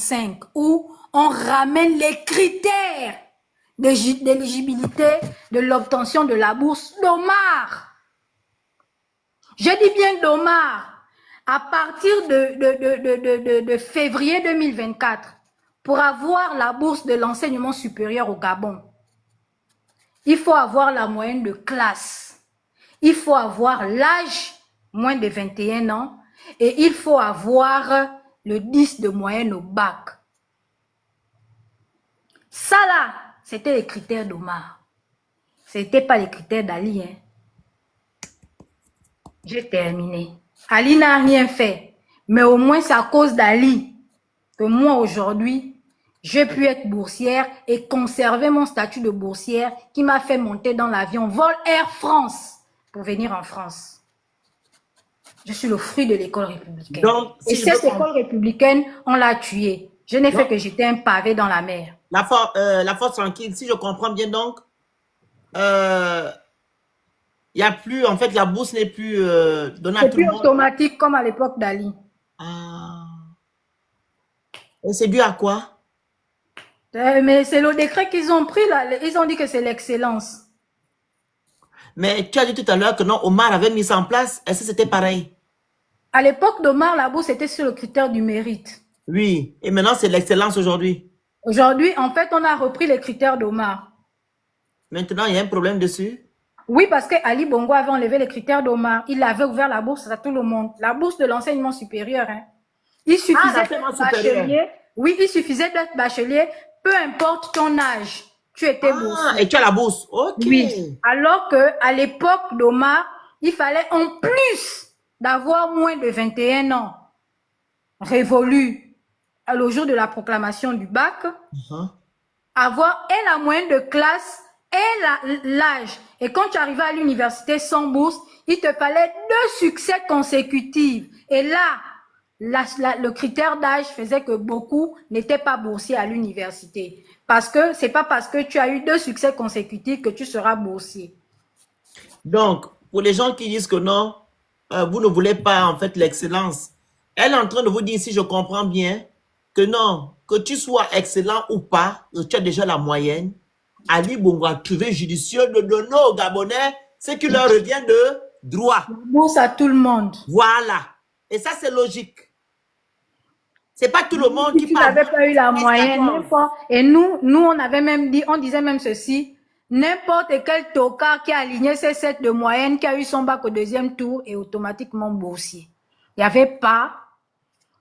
45 où on ramène les critères d'éligibilité de l'obtention de la bourse d'Omar. Je dis bien d'Omar. À partir de février 2024, pour avoir la bourse de l'enseignement supérieur au Gabon, il faut avoir la moyenne de classe. Il faut avoir l'âge, moins de 21 ans, et il faut avoir le 10 de moyenne au bac. Ça là, c'était les critères d'Omar. Ce n'était pas les critères d'Ali. Hein. J'ai terminé. Ali n'a rien fait. Mais au moins, c'est à cause d'Ali que moi, aujourd'hui, j'ai pu être boursière et conserver mon statut de boursière qui m'a fait monter dans l'avion Vol Air France pour venir en France. Je suis le fruit de l'école républicaine. Donc, si et cette école républicaine, on l'a tuée. Je n'ai fait que jeter un pavé dans la mer. La force tranquille, si je comprends bien donc, il n'y a plus, en fait, la bourse n'est plus donnée à tout le monde. C'est plus automatique comme à l'époque d'Ali. Ah. Et c'est dû à quoi? Mais c'est le décret qu'ils ont pris là. Ils ont dit que c'est l'excellence. Mais tu as dit tout à l'heure que non, Omar avait mis ça en place. Est-ce que c'était pareil? À l'époque d'Omar, la bourse était sur le critère du mérite. Oui. Et maintenant, c'est l'excellence aujourd'hui. Aujourd'hui, en fait, on a repris les critères d'Omar. Maintenant, il y a un problème dessus? Oui, parce que Ali Bongo avait enlevé les critères d'Omar. Il avait ouvert la bourse à tout le monde. La bourse de l'enseignement supérieur. Hein. Il suffisait d'être bachelier. Oui, il suffisait d'être bachelier. Peu importe ton âge, tu étais boursier. Et tu as la bourse. Ok. Oui. Alors qu'à l'époque d'Omar, il fallait en plus d'avoir moins de 21 ans révolu au jour de la proclamation du bac, avoir et la moyenne de classe et l'âge. Et quand tu arrivais à l'université sans bourse, il te fallait 2 succès consécutifs. Et là, le critère d'âge faisait que beaucoup n'étaient pas boursiers à l'université. Parce que c'est pas parce que tu as eu 2 succès consécutifs que tu seras boursier. Donc, pour les gens qui disent que non, vous ne voulez pas en fait l'excellence, elle est en train de vous dire, si je comprends bien, que non, que tu sois excellent ou pas, que tu as déjà la moyenne, Ali Bongo a trouvé judicieux de donner aux Gabonais ce qui leur revient de droit. Bourse à tout le monde. Voilà. Et ça, c'est logique. C'est pas tout le monde qui parle. Tu n'avais pas eu la moyenne. Et nous, on avait même dit, on disait même ceci, n'importe quel tocard qui a aligné ses 7 de moyenne, qui a eu son bac au 2e tour, est automatiquement boursier. Il n'y avait pas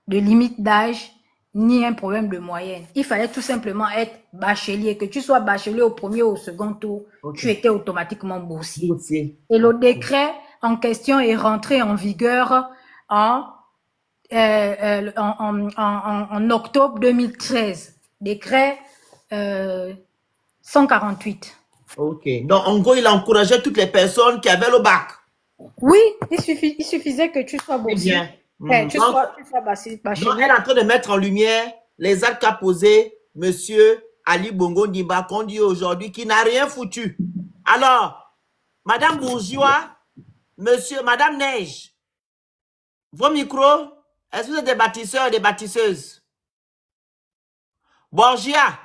de limite d'âge, ni un problème de moyenne. Il fallait tout simplement être bachelier. Que tu sois bachelier au 1er ou au 2e tour, tu étais automatiquement boursier. Et le décret en question est rentré en vigueur en octobre 2013. Décret 148. Ok. Donc, en gros, il a encouragé toutes les personnes qui avaient le bac. Oui, il suffisait que tu sois boursier. Tu sois bachelier. Donc, elle est en train de mettre en lumière les actes qu'a posé monsieur Ali Bongo Ndimba, qu'on dit aujourd'hui, qui n'a rien foutu. Alors, Madame Bourgeois, monsieur, Madame Neige, vos micros, est-ce que vous êtes des bâtisseurs et des bâtisseuses? Borgia.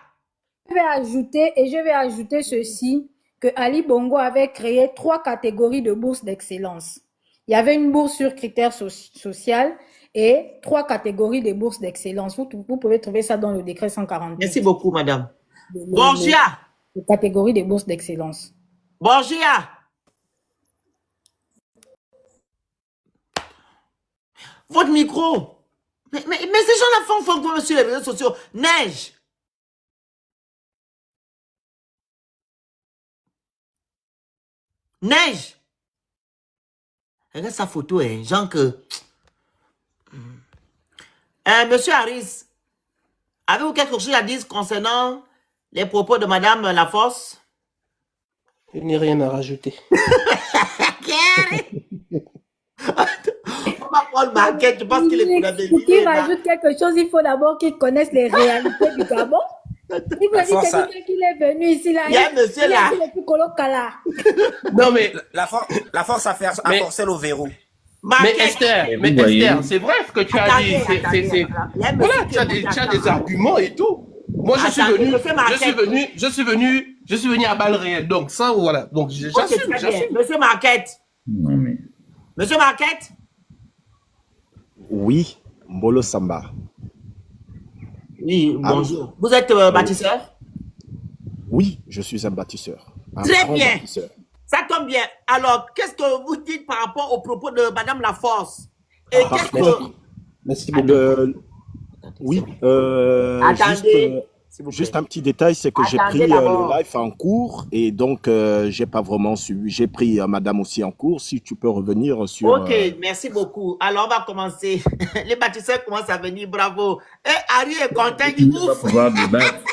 Je vais ajouter ceci, que Ali Bongo avait créé 3 catégories de bourses d'excellence. Il y avait une bourse sur critères social et 3 catégories de bourses d'excellence. Vous pouvez trouver ça dans le décret 148. Merci beaucoup, madame. Borgia. Les catégories de bourses d'excellence. Borgia. Votre micro. Mais ces gens-là font quoi sur les réseaux sociaux? Neige. Neige. Regarde sa photo, hein, genre que... Monsieur Harris, avez-vous quelque chose à dire concernant les propos de Madame Laforce? Je n'ai rien à rajouter. On va prendre ma enquête, je pense qu'il est pour la vérité. Pour qu'il rajoute quelque chose, il faut d'abord qu'il connaisse les réalités du Gabon. Il veut dire qu'il est venu ici, là. Il y a un monsieur là. Il est plus colocal là. Non, mais la force a forcé le verrou. Mais Marquette. Esther, Et vous mais voyez, Esther, c'est vrai ce que tu as dit. Attendez. Il y a un monsieur Voilà, qui tu as est des, monté tu as à des Cameroun. arguments et tout. Moi, Attendez, monsieur Marquette. je suis venu à balles réelles. Donc, ça, voilà. Donc, Ok, j'assume, très bien. j'assume. Monsieur Marquette. non mais, Monsieur Marquette. Oui, Mbolo Samba. Oui, Allô? bonjour. Vous êtes bâtisseur? Oui, je suis un bâtisseur. Un Très grand bien. bâtisseur. Ça tombe bien. Alors, qu'est-ce que vous dites par rapport au propos de Madame Laforce? Et qu'est-ce Parfait. que... Merci beaucoup. Oui, Attendez, s'il vous plaît. juste un petit détail, c'est que j'ai Attendez pris d'abord. le live en cours et donc j'ai pas vraiment suivi. J'ai pris Madame aussi en cours. Si tu peux revenir sur. Ok, merci beaucoup. Alors, on va commencer. Les bâtisseurs commencent à venir, bravo. Et Harry est content, avec il lui, on va ouf. pouvoir débattre.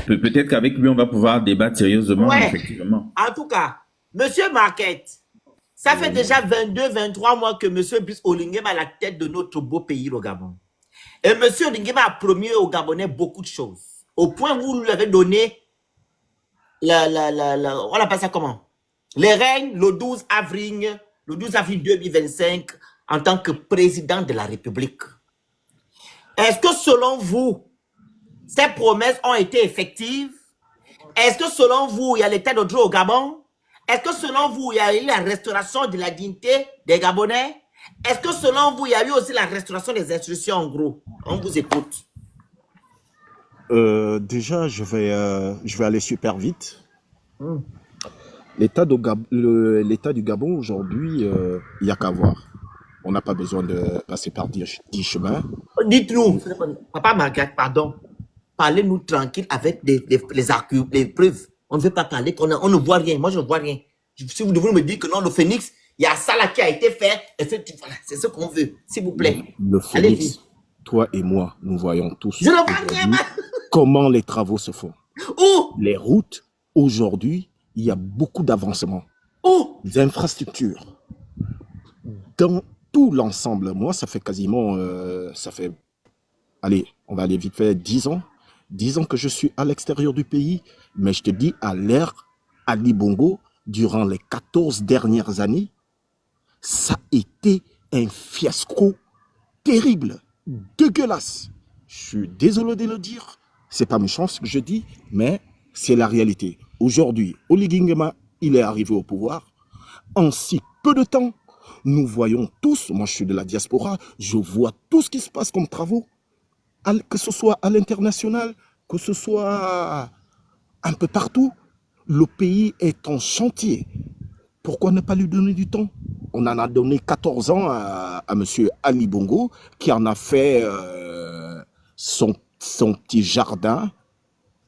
Peut-être qu'avec lui, on va pouvoir débattre sérieusement, Ouais. effectivement. En tout cas, Monsieur Marquette, ça fait déjà 22, 23 mois que Monsieur Brice Olinguema est à la tête de notre beau pays, le Gabon. Et Monsieur Olinguema a promis aux Gabonais beaucoup de choses. Au point où vous lui avez donné on appelle ça comment? Les règnes le 12 avril 2025 en tant que président de la République. Est-ce que selon vous, ces promesses ont été effectives? Est-ce que selon vous, il y a l'état de droit au Gabon? Est-ce que selon vous, il y a eu la restauration de la dignité des Gabonais? Est-ce que selon vous, il y a eu aussi la restauration des institutions en gros? On vous écoute. Déjà, je vais aller super vite. L'état du Gabon aujourd'hui, il n'y a qu'à voir. On n'a pas besoin de passer par 10 chemins. Dites-nous, Papa Margaret, pardon, parlez-nous tranquille avec les preuves. On ne veut pas parler, on ne voit rien. Moi, je ne vois rien. Si vous devez me dire que non, le phénix, il y a ça là qui a été fait, et voilà, c'est ce qu'on veut, s'il vous plaît. Le Allez-y. phénix, toi et moi, nous voyons tous Je ne vois aujourd'hui rien. comment les travaux se font. Où? Les routes, aujourd'hui, il y a beaucoup d'avancements. Où? Les infrastructures. Dans tout l'ensemble, moi, ça fait quasiment, allez, on va aller vite fait, 10 ans. 10 ans que je suis à l'extérieur du pays, mais je te dis, à l'ère Ali Bongo, durant les 14 dernières années, ça a été un fiasco terrible, dégueulasse. Je suis désolé de le dire, c'est pas méchant ce que je dis, mais c'est la réalité. Aujourd'hui, Oligui Nguema, il est arrivé au pouvoir. En si peu de temps, nous voyons tous, moi je suis de la diaspora, je vois tout ce qui se passe comme travaux, que ce soit à l'international, que ce soit un peu partout. Le pays est en chantier. Pourquoi ne pas lui donner du temps? On en a donné 14 ans à M. Ali Bongo, qui en a fait son petit jardin,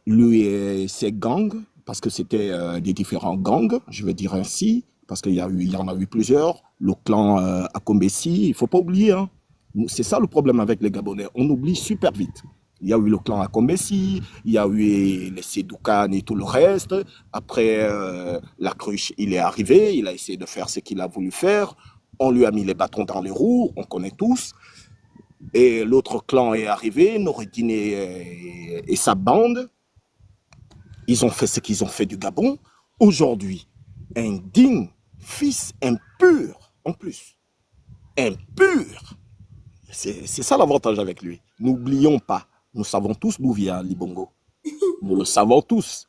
lui et ses gangs, parce que c'était des différents gangs, je vais dire ainsi, parce qu'il y en a eu plusieurs, le clan Akombesi, il ne faut pas oublier, hein. C'est ça le problème avec les Gabonais, on oublie super vite. Il y a eu le clan Akombesi, il y a eu les Sédoukan et tout le reste. Après, la cruche, il est arrivé, il a essayé de faire ce qu'il a voulu faire. On lui a mis les bâtons dans les roues, on connaît tous. Et l'autre clan est arrivé, Noureddin et sa bande. Ils ont fait ce qu'ils ont fait du Gabon. Aujourd'hui, un digne fils impur, en plus. Impur. C'est ça l'avantage avec lui. N'oublions pas, nous savons tous d'où vient Ali Bongo. Nous le savons tous.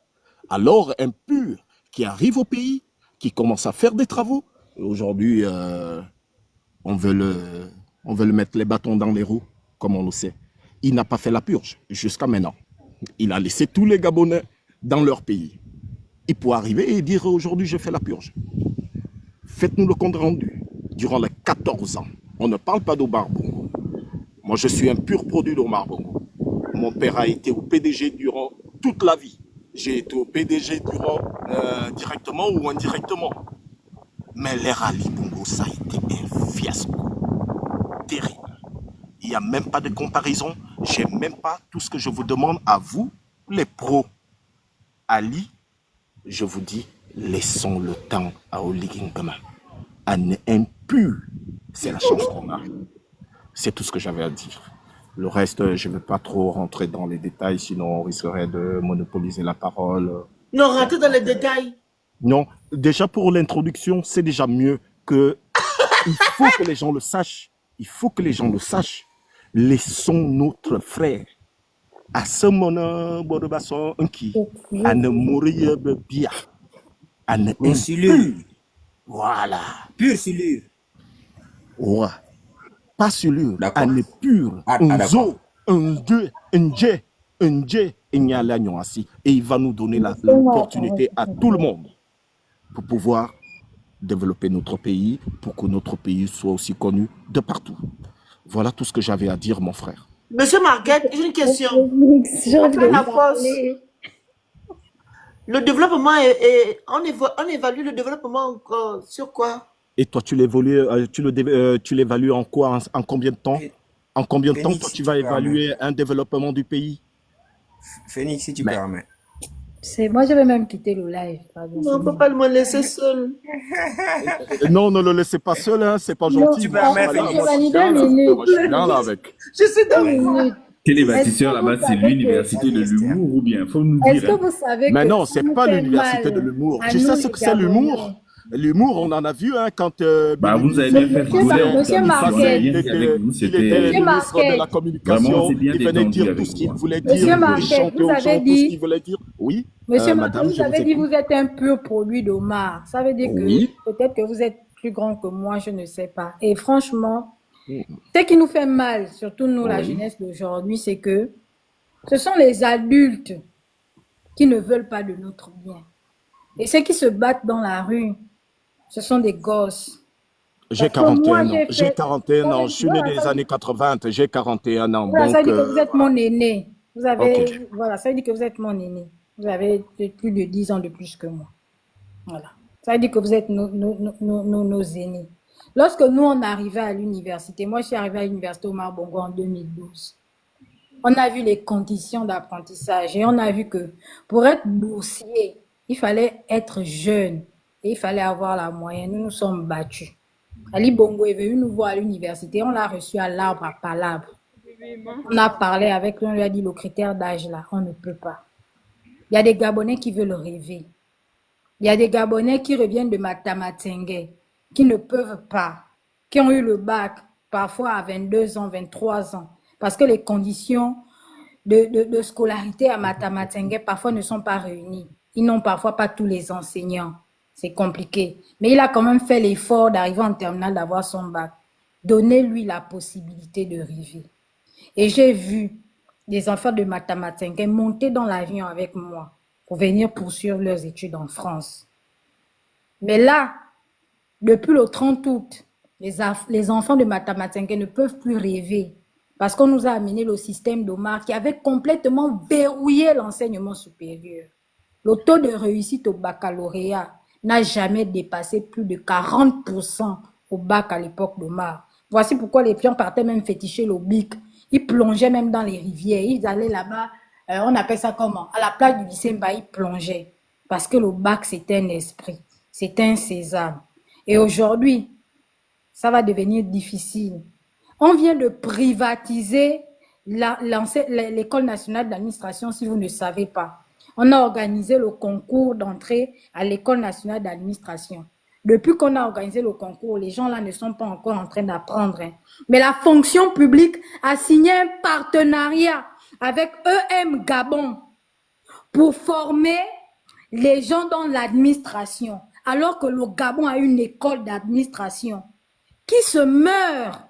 Alors, impur, qui arrive au pays, qui commence à faire des travaux. Aujourd'hui, on veut le mettre les bâtons dans les roues, comme on le sait. Il n'a pas fait la purge jusqu'à maintenant. Il a laissé tous les Gabonais dans leur pays. Il peut arriver et dire aujourd'hui, je fais la purge. Faites-nous le compte rendu. Durant les 14 ans, on ne parle pas d'Omar Bongo. Moi, je suis un pur produit d'Omar Bongo. Mon père a été au PDG durant toute la vie. J'ai été au PDG durant directement ou indirectement. Mais l'ère Ali Bongo, ça a été un fiasco terrible. Il n'y a même pas de comparaison. Je n'ai même pas tout ce que je vous demande à vous, les pros. Ali, je vous dis, laissons le temps à Oligui Nguema. Un impur, c'est la chance qu'on a. C'est tout ce que j'avais à dire. Le reste, je ne vais pas trop rentrer dans les détails, sinon on risquerait de monopoliser la parole. Non, rentrez dans les détails. Non, déjà pour l'introduction, c'est déjà mieux que Il faut que les gens le sachent. Il faut que les gens le sachent. Laissons notre frère. À ce moment, Bodobason, à ne mourir bien. À ne Pour silure. Voilà. Pure silure. Ouais. Pas silure. D'accord. À ne pur. Ah, Un d'accord. zo, un dieu, un dje, un dje, et il va nous donner l'opportunité à tout le monde pour pouvoir développer notre pays, pour que notre pays soit aussi connu de partout. Voilà tout ce que j'avais à dire, mon frère. Monsieur Marquette, j'ai une question. Après la force, le développement on évalue le développement sur quoi? Et toi, tu l'évalues en quoi? En combien de temps? En combien de temps, toi, tu vas évaluer un développement du pays? Phoenix, si tu Mais- permets. Moi, je vais même quitter le live. Pardon, Non, c'est on ne peut bon. pas me laisser seul. Non, ne le laissez pas seul, hein, c'est pas gentil. Tu permets, Voilà, Félix. moi, je suis Deux bien là. minutes. Moi, je suis bien là avec. Je suis dans Une minute. Quel est Est-ce bâtisseur que là-bas? vous C'est savez l'université de l'humour ou bien? Faut nous Est-ce dire. que vous savez Mais que non, ça c'est nous pas fait l'université de mal l'humour. à Tu nous, sais ce les que c'est l'humour? Gabonais? L'humour, on en a vu hein, quand Bah, Billy vous avez Bill, bien fait Monsieur rigoler en Monsieur termes Marquet. citoyens il avec était, vous. il était C'était Monsieur ministre de la Marquet. communication, vraiment, c'est bien il venait détendu dire tout avec ce vous. qu'il Hein. voulait Monsieur dire, il Marquet, chantait vous aux avez gens tout ce dit, qu'il voulait dire. Oui, Monsieur Marquet, madame, vous je vous avez dit écoute. vous êtes un pur produit d'Omar. Ça veut dire que Oui. peut-être que vous êtes plus grand que moi, je ne sais pas. Et franchement, ce qui nous fait mal, surtout nous, la Oui. jeunesse d'aujourd'hui, c'est que ce sont les adultes qui ne veulent pas de notre bien. Et ceux qui se battent dans la rue, ce sont des gosses. J'ai Parce que moi, 41 ans. J'ai 41 ans. Je suis né Voilà, des ça, années 80. J'ai 41 ans. voilà, ça Donc, veut dire que vous êtes voilà. mon aîné. Vous avez, Ok. voilà, ça veut dire que vous êtes mon aîné. Vous avez plus de 10 ans de plus que moi. Voilà. Ça veut dire que vous êtes nos aînés. Lorsque nous, on arrivait à l'université, moi, je suis arrivée à l'université Omar Bongo en 2012. On a vu les conditions d'apprentissage et on a vu que pour être boursier, il fallait être jeune et il fallait avoir la moyenne. Nous nous sommes battus. Ali Bongo est venu nous voir à l'université. On l'a reçu à l'arbre à palabre. On a parlé avec lui, on lui a dit le critère d'âge là, on ne peut pas. Il y a des Gabonais qui veulent rêver. Il y a des Gabonais qui reviennent de Matamatengue, qui ne peuvent pas, qui ont eu le bac parfois à 22 ans, 23 ans, parce que les conditions de scolarité à Matamatengue parfois ne sont pas réunies. Ils n'ont parfois pas tous les enseignants. C'est compliqué. Mais il a quand même fait l'effort d'arriver en terminale, d'avoir son bac. Donnez-lui la possibilité de rêver. Et j'ai vu des enfants de Matamatengue monter dans l'avion avec moi pour venir poursuivre leurs études en France. Mais là, depuis le 30 août, les enfants de Matamatengue ne peuvent plus rêver parce qu'on nous a amené le système d'Omar qui avait complètement verrouillé l'enseignement supérieur. Le taux de réussite au baccalauréat n'a jamais dépassé plus de 40% au bac à l'époque d'Omar. Voici pourquoi les pions partaient même féticher le bic. Ils plongeaient même dans les rivières. Ils allaient là-bas, on appelle ça comment? À la plage du lycée Mba, ils plongeaient. Parce que le bac, c'est un esprit. C'est un sésame. Et aujourd'hui, ça va devenir difficile. On vient de privatiser l'École nationale d'administration, si vous ne savez pas. On a organisé le concours d'entrée à l'École nationale d'administration. Depuis qu'on a organisé le concours, les gens là ne sont pas encore en train d'apprendre. Hein. Mais la fonction publique a signé un partenariat avec EM Gabon pour former les gens dans l'administration. Alors que le Gabon a une école d'administration qui se meurt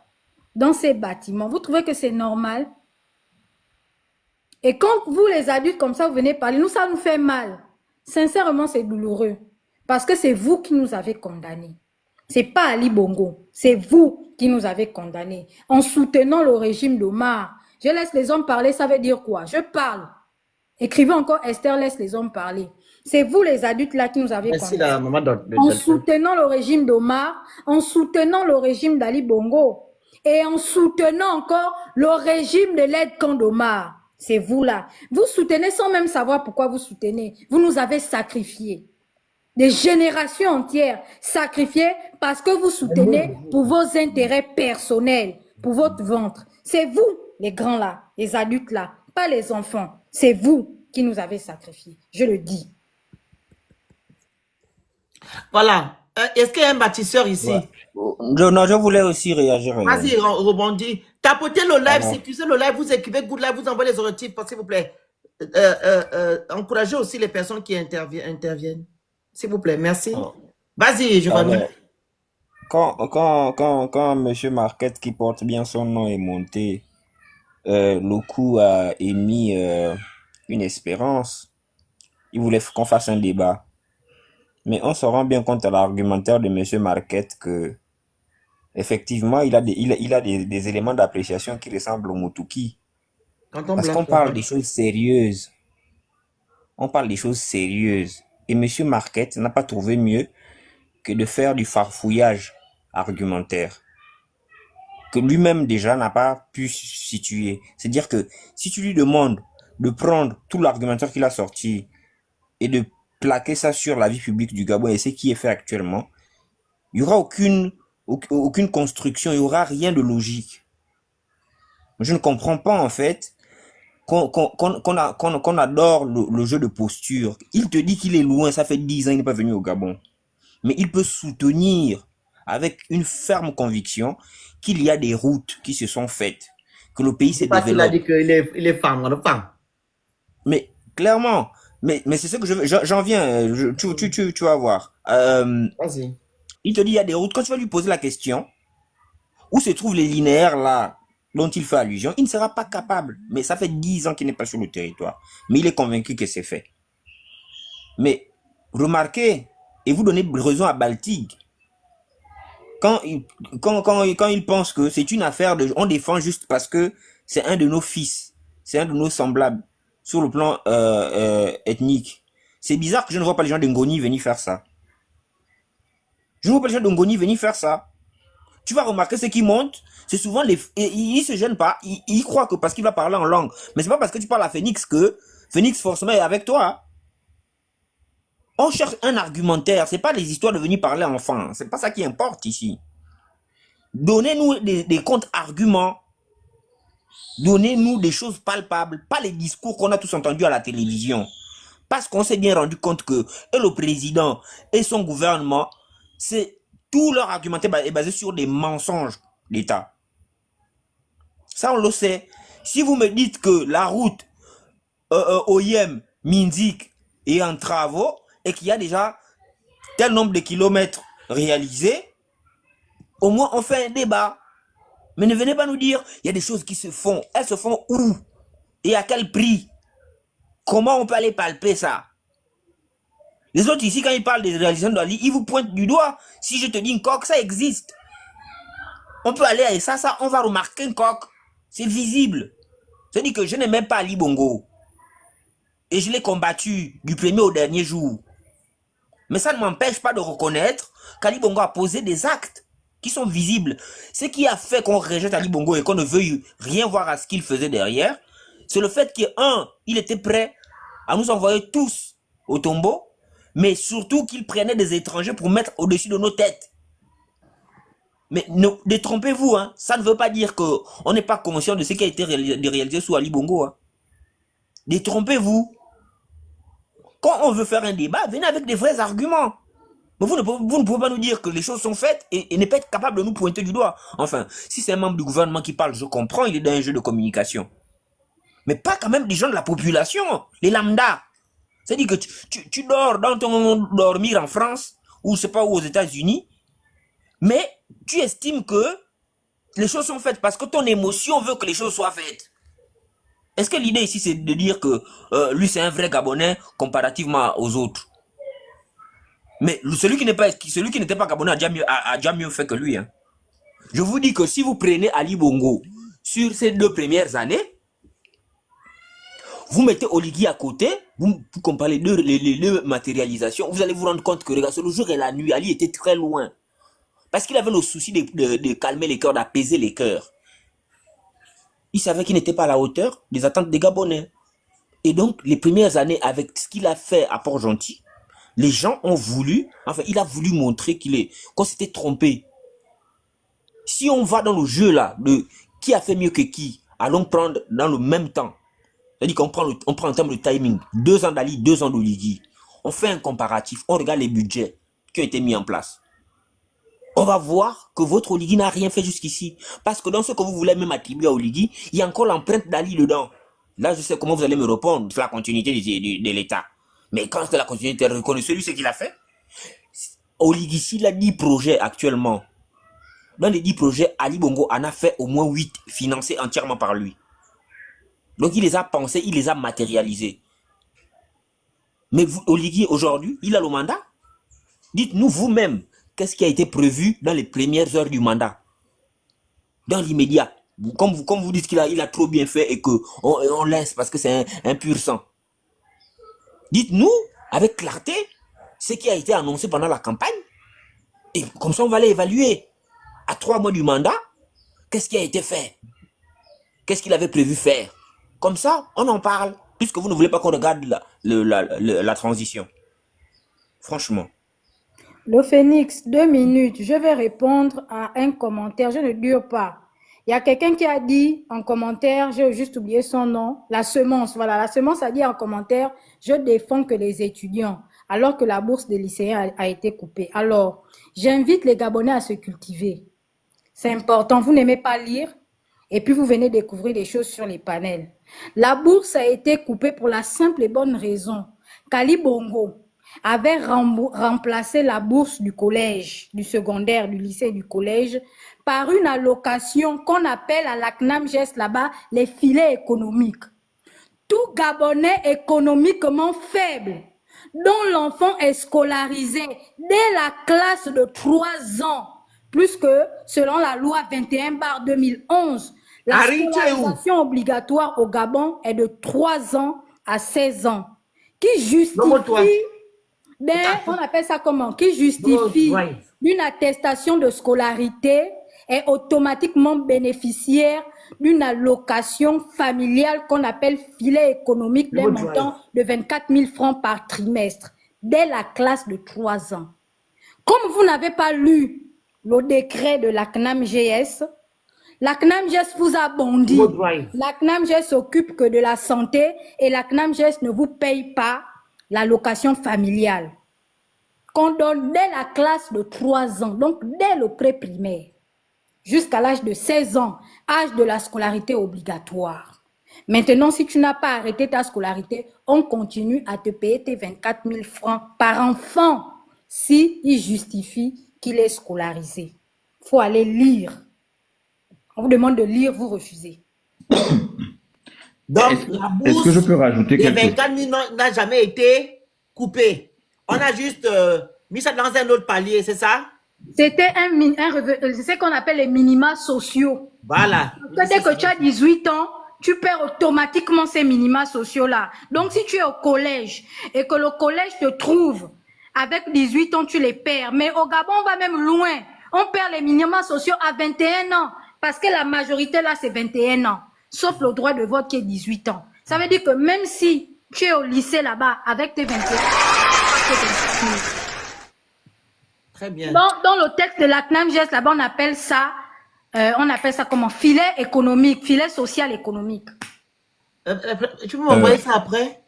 dans ces bâtiments. Vous trouvez que c'est normal? Et quand vous, les adultes, comme ça, vous venez parler, nous, ça nous fait mal. Sincèrement, c'est douloureux. Parce que c'est vous qui nous avez condamnés. C'est pas Ali Bongo. C'est vous qui nous avez condamnés. En soutenant le régime d'Omar. Je laisse les hommes parler, ça veut dire quoi? Je parle. Écrivez encore, Esther laisse les hommes parler. C'est vous, les adultes, là, qui nous avez Merci condamnés. la maman En soutenant le régime d'Omar, en soutenant le régime d'Ali Bongo. Et en soutenant encore le régime de l'aide-camp d'Omar. C'est vous là. Vous soutenez sans même savoir pourquoi vous soutenez. Vous nous avez sacrifiés. Des générations entières sacrifiées parce que vous soutenez pour vos intérêts personnels, pour votre ventre. C'est vous, les grands là, les adultes là, pas les enfants. C'est vous qui nous avez sacrifiés. Je le dis. Voilà. Est-ce qu'il y a un bâtisseur ici? Ouais. Non, je voulais aussi réagir. Vas-y, rebondis. Tapotez le live, Pardon. sécurisez le live, vous écrivez Good Live, vous envoyez les oratifs, s'il vous plaît. Encouragez aussi les personnes qui interviennent. S'il vous plaît, merci. Oh. Vas-y, Giovanni. Alors, quand M. Marquette, qui porte bien son nom, est monté, le coup a émis une espérance. Il voulait qu'on fasse un débat. Mais on se rend bien compte à l'argumentaire de M. Marquette que, effectivement, il a des éléments d'appréciation qui ressemblent au Moutouki. Parce qu'on parle des choses sérieuses. On parle des choses sérieuses. Et M. Marquette n'a pas trouvé mieux que de faire du farfouillage argumentaire que lui-même déjà n'a pas pu situer. C'est-à-dire que si tu lui demandes de prendre tout l'argumentaire qu'il a sorti et de plaquer ça sur la vie publique du Gabon et ce qui est fait actuellement, il n'y aura aucune construction, il n'y aura rien de logique. Je ne comprends pas en fait qu'on adore le jeu de posture. Il te dit qu'il est loin, ça fait 10 ans, il n'est pas venu au Gabon. Mais il peut soutenir avec une ferme conviction qu'il y a des routes qui se sont faites, que le pays s'est développé. Il a dit qu'il est femme. Mais clairement, mais c'est ce que j'en viens, tu vas voir. Vas-y. Il te dit il y a des routes. Quand tu vas lui poser la question, où se trouvent les linéaires là dont il fait allusion, il ne sera pas capable. Mais ça fait 10 ans qu'il n'est pas sur le territoire. Mais il est convaincu que c'est fait. Mais remarquez, et vous donnez raison à Baltig, quand il pense que c'est une affaire de... On défend juste parce que c'est un de nos fils, c'est un de nos semblables sur le plan ethnique. C'est bizarre que je ne vois pas les gens de Ngoni venir faire ça. Je ne vois pas les gens de Ngoni venir faire ça. Tu vas remarquer ce qui monte, c'est souvent les... Ils se gênent pas, ils croient que parce qu'il va parler en langue. Mais c'est pas parce que tu parles à Phoenix que Phoenix forcément est avec toi. On cherche un argumentaire, c'est pas les histoires de venir parler enfant, c'est pas ça qui importe ici. Donnez-nous des contre-arguments, donnez-nous des choses palpables, pas les discours qu'on a tous entendus à la télévision. Parce qu'on s'est bien rendu compte que le président et son gouvernement, tout leur argumentaire est basé sur des mensonges d'État. Ça, on le sait. Si vous me dites que la route Oyem, Minzik est en travaux, et qu'il y a déjà tel nombre de kilomètres réalisés, au moins on fait un débat. Mais ne venez pas nous dire, il y a des choses qui se font. Elles se font où? Et à quel prix? Comment on peut aller palper ça? Les autres ici, quand ils parlent des réalisations d'Ali, ils vous pointent du doigt. Si je te dis une coque, ça existe. On peut aller avec ça, on va remarquer une coque. C'est visible. C'est-à-dire que je n'aime même pas Ali Bongo. Et je l'ai combattu du premier au dernier jour. Mais ça ne m'empêche pas de reconnaître qu'Ali Bongo a posé des actes qui sont visibles. Ce qui a fait qu'on rejette Ali Bongo et qu'on ne veuille rien voir à ce qu'il faisait derrière, c'est le fait qu'il était prêt à nous envoyer tous au tombeau, mais surtout qu'il prenait des étrangers pour mettre au-dessus de nos têtes. Mais ne détrompez-vous, hein, ça ne veut pas dire qu'on n'est pas conscient de ce qui a été réalisé sous Ali Bongo. Hein. Détrompez-vous. Quand on veut faire un débat, venez avec des vrais arguments. Mais vous ne pouvez pas nous dire que les choses sont faites et ne pas être capable de nous pointer du doigt. Enfin, si c'est un membre du gouvernement qui parle, je comprends, il est dans un jeu de communication. Mais pas quand même des gens de la population, les lambda. C'est-à-dire que tu dors dans ton dormir en France, ou je sais pas où aux États-Unis, mais tu estimes que les choses sont faites parce que ton émotion veut que les choses soient faites. Est-ce que l'idée ici, c'est de dire que lui, c'est un vrai Gabonais comparativement aux autres? Mais celui qui n'était pas Gabonais a déjà mieux fait que lui. Hein. Je vous dis que si vous prenez Ali Bongo sur ces 2 premières années, vous mettez Oligui à côté, vous comparez les deux matérialisations, vous allez vous rendre compte que regarde, le jour et la nuit, Ali était très loin. Parce qu'il avait le souci de calmer les cœurs, d'apaiser les cœurs. Il savait qu'il n'était pas à la hauteur des attentes des Gabonais. Et donc, les premières années, avec ce qu'il a fait à Port-Gentil, les gens ont voulu, enfin, il a voulu montrer qu'on s'était trompé. Si on va dans le jeu là, de qui a fait mieux que qui, allons prendre dans le même temps. C'est-à-dire qu'on prend en termes de timing, 2 ans d'Ali, 2 ans d'Oligui. On fait un comparatif, on regarde les budgets qui ont été mis en place. on va voir que votre Oligui n'a rien fait jusqu'ici. Parce que dans ce que vous voulez même attribuer à Oligui, il y a encore l'empreinte d'Ali dedans. Là, je sais comment vous allez me répondre. C'est la continuité de l'État. Mais quand c'est la continuité reconnue, celui ce qu'il a fait, Oligui, s'il a 10 projets actuellement, dans les 10 projets, Ali Bongo en a fait au moins 8 financés entièrement par lui. Donc il les a pensés, il les a matérialisés. Mais Oligui, aujourd'hui, il a le mandat. Dites-nous vous-même, qu'est-ce qui a été prévu dans les premières heures du mandat? Dans l'immédiat. Comme vous dites qu'il a trop bien fait et qu'on laisse parce que c'est un pur sang. Dites-nous, avec clarté, ce qui a été annoncé pendant la campagne. Et comme ça, on va l'évaluer. À 3 mois du mandat, qu'est-ce qui a été fait? Qu'est-ce qu'il avait prévu faire? Comme ça, on en parle. Puisque vous ne voulez pas qu'on regarde la transition. Franchement. Le Phénix, 2 minutes. Je vais répondre à un commentaire. Je ne dure pas. Il y a quelqu'un qui a dit en commentaire, j'ai juste oublié son nom, la semence. Voilà, la semence a dit en commentaire, je défends que les étudiants, alors que la bourse des lycéens a été coupée. Alors, j'invite les Gabonais à se cultiver. C'est important. Vous n'aimez pas lire et puis vous venez découvrir des choses sur les panels. La bourse a été coupée pour la simple et bonne raison qu'Ali Bongo avait remplacé la bourse du collège, du secondaire, du lycée et du collège par une allocation qu'on appelle à la CNAMGES là-bas les filets économiques. Tout Gabonais économiquement faible, dont l'enfant est scolarisé dès la classe de 3 ans, plus que selon la loi 21/2011, la scolarisation obligatoire au Gabon est de 3 ans à 16 ans, qui justifie, on appelle ça comment? Qui justifie d'une attestation de scolarité est automatiquement bénéficiaire d'une allocation familiale qu'on appelle filet économique d'un montant de 24 000 francs par trimestre, dès la classe de 3 ans. Comme vous n'avez pas lu le décret de la CNAMGS, la CNAMGS vous a bondi. La CNAMGS s'occupe que de la santé et la CNAMGS ne vous paye pas l'allocation familiale qu'on donne dès la classe de 3 ans, donc dès le pré-primaire, jusqu'à l'âge de 16 ans, âge de la scolarité obligatoire. Maintenant, si tu n'as pas arrêté ta scolarité, on continue à te payer tes 24 000 francs par enfant si il justifie qu'il est scolarisé. Il faut aller lire. On vous demande de lire, vous refusez. Donc, la bourse, est-ce que je peux rajouter les quelque chose? 24 000 n'a jamais été coupée. On a juste mis ça dans un autre palier, c'est ça? C'était c'est ce qu'on appelle les minima sociaux. Voilà. Dès que tu as 18 ans, tu perds automatiquement ces minima sociaux-là. Donc, si tu es au collège et que le collège te trouve avec 18 ans, tu les perds. Mais au Gabon, on va même loin. On perd les minima sociaux à 21 ans. Parce que la majorité, là, c'est 21 ans. Sauf le droit de vote qui est 18 ans. Ça veut dire que même si tu es au lycée là-bas avec tes 21 ans, très bien. Dans le texte de la CNAMGES, là-bas, on appelle ça comment? Filet économique, filet social économique. Tu peux m'envoyer ça après?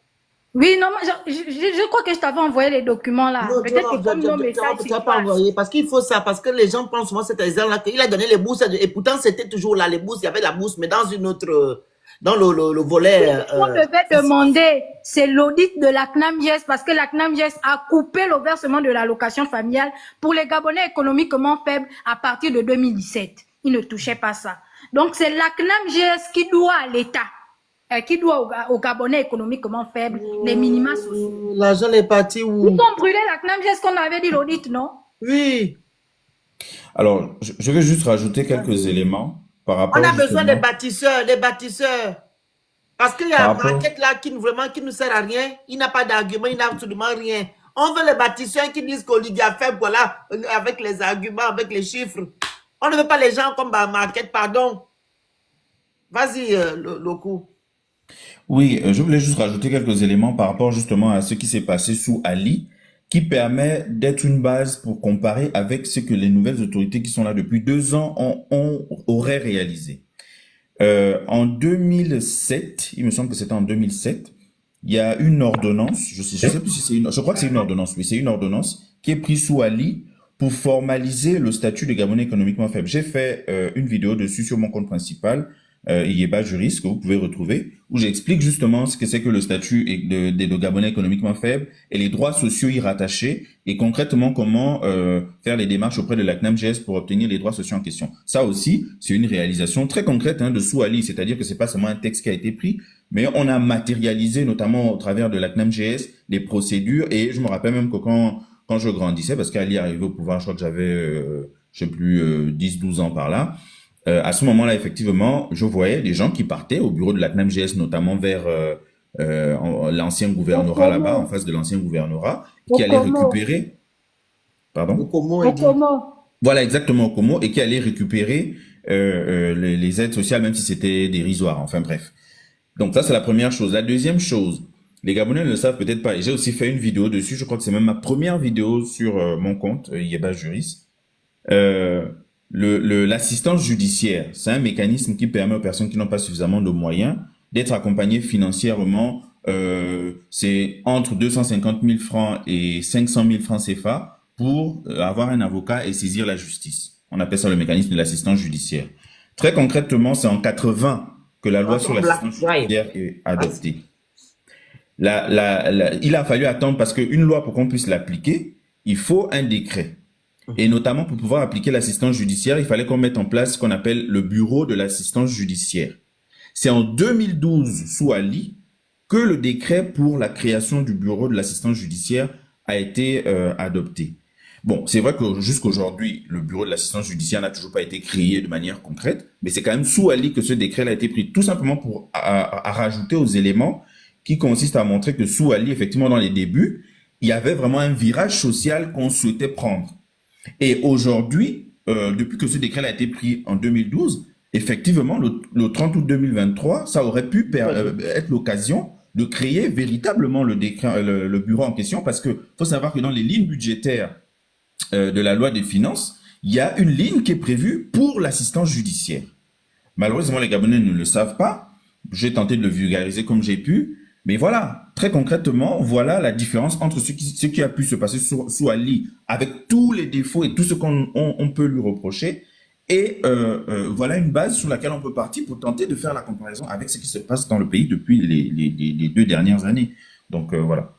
Oui, non, je crois que je t'avais envoyé les documents là. Peut-être que comme nos messages, tu n'as pas envoyé. Parce qu'il faut ça, parce que les gens pensent souvent cet exemple-là, qu'il a donné les bourses, et pourtant c'était toujours là, les bourses, il y avait la bourse, mais dans une autre, dans le volet. On devait demander, c'est l'audit de la CNAMGES, parce que la CNAMGES a coupé le versement de l'allocation familiale pour les Gabonais économiquement faibles à partir de 2017. Ils ne touchaient pas ça. Donc c'est la CNAMGES qui doit à l'État. Qui doit aux Gabonais économiquement faibles, les minima sociaux. L'argent est parti où? Ils ont brûlé la CNAMGES qu'on avait dit l'audit, non? Oui. Alors, je vais juste rajouter quelques éléments par rapport. On a besoin des bâtisseurs, Parce qu'il y a un raquette là qui ne sert à rien. Il n'a pas d'argument, il n'a absolument rien. On veut les bâtisseurs qui disent qu'Oligui a fait, voilà, avec les arguments, avec les chiffres. On ne veut pas les gens comme Marquette, pardon. Vas-y, Lokou. Oui, je voulais juste rajouter quelques éléments par rapport justement à ce qui s'est passé sous Ali, qui permet d'être une base pour comparer avec ce que les nouvelles autorités qui sont là depuis 2 ans auraient réalisé. En 2007, il me semble que c'était en 2007, il y a une ordonnance, je sais plus si c'est je crois que c'est une ordonnance, oui, c'est une ordonnance qui est prise sous Ali pour formaliser le statut de Gabonais économiquement faible. J'ai fait une vidéo dessus sur mon compte principal, Yeba Juriste, que vous pouvez retrouver, où j'explique justement ce que c'est que le statut de Gabonais économiquement faible et les droits sociaux y rattachés, et concrètement comment faire les démarches auprès de la CNAMGS pour obtenir les droits sociaux en question. Ça aussi, c'est une réalisation très concrète de Souali, c'est-à-dire que c'est pas seulement un texte qui a été pris, mais on a matérialisé, notamment au travers de la CNAMGS, les procédures, et je me rappelle même que quand je grandissais, parce qu'Ali est arrivé au pouvoir, je crois que j'avais, je sais plus, 10-12 ans par là, à ce moment-là, effectivement, je voyais des gens qui partaient au bureau de la CNAMGS, notamment vers l'ancien gouvernorat là-bas, en face de l'ancien gouvernorat, qui allaient récupérer... Pardon? Comment il dit? Voilà, exactement, au Como, et qui allaient récupérer les aides sociales, même si c'était dérisoire, enfin bref. Donc ça, c'est la première chose. La deuxième chose, les Gabonais ne le savent peut-être pas, et j'ai aussi fait une vidéo dessus, je crois que c'est même ma première vidéo sur mon compte, Yeba Juriste. L'assistance judiciaire, c'est un mécanisme qui permet aux personnes qui n'ont pas suffisamment de moyens d'être accompagnées financièrement. C'est entre 250 000 francs et 500 000 francs CFA pour avoir un avocat et saisir la justice. On appelle ça le mécanisme de l'assistance judiciaire. Très concrètement, c'est en 80 que la loi sur l'assistance judiciaire est adoptée. Il a fallu attendre parce qu'une loi, pour qu'on puisse l'appliquer, il faut un décret. Et notamment, pour pouvoir appliquer l'assistance judiciaire, il fallait qu'on mette en place ce qu'on appelle le bureau de l'assistance judiciaire. C'est en 2012, sous Ali, que le décret pour la création du bureau de l'assistance judiciaire a été adopté. Bon, c'est vrai que jusqu'aujourd'hui, le bureau de l'assistance judiciaire n'a toujours pas été créé de manière concrète, mais c'est quand même sous Ali que ce décret a été pris, tout simplement pour à rajouter aux éléments qui consistent à montrer que sous Ali, effectivement, dans les débuts, il y avait vraiment un virage social qu'on souhaitait prendre. Et aujourd'hui, depuis que ce décret a été pris en 2012, effectivement, le 30 août 2023, ça aurait pu être l'occasion de créer véritablement le bureau en question, parce que faut savoir que dans les lignes budgétaires de la loi des finances, il y a une ligne qui est prévue pour l'assistance judiciaire. Malheureusement, les Gabonais ne le savent pas. J'ai tenté de le vulgariser comme j'ai pu. Mais voilà, très concrètement, voilà la différence entre ce qui a pu se passer sous Ali, avec tous les défauts et tout ce qu'on peut lui reprocher, et voilà une base sur laquelle on peut partir pour tenter de faire la comparaison avec ce qui se passe dans le pays depuis les 2 dernières années. Donc voilà.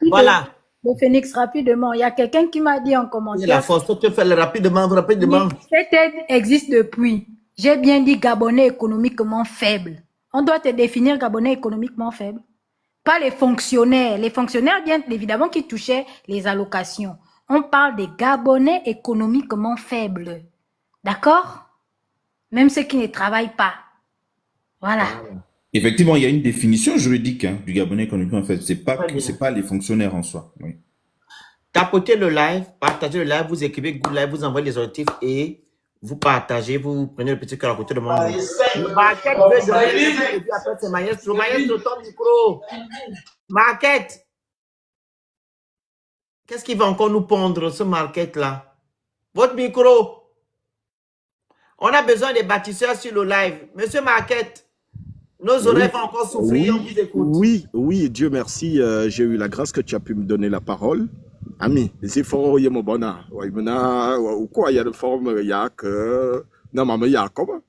Voilà. Le Phoenix, rapidement, il y a quelqu'un qui m'a dit en commentaire. La force, tu fais rapidement. Cette aide existe depuis. J'ai bien dit Gabonais économiquement faible. On doit te définir Gabonais économiquement faible. Pas les fonctionnaires. Les fonctionnaires, bien évidemment, qui touchaient les allocations. On parle des Gabonais économiquement faibles. D'accord? Même ceux qui ne travaillent pas. Voilà. Effectivement, il y a une définition juridique du Gabonais économiquement faible. C'est pas les fonctionnaires en soi. Oui. Tapotez le live, partagez le live, vous écrivez Good Live, vous envoyez les objectifs et vous partagez, vous prenez le petit cœur à côté de moi. Marquette veut donner et puis après c'est Maestro. Maestro, ton micro. Marquette. Qu'est-ce qui va encore nous pondre, ce Marquette-là? Votre micro. On a besoin des bâtisseurs sur le live. Monsieur Marquette, nos oreilles vont encore souffrir, on vous écoute. Oui, Dieu merci, j'ai eu la grâce que tu as pu me donner la parole. Ami, les efforts, il y a mon bonheur. Ou quoi, il y a de forme, il y a que... Non, mais il y a comment?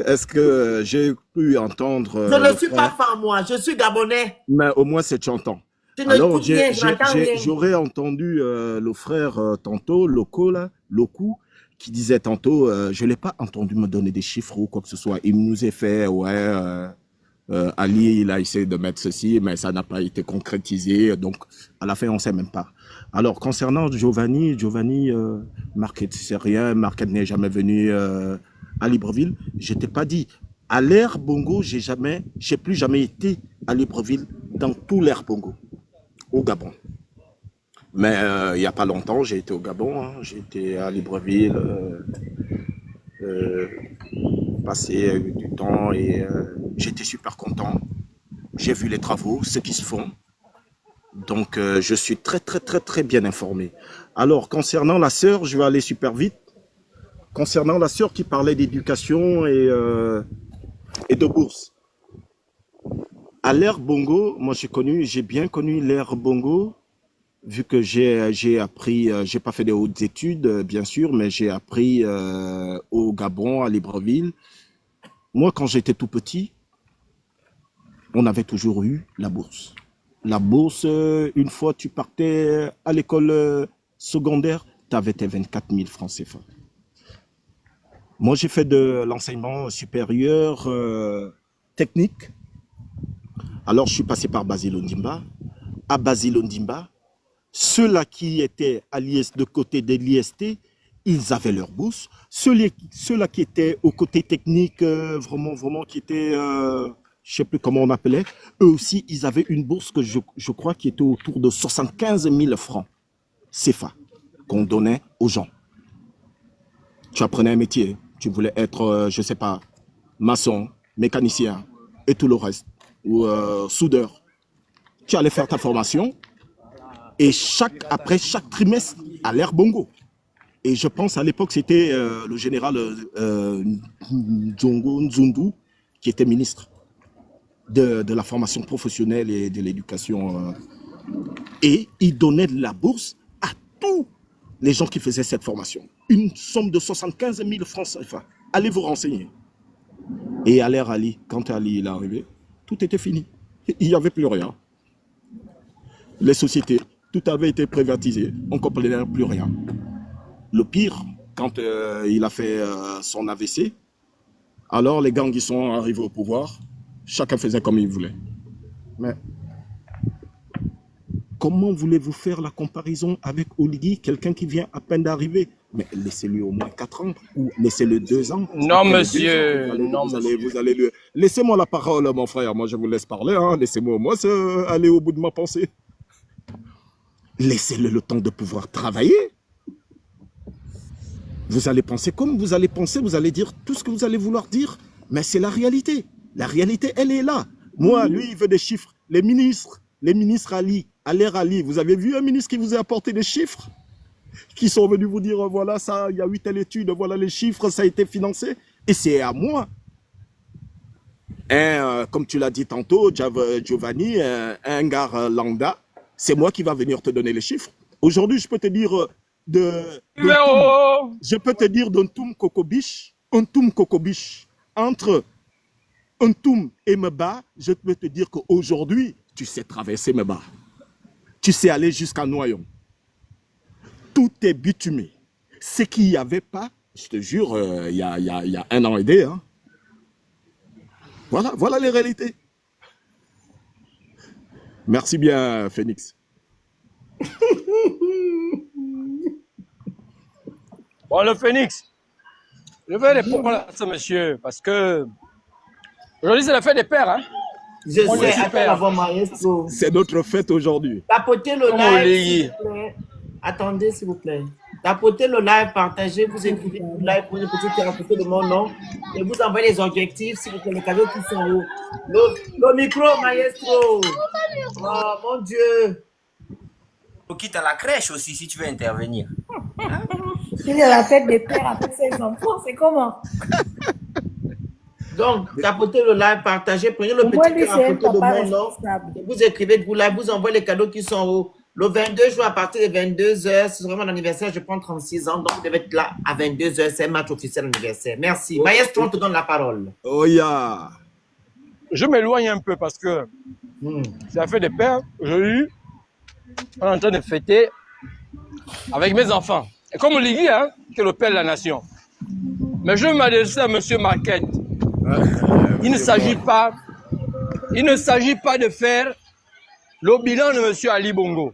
Est-ce que j'ai pu entendre... Je ne suis pas fan, moi, je suis Gabonais. Mais au moins, c'est chantant. Alors, j'aurais entendu le frère tantôt, Loku, qui disait tantôt, je ne l'ai pas entendu me donner des chiffres ou quoi que ce soit. Il nous a fait, Ali, il a essayé de mettre ceci, mais ça n'a pas été concrétisé. Donc, à la fin, on ne sait même pas. Alors, concernant Giovanni, Marquette, c'est rien. Marquette n'est jamais venu à Libreville. Je ne t'ai pas dit. À l'ère Bongo, j'ai plus jamais été à Libreville dans tout l'ère Bongo, au Gabon. Mais il n'y a pas longtemps, j'ai été au Gabon. J'ai été à Libreville, passé du temps et j'étais super content. J'ai vu les travaux, ce qui se font. Donc, je suis très bien informé. Alors, concernant la sœur, je vais aller super vite. Concernant la sœur qui parlait d'éducation et de bourse. À l'ère Bongo, moi j'ai bien connu l'ère Bongo, vu que j'ai appris, j'ai pas fait des hautes études, bien sûr, mais j'ai appris au Gabon, à Libreville. Moi, quand j'étais tout petit, on avait toujours eu la bourse. La bourse, une fois tu partais à l'école secondaire, tu avais tes 24 000 francs CFA. Moi, j'ai fait de l'enseignement supérieur technique. Alors, je suis passé par Basile Ondimba. À Basile Ondimba, ceux-là qui étaient à de côté de l'IST, ils avaient leur bourse. Ceux-là qui étaient au côté technique, vraiment, qui étaient, je ne sais plus comment on appelait, eux aussi, ils avaient une bourse que je crois qui était autour de 75 000 francs CFA qu'on donnait aux gens. Tu apprenais un métier, tu voulais être, je ne sais pas, maçon, mécanicien et tout le reste, ou soudeur. Tu allais faire ta formation et après chaque trimestre, à l'ère Bongo. Et je pense à l'époque, c'était le général Nzongo Nzundu qui était ministre de la formation professionnelle et de l'éducation. Et il donnait de la bourse à tous les gens qui faisaient cette formation. Une somme de 75 000 francs CFA. Allez vous renseigner. Et à l'ère Ali, quand Ali est arrivé, tout était fini. Il n'y avait plus rien. Les sociétés, tout avait été privatisé. On ne comprenait plus rien. Le pire, quand il a fait son AVC, alors les gangs ils sont arrivés au pouvoir, chacun faisait comme il voulait. Mais comment voulez-vous faire la comparaison avec Oligui, quelqu'un qui vient à peine d'arriver? Mais laissez-lui au moins 4 ans ou laissez-le 2 ans. Non, monsieur. Vous allez le... Laissez-moi la parole, mon frère. Moi, je vous laisse parler. Hein. Laissez-moi au moins aller au bout de ma pensée. Laissez-le le temps de pouvoir travailler. Vous allez penser comme vous allez penser, vous allez dire tout ce que vous allez vouloir dire, mais c'est la réalité. La réalité, elle est là. Moi, lui, il veut des chiffres. Les ministres Ali, à l'ère Ali, vous avez vu un ministre qui vous a apporté des chiffres? Qui sont venus vous dire, voilà, ça, il y a eu telle étude, voilà les chiffres, ça a été financé. Et c'est à moi. Comme tu l'as dit tantôt, Giovanni, un gars lambda, c'est moi qui va venir te donner les chiffres. Aujourd'hui, je peux te dire je peux te dire d'Untum Kokobish, entre Untum et Meba, je peux te dire qu'aujourd'hui, tu sais traverser Meba. Tu sais aller jusqu'à Noyon. Tout est bitumé. Ce qu'il n'y avait pas, je te jure, il y a 1 an et demi. Hein. Voilà les réalités. Merci bien, Phoenix. Bon, le Phoenix, je vais répondre à ce monsieur, parce que aujourd'hui, c'est la fête des pères. Hein? Je sais, attends, maestro. C'est notre fête aujourd'hui. Tapotez le live, s'il vous plaît. Attendez, s'il vous plaît. Tapotez le live, partagez, vous écrivez le live pour une petite thérapie de mon nom et vous envoyez les objectifs, s'il vous plaît, les cadeaux qui sont haut. Le micro, maestro. Oh, mon Dieu. Quitte à la crèche aussi, si tu veux intervenir. Il est à la tête des pères avec ses enfants, c'est comment? Donc, tapotez le live, partagez, prenez le petit cœur à côté de mon nom. Vous écrivez de vous live, vous envoyez les cadeaux qui sont haut. Le 22 juin, à partir de 22h, c'est vraiment mon anniversaire, je prends 36 ans, donc vous devez être là à 22h, c'est un match officiel d'anniversaire. Merci. Maestro, on te donne la parole. Oh yeah. Je m'éloigne un peu parce que c'est la fête des pères. Aujourd'hui, on est en train de fêter avec mes enfants. Et comme on le dit, hein, c'est le père de la nation. Mais je m'adresse à M. Marquette. Il ne s'agit pas de faire le bilan de M. Ali Bongo.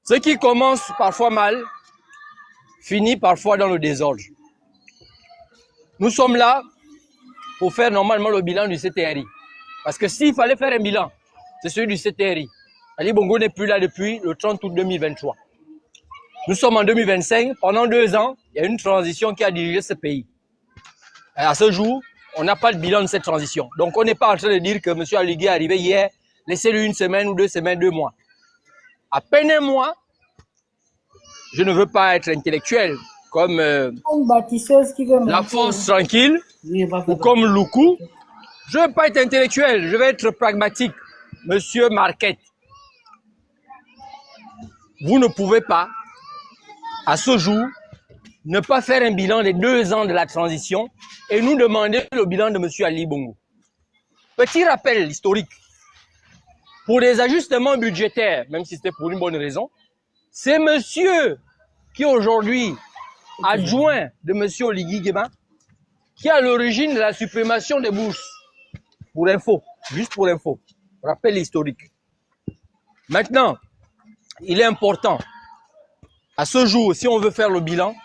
Ce qui commence parfois mal, finit parfois dans le désordre. Nous sommes là pour faire normalement le bilan du CTRI. Parce que s'il fallait faire un bilan, c'est celui du CTRI. Ali Bongo n'est plus là depuis le 30 août 2023. Nous sommes en 2025. Pendant 2 ans, il y a une transition qui a dirigé ce pays. Et à ce jour, on n'a pas de bilan de cette transition. Donc, on n'est pas en train de dire que M. Aligui est arrivé hier, laissez-lui 1 semaine ou 2 semaines, 2 mois. À peine 1 mois, je ne veux pas être intellectuel comme Une bâtisseuse qui veut la force tranquille Oui, ou comme Loukou. Je ne veux pas être intellectuel, je vais être pragmatique. Monsieur Marquette, vous ne pouvez pas, à ce jour, ne pas faire un bilan des 2 ans de la transition et nous demander le bilan de monsieur Ali Bongo. Petit rappel historique. Pour des ajustements budgétaires, même si c'était pour une bonne raison, c'est monsieur qui aujourd'hui adjoint de monsieur Oligui Nguema qui est à l'origine de la suprémation des bourses. Pour info, juste pour info. Rappel historique. Maintenant, il est important, à ce jour, si on veut faire le bilan,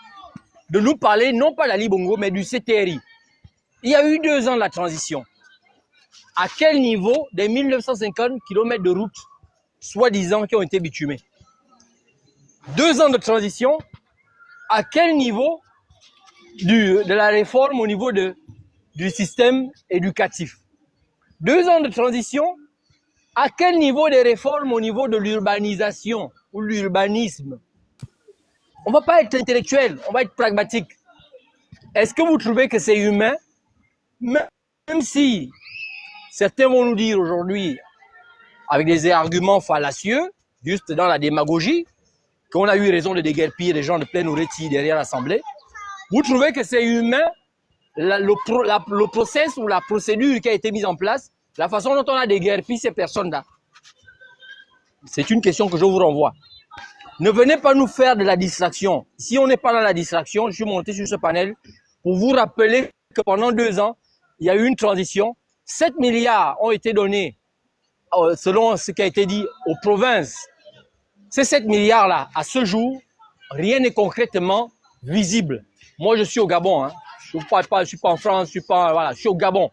de nous parler non pas d'Ali Bongo, mais du CTRI. Il y a eu 2 ans de la transition. À quel niveau des 1950 km de route, soi-disant, qui ont été bitumés? 2 ans de transition, à quel niveau de la réforme au niveau du système éducatif? 2 ans de transition, à quel niveau des réformes au niveau de l'urbanisation ou l'urbanisme? On ne va pas être intellectuel, on va être pragmatique. Est-ce que vous trouvez que c'est humain? Même si certains vont nous dire aujourd'hui, avec des arguments fallacieux, juste dans la démagogie, qu'on a eu raison de déguerpir les gens de pleine oreille derrière l'Assemblée, vous trouvez que c'est humain le process ou la procédure qui a été mise en place, la façon dont on a déguerpi ces personnes-là? C'est une question que je vous renvoie. Ne venez pas nous faire de la distraction. Si on n'est pas dans la distraction, je suis monté sur ce panel pour vous rappeler que pendant 2 ans, il y a eu une transition. 7 milliards ont été donnés, selon ce qui a été dit, aux provinces. Ces 7 milliards-là, à ce jour, rien n'est concrètement visible. Moi, je suis au Gabon. Hein. Je ne suis pas en France, je suis au Gabon.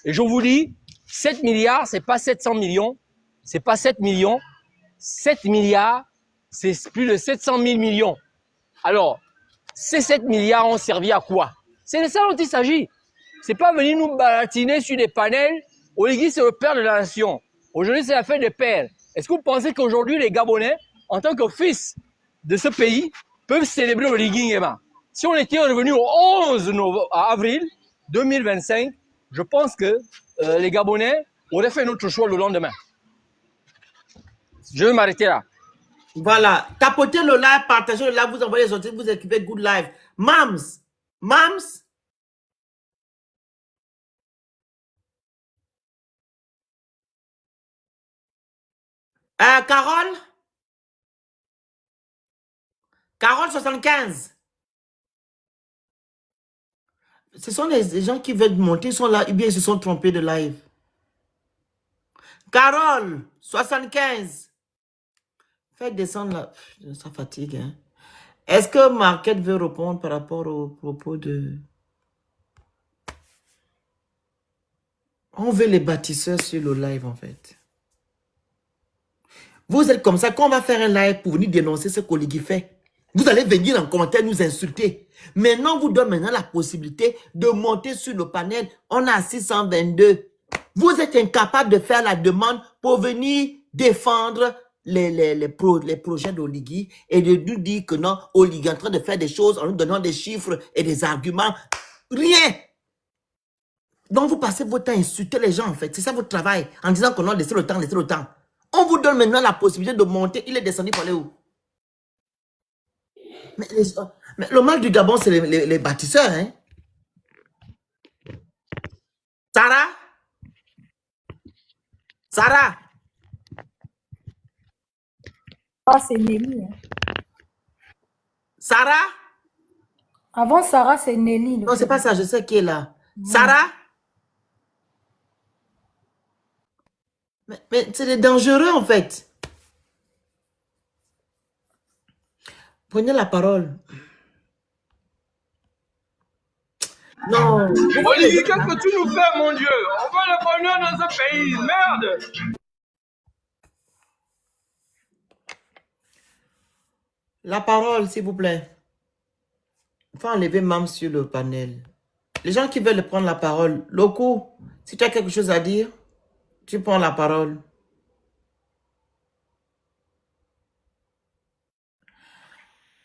Et je vous dis, 7 milliards, ce n'est pas 700 millions, ce n'est pas 7 millions. 7 milliards, c'est plus de 700 000 millions. Alors, ces 7 milliards ont servi à quoi? C'est de ça dont il s'agit. C'est pas venir nous baratiner sur des panels. Oligui, c'est le père de la nation. Aujourd'hui, c'est la fête des pères. Est-ce que vous pensez qu'aujourd'hui, les Gabonais, en tant que fils de ce pays, peuvent célébrer Oligui Nguema? Si on était revenu au 11 avril 2025, je pense que les Gabonais auraient fait notre choix le lendemain. Je vais m'arrêter là. Voilà. Tapotez le live, partagez le live, vous envoyez les autres, vous équipez Good Live. Mams. Carole 75. Ce sont les gens qui veulent monter, ils sont là, ou bien ils se sont trompés de live. Carole 75. Faites descendre là. Ça fatigue. Hein? Est-ce que Marquette veut répondre par rapport au propos de... On veut les bâtisseurs sur le live en fait. Vous êtes comme ça, quand on va faire un live pour venir dénoncer ce qu'Oligui fait, vous allez venir en commentaire nous insulter. Maintenant, on vous donne maintenant la possibilité de monter sur le panel. On a 622. Vous êtes incapable de faire la demande pour venir défendre les projets d'Oligui et de nous dire que non, Oligui est en train de faire des choses en nous donnant des chiffres et des arguments. Rien. Donc, vous passez votre temps à insulter les gens, en fait. C'est ça votre travail. En disant que non, laissez le temps, laissez le temps. On vous donne maintenant la possibilité de monter. Il est descendu pour aller où? Mais le mal du Gabon, c'est les bâtisseurs. Hein? Sarah? Ah, c'est Nelly. Hein. Sarah? Avant Sarah, c'est Nelly. Non, c'est pas ça. Je sais qui est là. Sarah? Mais c'est dangereux, en fait. Prenez la parole. Non. Oligui, qu'est-ce que tu nous fais, mon Dieu? On veut le bonheur dans ce pays. Merde! La parole, s'il vous plaît. Il faut enlever Mam sur le panel. Les gens qui veulent prendre la parole, Loko, si tu as quelque chose à dire, tu prends la parole.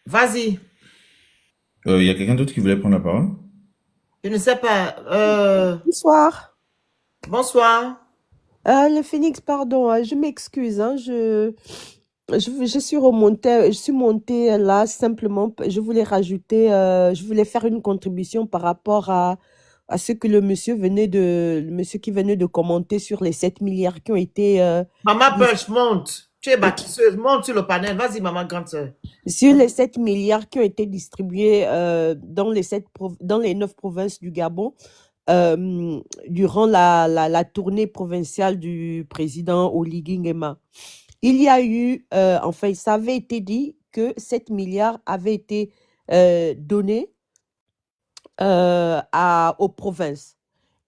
Vas-y. Il y a quelqu'un d'autre qui voulait prendre la parole? Je ne sais pas. Bonsoir. Bonsoir. Le Phoenix, pardon, je m'excuse, hein, je suis remontée, je suis montée là simplement, je voulais rajouter, je voulais faire une contribution par rapport à ce que le monsieur qui venait de commenter sur les 7 milliards qui ont été Maman dis- Punch, monte. Tu es bâtisseuse, monte sur le panel. Vas-y, maman grande sœur. sur les 7 milliards qui ont été distribués dans les 9 provinces du Gabon durant la tournée provinciale du président Oligui Nguema. Il y a eu, enfin, ça avait été dit que 7 milliards avaient été donnés aux provinces.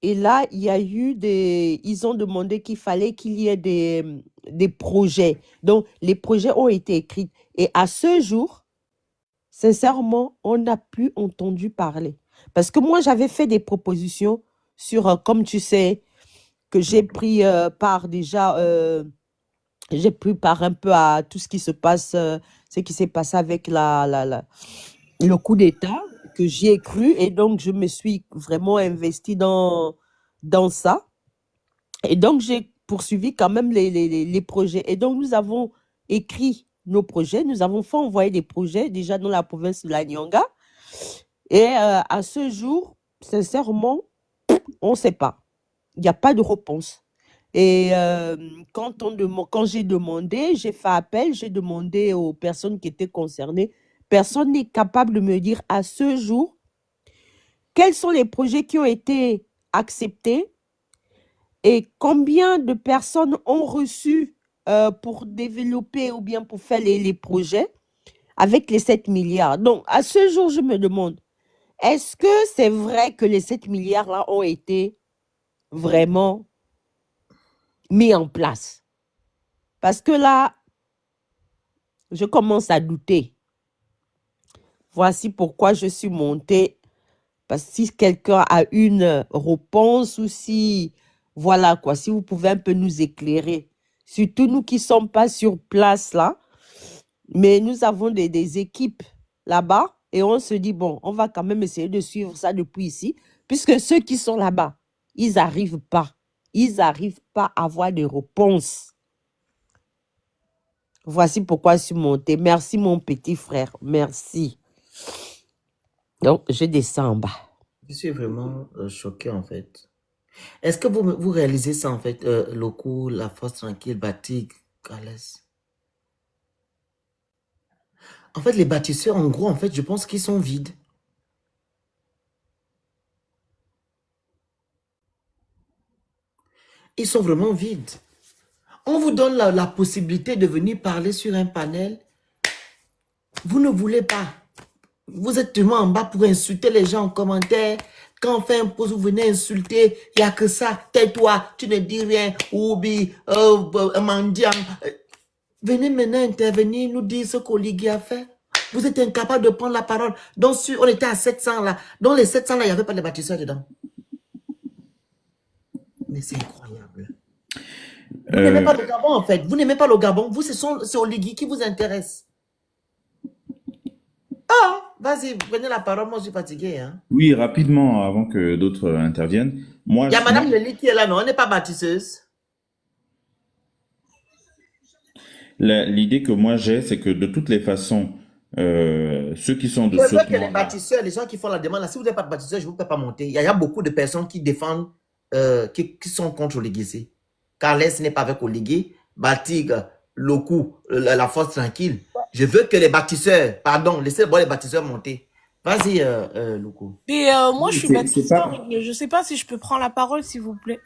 Et là, il y a eu ils ont demandé qu'il fallait qu'il y ait des projets. Donc, les projets ont été écrits. Et à ce jour, sincèrement, on n'a plus entendu parler. Parce que moi, j'avais fait des propositions sur, comme tu sais, que j'ai pris part déjà, j'ai pris part un peu à tout ce qui se passe, ce qui s'est passé avec le coup d'État, que j'y ai cru. Et donc, je me suis vraiment investie dans ça. Et donc, j'ai poursuivi quand même les projets. Et donc, nous avons écrit nos projets. Nous avons fait envoyer des projets déjà dans la province de la Nyanga. Et à ce jour, sincèrement, on ne sait pas. Il n'y a pas de réponse. Et quand j'ai demandé, j'ai fait appel, j'ai demandé aux personnes qui étaient concernées. Personne n'est capable de me dire à ce jour quels sont les projets qui ont été acceptés et combien de personnes ont reçu pour développer ou bien pour faire les projets avec les 7 milliards. Donc, à ce jour, je me demande, est-ce que c'est vrai que les 7 milliards-là ont été vraiment mis en place? Parce que là, je commence à douter. Voici pourquoi je suis montée. Parce que si quelqu'un a une réponse ou si, voilà quoi, si vous pouvez un peu nous éclairer. Surtout nous qui ne sommes pas sur place là, mais nous avons des équipes là-bas et on se dit, bon, on va quand même essayer de suivre ça depuis ici, puisque ceux qui sont là-bas, ils n'arrivent pas. Ils n'arrivent pas à avoir de réponse. Voici pourquoi je suis montée. Merci mon petit frère, merci. Donc, je descends en bas. Je suis vraiment choqué en fait. Est-ce que vous réalisez ça en fait, Loco, La Force Tranquille, Batik, Kales? En fait, les bâtisseurs, en gros, en fait, je pense qu'ils sont vides. Ils sont vraiment vides. On vous donne la possibilité de venir parler sur un panel. Vous ne voulez pas. Vous êtes tellement en bas pour insulter les gens en commentaire. Quand on fait un pause, vous venez insulter. Il n'y a que ça. Tais-toi, tu ne dis rien. Oubi, mendiant. Venez maintenant intervenir, nous dire ce qu'Oligui a fait. Vous êtes incapable de prendre la parole. Donc, on était à 700 là. Dans les 700 là, il n'y avait pas de bâtisseurs dedans. Mais c'est incroyable. Vous n'aimez pas le Gabon en fait. Vous n'aimez pas le Gabon. Vous, c'est Oligui qui vous intéresse. Ah, vas-y, prenez la parole. Moi, je suis fatigué. Hein. Oui, rapidement, avant que d'autres interviennent. Il y a Madame Nelly qui est là, non? On n'est pas bâtisseuse. L'idée que moi j'ai, c'est que de toutes les façons, ceux qui sont de Je ce veux que les plan-là, bâtisseurs, les gens qui font la demande, là, si vous n'êtes pas de bâtisseur, je ne vous peux pas monter. Il y a beaucoup de personnes qui défendent, qui sont contre Oligui. Carles n'est pas avec Oligui. Batig, Loku, la Force Tranquille. Je veux que les bâtisseurs, pardon, laissez-moi les bâtisseurs monter. Vas-y, Loku. Et moi, je suis bâtisseur. Je ne sais pas si je peux prendre la parole, s'il vous plaît.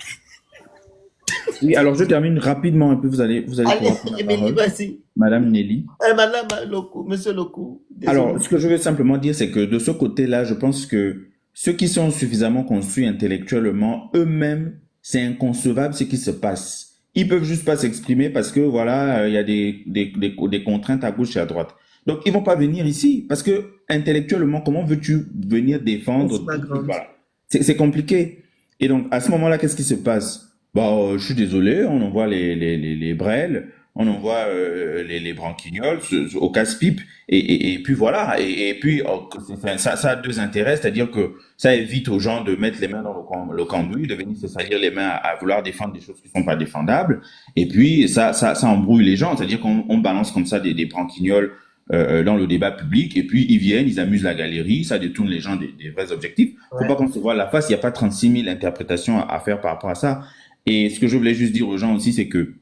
Oui, alors je termine rapidement un peu, vous allez pouvoir prendre la parole. Vas-y. Madame Nelly. Madame Loku, Monsieur Loku. Alors, ce que je veux simplement dire, c'est que de ce côté-là, je pense que ceux qui sont suffisamment construits intellectuellement, eux-mêmes, c'est inconcevable ce qui se passe. Ils peuvent juste pas s'exprimer parce que voilà, il y a des contraintes à gauche et à droite. Donc, ils vont pas venir ici parce que intellectuellement, comment veux-tu venir défendre? Voilà. C'est compliqué. Et donc, à ce moment-là, qu'est-ce qui se passe? Bah, je suis désolé, on envoie les brels. on envoie les branquignoles au casse-pipe, et puis voilà. Et puis, ça a deux intérêts, c'est-à-dire que ça évite aux gens de mettre les mains dans le cambouis, de venir se salir les mains à vouloir défendre des choses qui sont pas défendables. Et puis, ça embrouille les gens, c'est-à-dire qu'on balance comme ça des branquignoles dans le débat public, et puis ils viennent, ils amusent la galerie, ça détourne les gens des vrais objectifs. Faut pas qu'on se voit la face, il n'y a pas 36 000 interprétations à faire par rapport à ça. Et ce que je voulais juste dire aux gens aussi, c'est que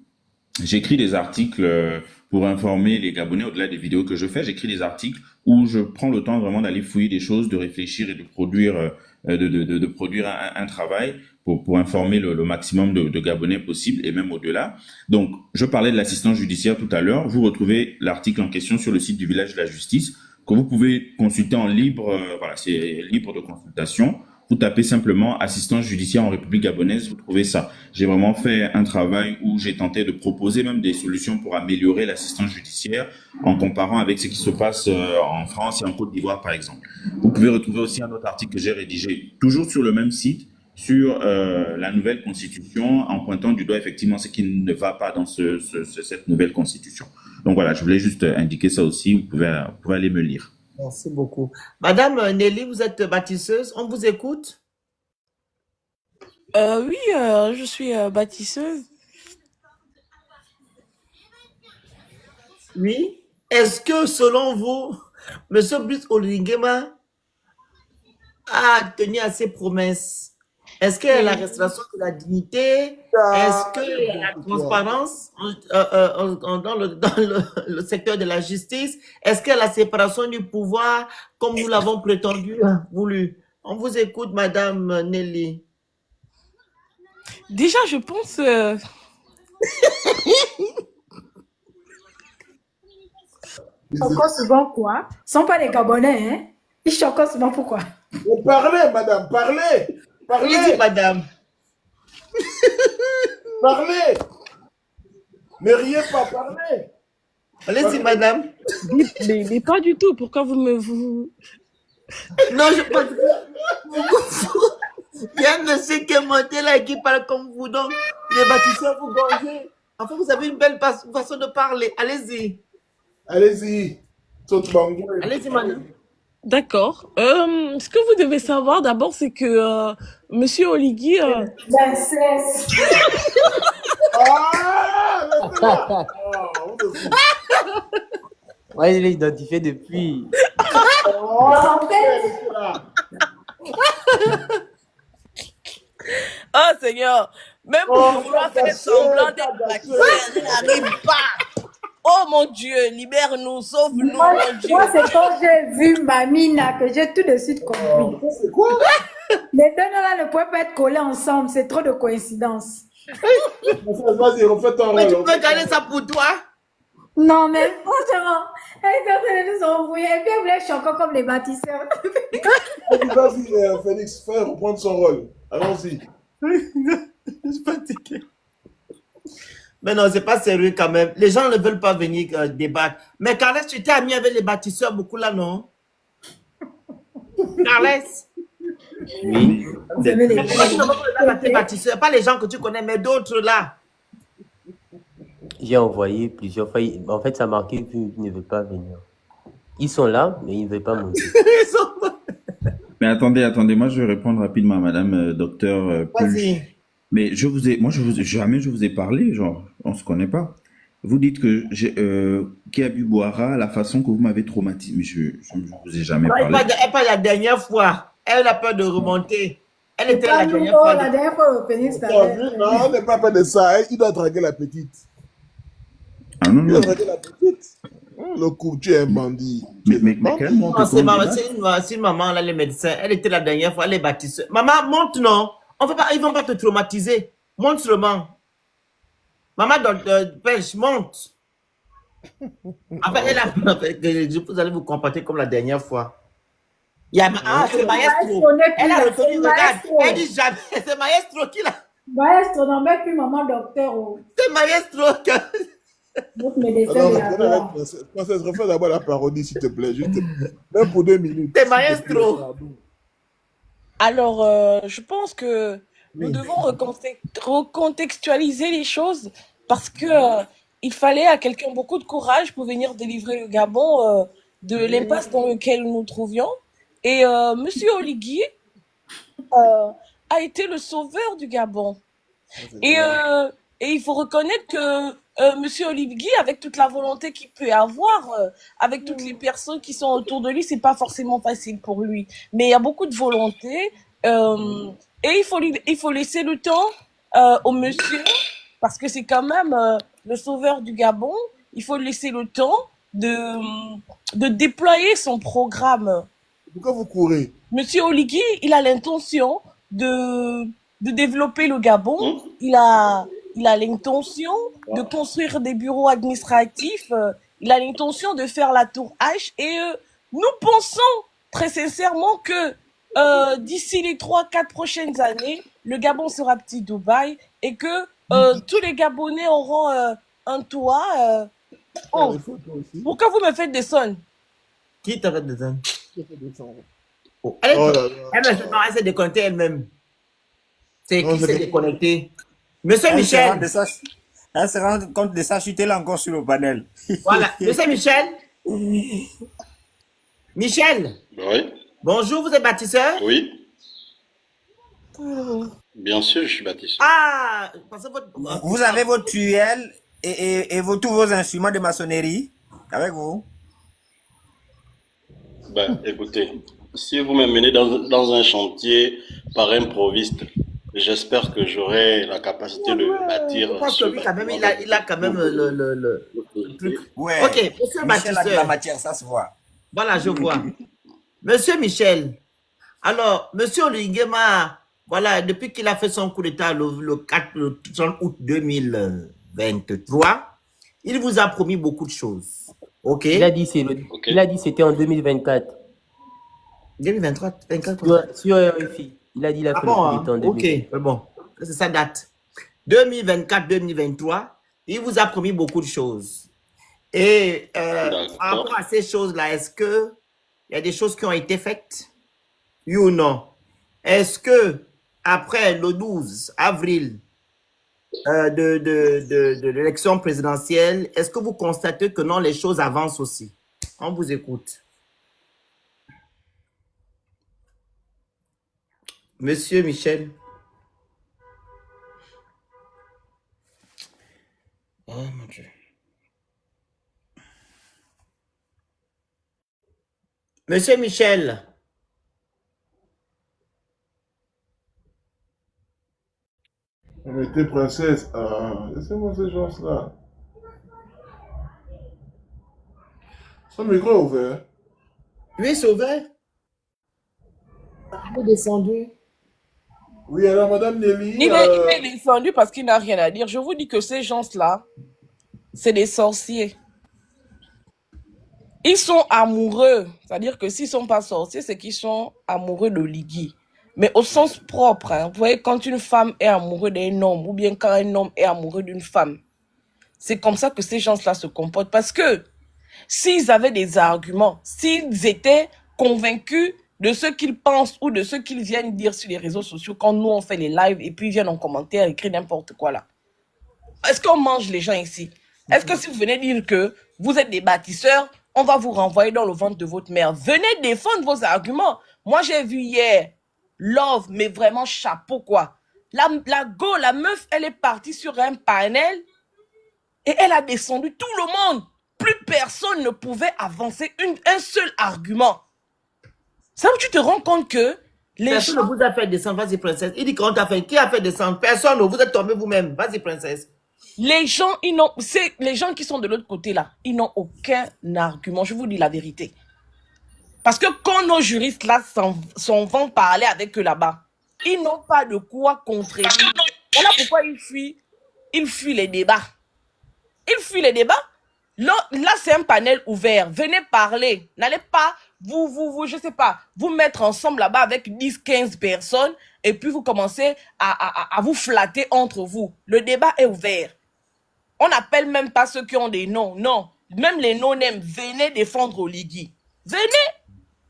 j'écris des articles pour informer les Gabonais au-delà des vidéos que je fais. J'écris des articles où je prends le temps vraiment d'aller fouiller des choses, de réfléchir et de produire, de produire un travail pour informer le maximum de Gabonais possible et même au-delà. Donc, je parlais de l'assistance judiciaire tout à l'heure. Vous retrouvez l'article en question sur le site du Village de la Justice que vous pouvez consulter en libre. Voilà, c'est libre de consultation. Vous tapez simplement assistance judiciaire en République gabonaise, vous trouvez ça. J'ai vraiment fait un travail où j'ai tenté de proposer même des solutions pour améliorer l'assistance judiciaire en comparant avec ce qui se passe en France et en Côte d'Ivoire, par exemple. Vous pouvez retrouver aussi un autre article que j'ai rédigé, toujours sur le même site, sur la nouvelle constitution, en pointant du doigt effectivement ce qui ne va pas dans cette nouvelle constitution. Donc voilà, je voulais juste indiquer ça aussi, vous pouvez aller me lire. Merci beaucoup. Madame Nelly, vous êtes bâtisseuse, on vous écoute? Oui, je suis bâtisseuse. Oui. Est-ce que selon vous, M. Brice Oligui a tenu à ses promesses? Est-ce qu'il y a la restauration de la dignité? Est-ce qu'il y a la transparence dans le secteur de la justice? Est-ce qu'il y a la séparation du pouvoir comme nous l'avons prétendu, voulu? On vous écoute, Madame Nelly. Déjà, je pense... Encore souvent quoi? Ce ne sont pas les Gabonais, hein? Ils choquent souvent pourquoi? Parlez, madame, parlez! Parlez! Oui, madame. Parlez! Ne riez pas, parlez! Allez-y, madame. Mais pas du tout. Pourquoi vous me... Non, je pense que... Il y a un monsieur qui est monté là et qui parle comme vous, donc les bâtisseurs vous gongez. Enfin, vous avez une belle façon de parler. Allez-y. Allez-y. Allez-y, madame. D'accord. Ce que vous devez savoir d'abord, c'est que Monsieur Oligui... Ouais, je l'ai identifié depuis. Oh Seigneur, même pour vouloir faire semblant d'être bâtisseur, je n'arrive pas. Oh mon Dieu, libère-nous, sauve-nous, mon Dieu. Moi, c'est quand j'ai vu Mamina que j'ai tout de suite compris. C'est quoi? Les deux là ne pouvaient pas être collés ensemble, c'est trop de coïncidences. Vas-y, refais ton rôle. Mais tu peux garder ça pour toi? Non, mais franchement, elles sont embrouillées et puis elles voulaient choquer comme les bâtisseurs. Vas-y, Félix, fais reprendre son rôle. Allons-y. Je suis fatigué. Mais non, c'est pas sérieux quand même. Les gens ne veulent pas venir débattre. Mais Carles, tu t'es ami avec les bâtisseurs beaucoup là, non? Carles? Oui. Les bâtisseurs, pas les gens que tu connais, mais d'autres là. J'ai envoyé plusieurs fois. En fait, ça a marqué qu'ils ne veulent pas venir. Ils sont là, mais ils ne veulent pas monter. Mais attendez, moi je vais répondre rapidement à Madame Docteur Pulch. Vas-y. Mais jamais je vous ai parlé, genre, on se connaît pas. Vous dites que Kiabu Boara, la façon que vous m'avez traumatisé, mais je vous ai jamais parlé. Elle pas la dernière fois. Elle a peur de remonter. Elle était la dernière Oh, fois. la dernière fois au pénis, Non, on n'est pas peur de ça. Il doit draguer la petite. Ah non, Il non. doit draguer la petite. Le coup, tu es un bandit. Mais quel monde Non, c'est une maman, là, les médecins. Elle était la dernière fois, elle est bâtisseuse. Maman, monte, non. Ils vont pas te traumatiser. Monte seulement. Maman, pêche, monte. Enfin, vous allez vous comporter comme la dernière fois. C'est Maestro. Elle a retenu, regarde. Elle dit jamais. C'est Maestro qui l'a. Maestro, non, mais plus maman docteur. C'est Maestro. Votre médecin de la voix. Princesse, refais d'abord la parodie, s'il te plaît. Juste, même pour 2 minutes. C'est Maestro. Alors, je pense que nous devons recontextualiser les choses parce que il fallait à quelqu'un beaucoup de courage pour venir délivrer le Gabon de l'impasse dans laquelle nous nous trouvions. Et Monsieur Oligui a été le sauveur du Gabon. Et il faut reconnaître que Monsieur Oligui, avec toute la volonté qu'il peut avoir, avec toutes les personnes qui sont autour de lui, c'est pas forcément facile pour lui. Mais il y a beaucoup de volonté. Et il faut laisser le temps au monsieur, parce que c'est quand même le sauveur du Gabon. Il faut laisser le temps de déployer son programme. Pourquoi vous courez? Monsieur Oligui, il a l'intention de développer le Gabon. Il a l'intention de construire des bureaux administratifs. Il a l'intention de faire la tour H. Et nous pensons très sincèrement que d'ici les 3-4 prochaines années, le Gabon sera petit Dubaï et que tous les Gabonais auront un toit. Oh, pourquoi vous me faites des sons? Qui t'a fait des sons? Oh, Oh là là. elle s'est déconnectée elle-même. C'est Non, qui je s'est l'ai- déconnecté? Monsieur Elle se rend Michel. de ça, elle se rend compte de ça, chuter là encore sur le panel. Voilà. Monsieur Michel. Michel. Oui, Bonjour, vous êtes bâtisseur? oui, bien sûr, je suis bâtisseur. Ah, parce que votre... Vous avez vos tuiles et tous vos instruments de maçonnerie avec vous? Ben, écoutez, si vous m'amenez dans un chantier par improviste, j'espère que j'aurai la capacité de bâtir. Je pense que lui, quand même, il a quand même le truc. Ouais. Ok, monsieur Michel a de la bâtisseur. matière, ça se voit. Voilà, je vois. Monsieur Michel, alors, monsieur Olingema, voilà, depuis qu'il a fait son coup d'État le 30 août 2023, il vous a promis beaucoup de choses. OK? Il a dit c'était en 2024. 2023, 24. Sur RFI. Il a dit il a Ah fait bon, le coup d'État en hein? 2024. OK, mais bon, c'est sa date. 2024-2023, il vous a promis beaucoup de choses. Et par rapport à ces choses-là, est-ce que il y a des choses qui ont été faites? Oui ou non? Est-ce que après le 12 avril de l'élection présidentielle, est-ce que vous constatez que non, les choses avancent aussi? On vous écoute. Monsieur Michel. Oh mon Dieu. Monsieur Michel. Mais t'es princesse. Ah, laissez-moi ces gens-là. Son micro est ouvert. Oui, c'est ouvert. Il est descendu. Oui, alors Madame Nelly. Il est descendu parce qu'il n'a rien à dire. Je vous dis que ces gens-là, c'est des sorciers. Ils sont amoureux. C'est-à-dire que s'ils ne sont pas sorciers, c'est qu'ils sont amoureux de Ligui. Mais au sens propre, hein, vous voyez, quand une femme est amoureuse d'un homme, ou bien quand un homme est amoureux d'une femme, c'est comme ça que ces gens-là se comportent. Parce que s'ils avaient des arguments, s'ils étaient convaincus de ce qu'ils pensent ou de ce qu'ils viennent dire sur les réseaux sociaux, quand nous on fait les lives et puis ils viennent en commentaire, écrire n'importe quoi là. Est-ce qu'on mange les gens ici? Est-ce que si vous venez dire que vous êtes des bâtisseurs, on va vous renvoyer dans le ventre de votre mère? Venez défendre vos arguments. Moi, j'ai vu hier, Love, mais vraiment chapeau quoi. La meuf, elle est partie sur un panel et elle a descendu tout le monde. Plus personne ne pouvait avancer un seul argument. Ça, tu te rends compte que les Personne gens... ne vous a fait descendre, vas-y princesse. Il dit qu'on t'a fait. Qui a fait descendre? Personne, vous êtes tombé vous-même. Vas-y princesse. Les gens, les gens qui sont de l'autre côté là, ils n'ont aucun argument. Je vous dis la vérité. Parce que quand nos juristes là s'en vont parler avec eux là-bas, ils n'ont pas de quoi contredire. Voilà pourquoi ils fuient les débats. Ils fuient les débats. Là c'est un panel ouvert. Venez parler. N'allez pas je sais pas, vous mettre ensemble là-bas avec 10-15 personnes et puis vous commencez à vous flatter entre vous. Le débat est ouvert. On n'appelle même pas ceux qui ont des noms. Non. Même les non-names, venez défendre Oligui. Venez.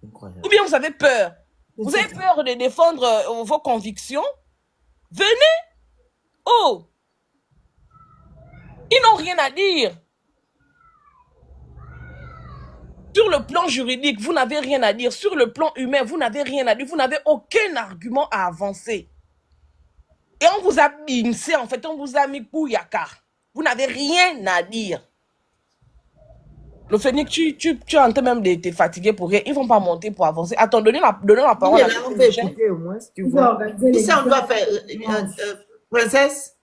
Incroyable. Ou bien vous avez peur. Vous avez peur de défendre vos convictions. Venez. Oh. Ils n'ont rien à dire. Sur le plan juridique, vous n'avez rien à dire. Sur le plan humain, vous n'avez rien à dire. Vous n'avez aucun argument à avancer. Et on vous a bincé, en fait, on vous a mis Kouyaka. Vous n'avez rien à dire. Le Phénix, tu es en train même de te fatiguer pour rien. Ils ne vont pas monter pour avancer. Attends, donnez la parole à On va écouter au moins, si tu vois. Et ça, on doit faire... princesse,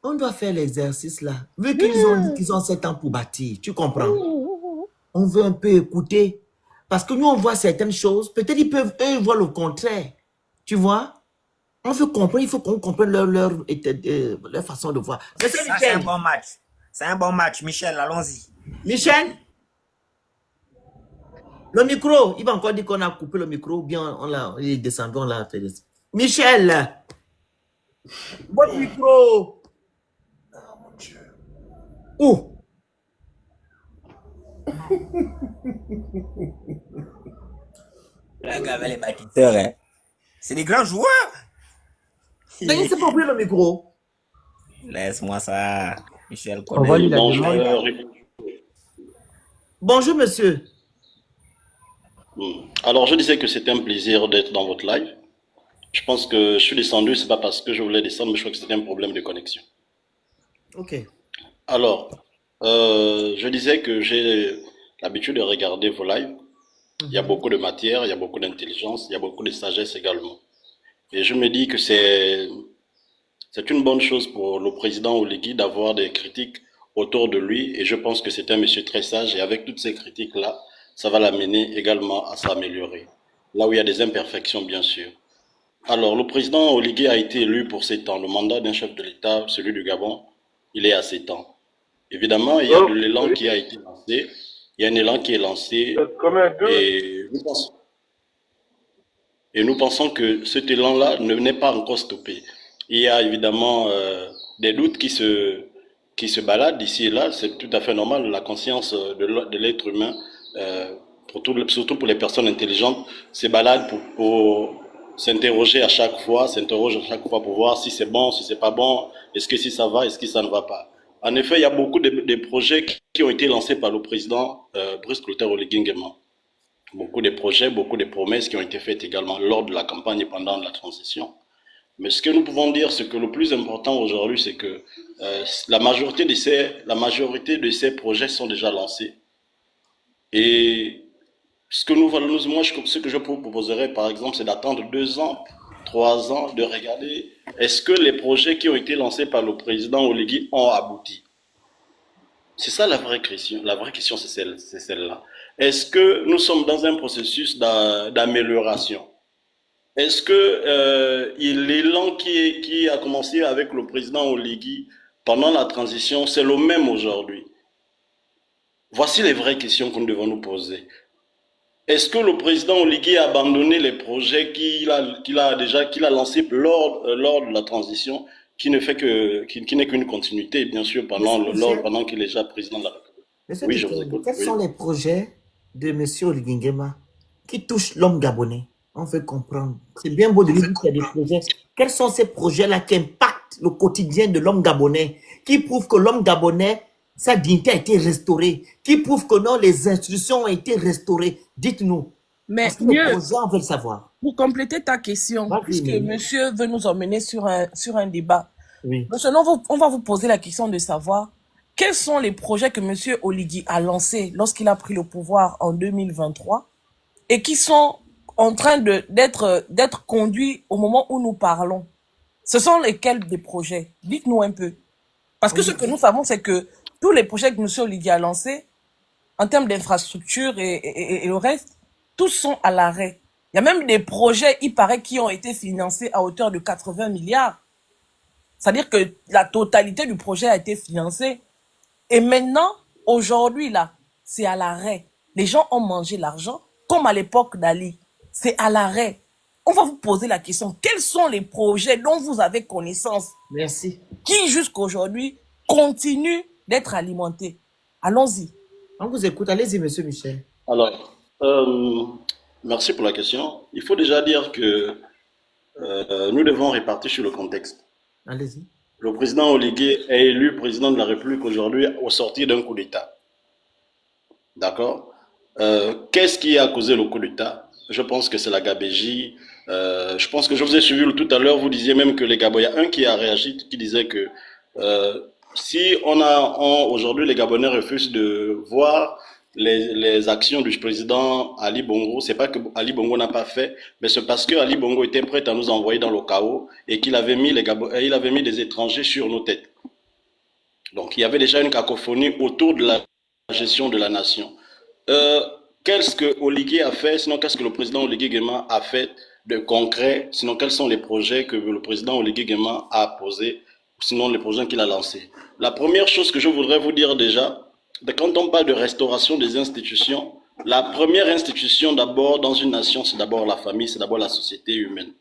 on doit faire l'exercice là. Vu qu'ils ont dit qu'ils ont 7 ans pour bâtir, tu comprends? On veut un peu écouter. Parce que nous, on voit certaines choses. Peut-être ils peuvent, eux, voir le contraire. Tu vois? On veut comprendre, il faut qu'on comprenne leur façon de voir. C'est un bon match. C'est un bon match, Michel, allons-y. Michel? Le micro, il va encore dire qu'on a coupé le micro ou bien il est descendu, on l'a fait. Michel! Votre micro! Ah, mon Dieu. Où? Le gars avec les bâtisseurs, hein. C'est des grands joueurs. Mais il s'est pas pris le micro. Laisse-moi ça. Michel On va lui connaît. la demander. Bonjour, monsieur. Alors, je disais que c'était un plaisir d'être dans votre live. Je pense que je suis descendu, c'est pas parce que je voulais descendre, mais je crois que c'était un problème de connexion. Ok. Alors, je disais que j'ai l'habitude de regarder vos lives. Il y a beaucoup de matière, il y a beaucoup d'intelligence, il y a beaucoup de sagesse également. Et je me dis que c'est une bonne chose pour le président Oligui d'avoir des critiques autour de lui. Et je pense que c'est un monsieur très sage. Et avec toutes ces critiques-là, ça va l'amener également à s'améliorer. Là où il y a des imperfections, bien sûr. Alors, le président Oligui a été élu pour 7 ans. Le mandat d'un chef de l'État, celui du Gabon, il est à 7 ans. Évidemment, il y a de l'élan qui a été lancé. Il y a un élan qui est lancé. Et nous pensons que cet élan-là n'est pas encore stoppé. Il y a évidemment des doutes qui se baladent ici et là. C'est tout à fait normal. La conscience de l'être humain, surtout pour les personnes intelligentes, se balade pour s'interroger à chaque fois, pour voir si c'est bon, si c'est pas bon, est-ce que si ça va, est-ce que ça ne va pas. En effet, il y a beaucoup de projets qui ont été lancés par le président Brice Clotaire Oligui Nguema. Beaucoup de projets, beaucoup de promesses qui ont été faites également lors de la campagne et pendant la transition. Mais ce que nous pouvons dire, c'est que le plus important aujourd'hui, c'est que la majorité de ces projets sont déjà lancés. Et ce que ce que je vous proposerais, par exemple, c'est d'attendre 2 ans, 3 ans, de regarder est-ce que les projets qui ont été lancés par le président Oligui ont abouti. C'est ça la vraie question. La vraie question, c'est celle-là. Est-ce que nous sommes dans un processus d'amélioration? Est-ce que l'élan qui a commencé avec le président Oligui pendant la transition, c'est le même aujourd'hui? Voici les vraies questions que nous devons nous poser. Est-ce que le président Oligui a abandonné les projets qu'il a lancés lors de la transition, qui n'est qu'une continuité, bien sûr, pendant qu'il est déjà président de la République? Monsieur Oui, je vous écoute. quels sont les projets de monsieur Oligui Nguema qui touchent l'homme gabonais? On veut comprendre. C'est bien beau de lui dire qu'il y a des projets. Quels sont ces projets-là qui impactent le quotidien de l'homme gabonais, qui prouvent que l'homme gabonais, sa dignité a été restaurée, qui prouvent que non, les institutions ont été restaurées? Dites-nous. Mais Parce que les mieux, projets, on veut le savoir. pour compléter ta question, Vas-y, puisque mais- monsieur veut nous emmener sur un débat, Oui. monsieur, on va vous poser la question de savoir quels sont les projets que monsieur Oligui a lancés lorsqu'il a pris le pouvoir en 2023 et qui sont en train d'être conduits au moment où nous parlons. Ce sont lesquels des projets? Dites-nous un peu. Parce que ce que nous savons, c'est que tous les projets que monsieur Oligui a lancés, en termes d'infrastructure et le reste, tous sont à l'arrêt. Il y a même des projets, il paraît, qui ont été financés à hauteur de 80 milliards. C'est-à-dire que la totalité du projet a été financée. Et maintenant, aujourd'hui, là, c'est à l'arrêt. Les gens ont mangé l'argent, comme à l'époque d'Ali. C'est à l'arrêt. On va vous poser la question. Quels sont les projets dont vous avez connaissance Merci. qui, jusqu'à aujourd'hui, continuent d'être alimentés? Allons-y. On vous écoute. Allez-y, monsieur Michel. Alors, merci pour la question. Il faut déjà dire que nous devons répartir sur le contexte. Allez-y. Le président Oligui est élu président de la République aujourd'hui au sortir d'un coup d'État. D'accord? Qu'est-ce qui a causé le coup d'État? Je pense que c'est la gabégie. Je pense que je vous ai suivi tout à l'heure, vous disiez même que les Gabonais, il y a un qui a réagi, qui disait que si aujourd'hui les Gabonais refusent de voir les actions du président Ali Bongo, c'est pas que Ali Bongo n'a pas fait, mais c'est parce que Ali Bongo était prêt à nous envoyer dans le chaos et qu'il avait mis il avait mis des étrangers sur nos têtes. Donc il y avait déjà une cacophonie autour de la gestion de la nation. Qu'est-ce que Oligui a fait, sinon qu'est-ce que le président Oligui Nguema a fait de concret, sinon quels sont les projets que le président Oligui Nguema a posés, sinon les projets qu'il a lancés. La première chose que je voudrais vous dire déjà, quand on parle de restauration des institutions, la première institution d'abord dans une nation, c'est d'abord la famille, c'est d'abord la société humaine.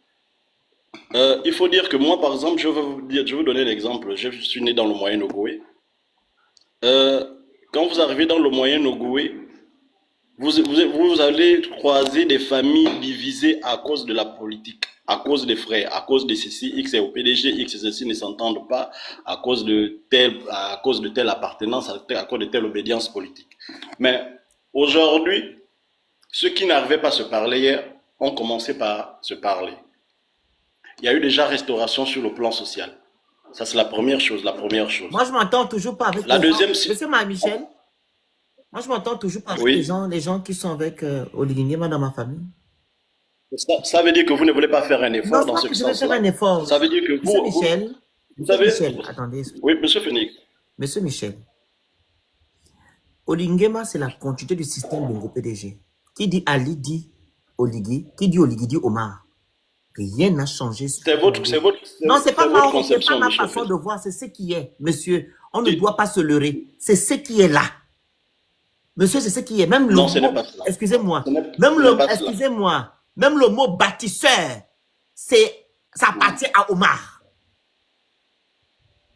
Il faut dire que moi, par exemple, je vais vous donner l'exemple. Je suis né dans le Moyen-Ogooué. Quand vous arrivez dans le Moyen-Ogooué, vous allez croiser des familles divisées à cause de la politique, à cause des frères, à cause de ceci, X est au PDG, X et ceci ne s'entendent pas, à cause de telle appartenance, à cause de telle obédience politique. Mais aujourd'hui, ceux qui n'arrivaient pas à se parler hier ont commencé par se parler. Il y a eu déjà restauration sur le plan social. Ça, c'est la première chose, Moi, je m'entends toujours pas avec La les deuxième, gens. Monsieur Michel, moi, je m'entends toujours pas avec oui. les gens qui sont avec Oligui Nguema dans ma famille. Ça veut dire que vous ne voulez pas faire un Non, effort c'est dans pas ce que je vais faire sens-là. un effort. Ça veut dire que Monsieur Michel, vous Monsieur savez, Michel, attendez. oui, monsieur Phoenix. Monsieur Michel, Oligui Nguema, c'est la continuité du système Bongo PDG. Qui dit Ali dit Oligui, qui dit Oligui dit Omar. Rien n'a changé. Non, c'est pas ma façon de voir, c'est ce qui est. Monsieur, on ne doit pas se leurrer. C'est ce qui est là. Monsieur, c'est ce qui est. Même le Non, ce n'est mot, pas cela. excusez-moi, Ce n'est excusez-moi, même le mot bâtisseur, ça appartient à Omar.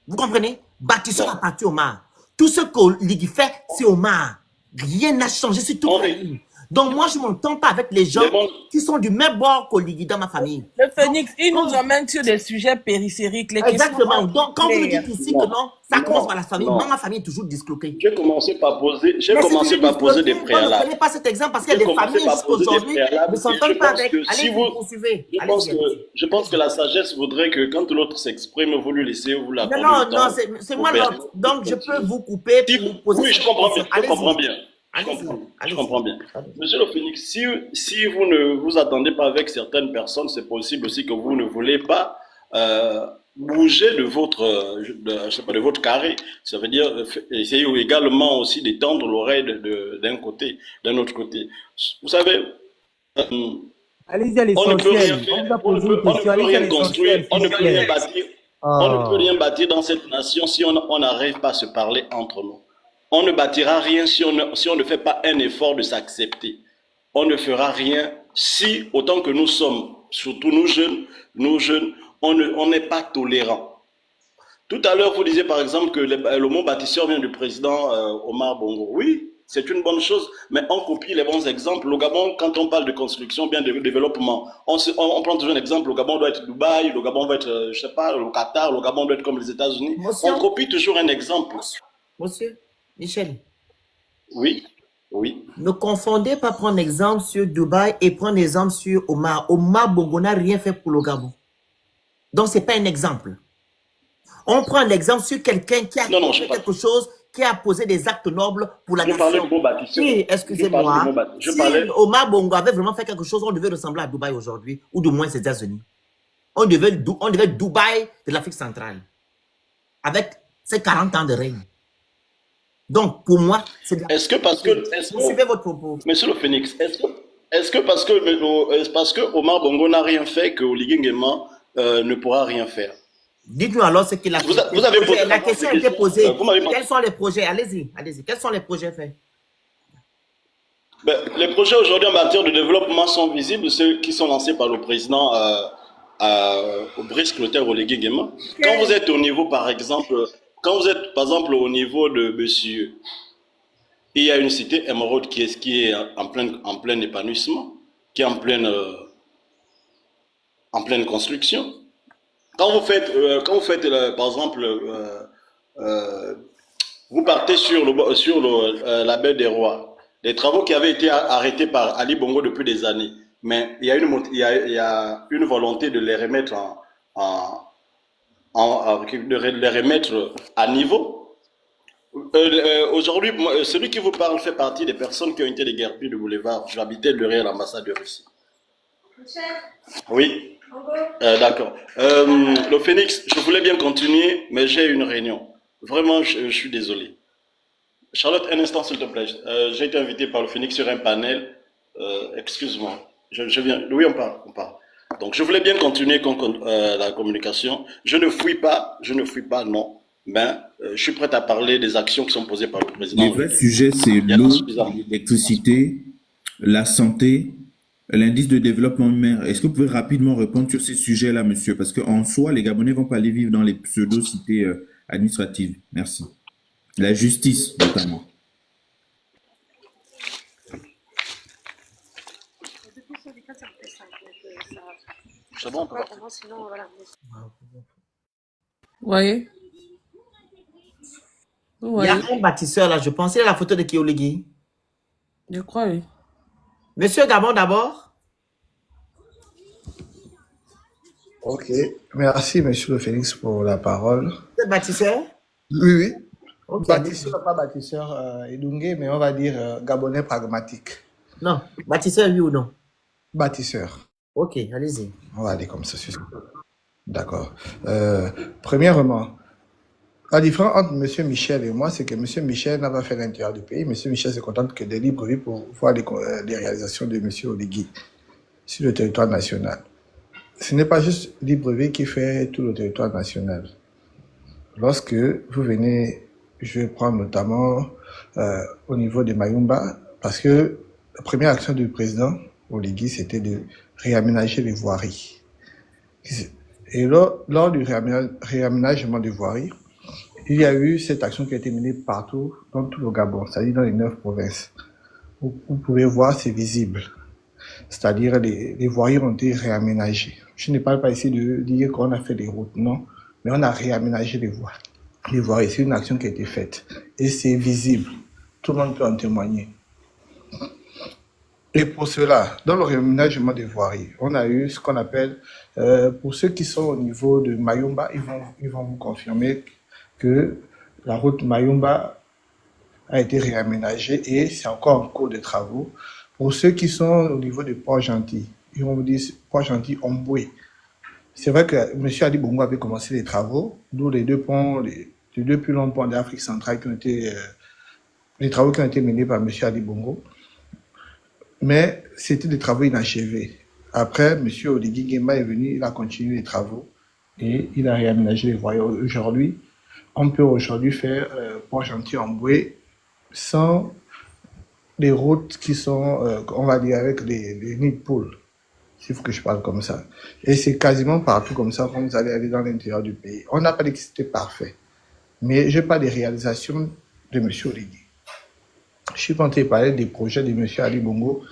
Vous comprenez? Bâtisseur Bon. appartient à Omar. Tout ce qu'Oligui fait, c'est Omar. Rien n'a changé sur toute la ligne. Donc moi, je ne m'entends pas avec les gens qui sont du même bord qu'Oligui dans ma famille. Le Phoenix, il nous emmène sur des sujets périphériques. Les Exactement. questions Donc quand vous me dites ici que non, ça commence par la famille, non. moi, ma famille est toujours disloquée. J'ai commencé par poser des On ne préalables. connaît pas cet exemple parce qu'il y a des familles jusqu'aujourd'hui ne s'entendent pas avec. Allez, vous poursuivez. Je pense que la sagesse voudrait que quand l'autre s'exprime, vous lui laissez, vous l'accordez Non, le temps. c'est moi l'autre. Donc je peux vous couper pour poser. Oui, je comprends bien. Je comprends bien. Allez-y. Je comprends bien. Monsieur le Phoenix, si vous ne vous attendez pas avec certaines personnes, c'est possible aussi que vous ne voulez pas bouger de votre carré. Ça veut dire essayer également aussi d'étendre l'oreille d'un autre côté. Vous savez, allez-y à l'essentiel. On vous a posé une question. Allez-y à l'essentiel. On ne peut rien bâtir. On ne peut rien bâtir dans cette nation si on n'arrive pas à se parler entre nous. On ne bâtira rien si on ne fait pas un effort de s'accepter. On ne fera rien si, autant que nous sommes, surtout nous jeunes, on n'est pas tolérants. Tout à l'heure, vous disiez par exemple que le mot bâtisseur vient du président Omar Bongo. Oui, c'est une bonne chose, mais on copie les bons exemples. Au Gabon, quand on parle de construction, bien de développement, on prend toujours un exemple. Le Gabon doit être Dubaï, le Gabon doit être, je sais pas, le Qatar, le Gabon doit être comme les États-Unis. On copie toujours un exemple. Monsieur Michel. Oui. Ne confondez pas prendre exemple sur Dubaï et prendre exemple sur Omar. Omar Bongo n'a rien fait pour le Gabon. Donc, ce n'est pas un exemple. On prend l'exemple sur quelqu'un qui a fait quelque chose, qui a posé des actes nobles pour la nation. Je parlais de mot bâtisseur. Oui, excusez-moi. Si Omar Bongo avait vraiment fait quelque chose, on devait ressembler à Dubaï aujourd'hui, ou du moins aux États-Unis. On devait Dubaï de l'Afrique centrale, avec ses 40 ans de règne. Donc, pour moi, c'est... Est-ce que parce que... Vous suivez votre propos. Monsieur le Phoenix, est-ce que parce que Omar Bongo n'a rien fait que Oligui Nguema ne pourra rien faire? Dites-nous alors ce qu'il a fait. Vous avez posé la question a été posée. Quels sont les projets? Allez-y. Quels sont les projets faits? Les projets aujourd'hui en matière de développement sont visibles, ceux qui sont lancés par le président Brice Clotaire Oligui Nguema. Quand vous êtes au niveau, par exemple au niveau de Monsieur, il y a une cité émeraude qui est en plein épanouissement, qui est en pleine construction. quand vous faites par exemple, vous partez sur la baie des Rois, des travaux qui avaient été arrêtés par Ali Bongo depuis des années, mais il y a une volonté de les remettre de les remettre à niveau. Aujourd'hui, celui qui vous parle fait partie des personnes qui ont été déguerpies de boulevard. J'habitais derrière l'ambassade de Russie. Oui. D'accord. Le Phénix, je voulais bien continuer, mais j'ai une réunion. Vraiment, je suis désolé. Charlotte, un instant, s'il te plaît. J'ai été invité par le Phénix sur un panel. Excuse-moi. Je viens. Oui, on parle. Donc, je voulais bien continuer la communication. Je ne fuis pas, non. Ben, je suis prêt à parler des actions qui sont posées par le président. Les vrais sujets, c'est l'eau, l'électricité, la santé, l'indice de développement humain. Est-ce que vous pouvez rapidement répondre sur ces sujets-là, monsieur? Parce qu'en soi, les Gabonais ne vont pas aller vivre dans les pseudo-cités administratives. Merci. La justice, notamment. C'est bon, Oui. Il y a un bâtisseur là, je pensais à la photo de Kioligui. Je crois, oui. Monsieur Gabon d'abord. Ok, merci Monsieur le Phénix pour la parole. C'est bâtisseur? Oui, oui. Okay. Bâtisseur, pas bâtisseur Edungé, mais on va dire Gabonais pragmatique. Non, bâtisseur oui ou non? Bâtisseur. Ok, allez-y. On va aller comme ça. D'accord. Premièrement, la différence entre M. Michel et moi, c'est que M. Michel n'a pas fait l'intérieur du pays. M. Michel se contente que des libres pour voir les réalisations de M. Oligui sur le territoire national. Ce n'est pas juste Libreville qui fait tout le territoire national. Lorsque vous venez, je vais prendre notamment au niveau de Mayumba, parce que la première action du président Oligui, c'était de réaménager les voiries. Et lors du réaménagement des voiries, il y a eu cette action qui a été menée partout dans tout le Gabon, c'est-à-dire dans les 9 provinces. Vous pouvez voir, c'est visible. C'est-à-dire les voiries ont été réaménagées. Je ne parle pas ici de dire qu'on a fait des routes, non, mais on a réaménagé les voies. Les voiries, c'est une action qui a été faite. Et c'est visible. Tout le monde peut en témoigner. Et pour cela, dans le réaménagement des voiries, on a eu ce qu'on appelle, pour ceux qui sont au niveau de Mayumba, ils vont vous confirmer que la route Mayumba a été réaménagée et c'est encore en cours de travaux. Pour ceux qui sont au niveau de Port-Gentil, ils vont vous dire Port-Gentil-Omboué. C'est vrai que M. Ali Bongo avait commencé les travaux, d'où les deux plus longs ponts d'Afrique centrale qui ont été, les travaux qui ont été menés par M. Ali Bongo. Mais c'était des travaux inachevés. Après, M. Oligui Nguema est venu, il a continué les travaux et il a réaménagé les voies. Aujourd'hui, on peut faire Port-Gentil-Omboué sans les routes qui sont, on va dire, avec les nids de poules, s'il faut que je parle comme ça. Et c'est quasiment partout comme ça quand vous allez aller dans l'intérieur du pays. On n'a pas dit que c'était parfait, mais je parle des réalisations de M. Oligui. Je suis tenté de parler des projets de M. Ali Bongo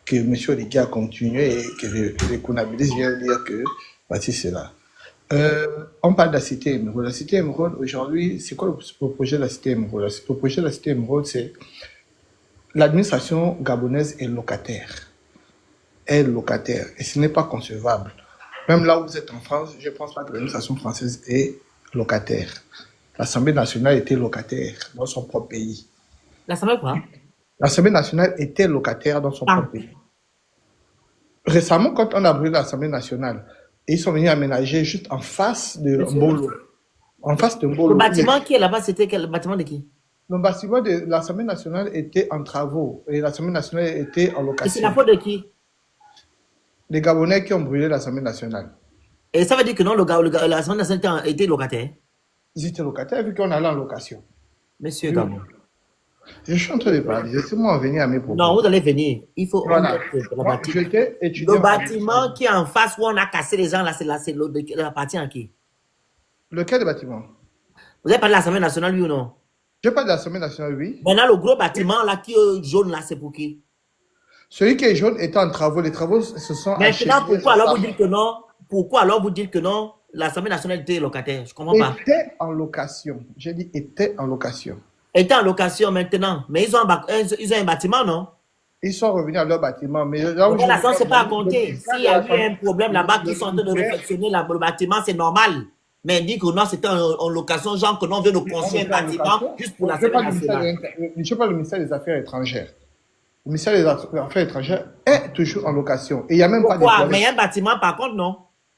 que M. Oligui a continué et que les Kounabilis viennent dire que voici cela. On parle de la cité émeraude. La cité émeraude, aujourd'hui, c'est quoi le projet de la cité émeraude? Le projet de la cité émeraude, c'est l'administration gabonaise est locataire. Elle est locataire. Et ce n'est pas concevable. Même là où vous êtes en France, je ne pense pas que l'administration française est locataire. L'Assemblée nationale était locataire dans son propre pays. L'Assemblée quoi? L'Assemblée nationale était locataire dans son propre pays. Récemment, quand on a brûlé l'Assemblée nationale, ils sont venus aménager juste en face de Mbolo. En face de Mbolo. Le bâtiment qui est là-bas, c'était quel bâtiment de qui? Le bâtiment de l'Assemblée nationale était en travaux et l'Assemblée nationale était en location. Et c'est la faute de qui? Les Gabonais qui ont brûlé l'Assemblée nationale. Et ça veut dire que non, l'Assemblée nationale était locataire? Ils étaient locataires vu qu'on allait en location. Monsieur Gabon. Je suis en train de parler. Laissez-moi en venir à mes propos. Non, vous allez venir. Il faut. Voilà. Le bâtiment qui est en face où on a cassé les gens, là, c'est la partie en qui? Lequel bâtiment? Vous avez parlé de l'Assemblée nationale, oui ou non? Je parle de l'Assemblée nationale, oui. Maintenant, le gros bâtiment là qui est jaune, là, c'est pour qui? Celui qui est jaune est en travaux. Les travaux se sont achevés. Maintenant, pourquoi alors vous dites que non? Pourquoi alors vous dites que non? l'Assemblée nationale était locataire? Je comprends pas. Était en location. J'ai dit était en location. Était en location maintenant. Mais ils ont un bâtiment, non? Ils sont revenus à leur bâtiment. Mais là où Donc, la c'est pas à compter. S'il y a eu un problème là-bas qui sont en train de réfectionner le bâtiment, c'est normal. Mais il dit que non, c'était en location, genre que non, on vient de construire un bâtiment juste pour l'Assemblée nationale. Je ne sais pas le ministère des Affaires étrangères. Le ministère des Affaires étrangères est toujours en location. Et il n'y a même pas de Pourquoi? Mais il y a un bâtiment par contre, non?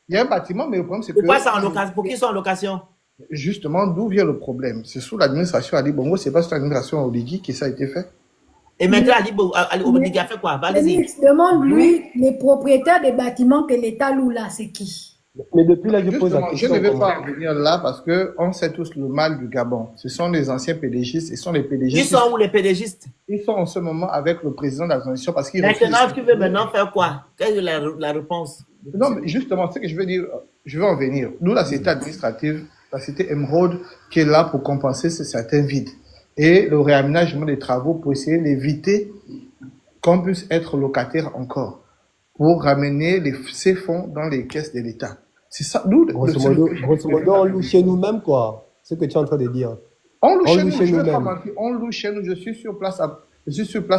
Il y a un bâtiment, mais le problème, c'est que... Pourquoi c'est en location? Pour qui ils sont en location? Justement, d'où vient le problème? C'est sous l'administration Ali Bongo, c'est pas sous l'administration Oligui que ça a été fait. Et maintenant, Ali Oligui a fait quoi? Allez-y. Demande-lui les propriétaires des bâtiments que l'État loue là, c'est qui? Mais depuis là, je pose la question. Je ne vais pas revenir là parce qu'on sait tous le mal du Gabon. Ce sont les anciens PDGistes, ce sont les PDGistes. Ils sont où les PDGistes? Ils sont en ce moment avec le président de la transition parce qu'ils Maintenant, tu veux maintenant faire quoi? Quelle est la réponse? Non, mais justement, ce que je veux dire, je vais en venir. Nous, la cité administrative, la cité Emeraude, qui est là pour compenser certains vides. Et le réaménagement des travaux pour essayer d'éviter qu'on puisse être locataire encore, pour ramener ces fonds dans les caisses de l'État. C'est ça, nous, grosso modo, on loue chez nous-mêmes, quoi. C'est ce que tu es en train de dire. On loue chez nous, je vais pas mentir. On loue chez nous, je suis sur place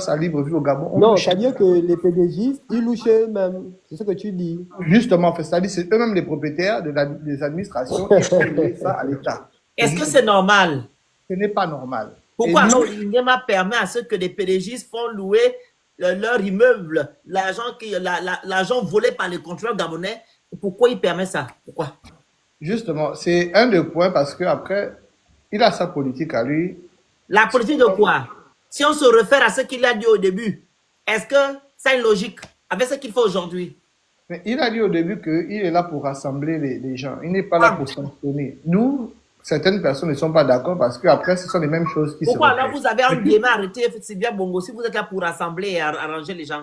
à Libreville au Gabon. Non, c'est-à-dire que les PDGistes, ils louent chez eux-mêmes. C'est ce que tu dis. Justement, c'est-à-dire c'est eux-mêmes les propriétaires des administrations qui font ça à l'État. Est-ce que c'est normal? Ce n'est pas normal. Pourquoi l'Ingema permet à ceux que les PDGistes font louer leur immeuble, l'argent volé par les contrôleurs gabonais? Pourquoi il permet ça? Pourquoi? Justement, c'est un des points parce qu'après, il a sa politique à lui. La politique de quoi? Si on se réfère à ce qu'il a dit au début, est-ce que ça a une logique avec ce qu'il fait aujourd'hui? Mais il a dit au début qu'il est là pour rassembler les gens. Il n'est pas là pour sanctionner. Nous, certaines personnes ne sont pas d'accord parce qu'après, ce sont les mêmes choses qui se Pourquoi alors vous avez un débat arrêté Sylvia Bongo si vous êtes là pour rassembler et arranger les gens?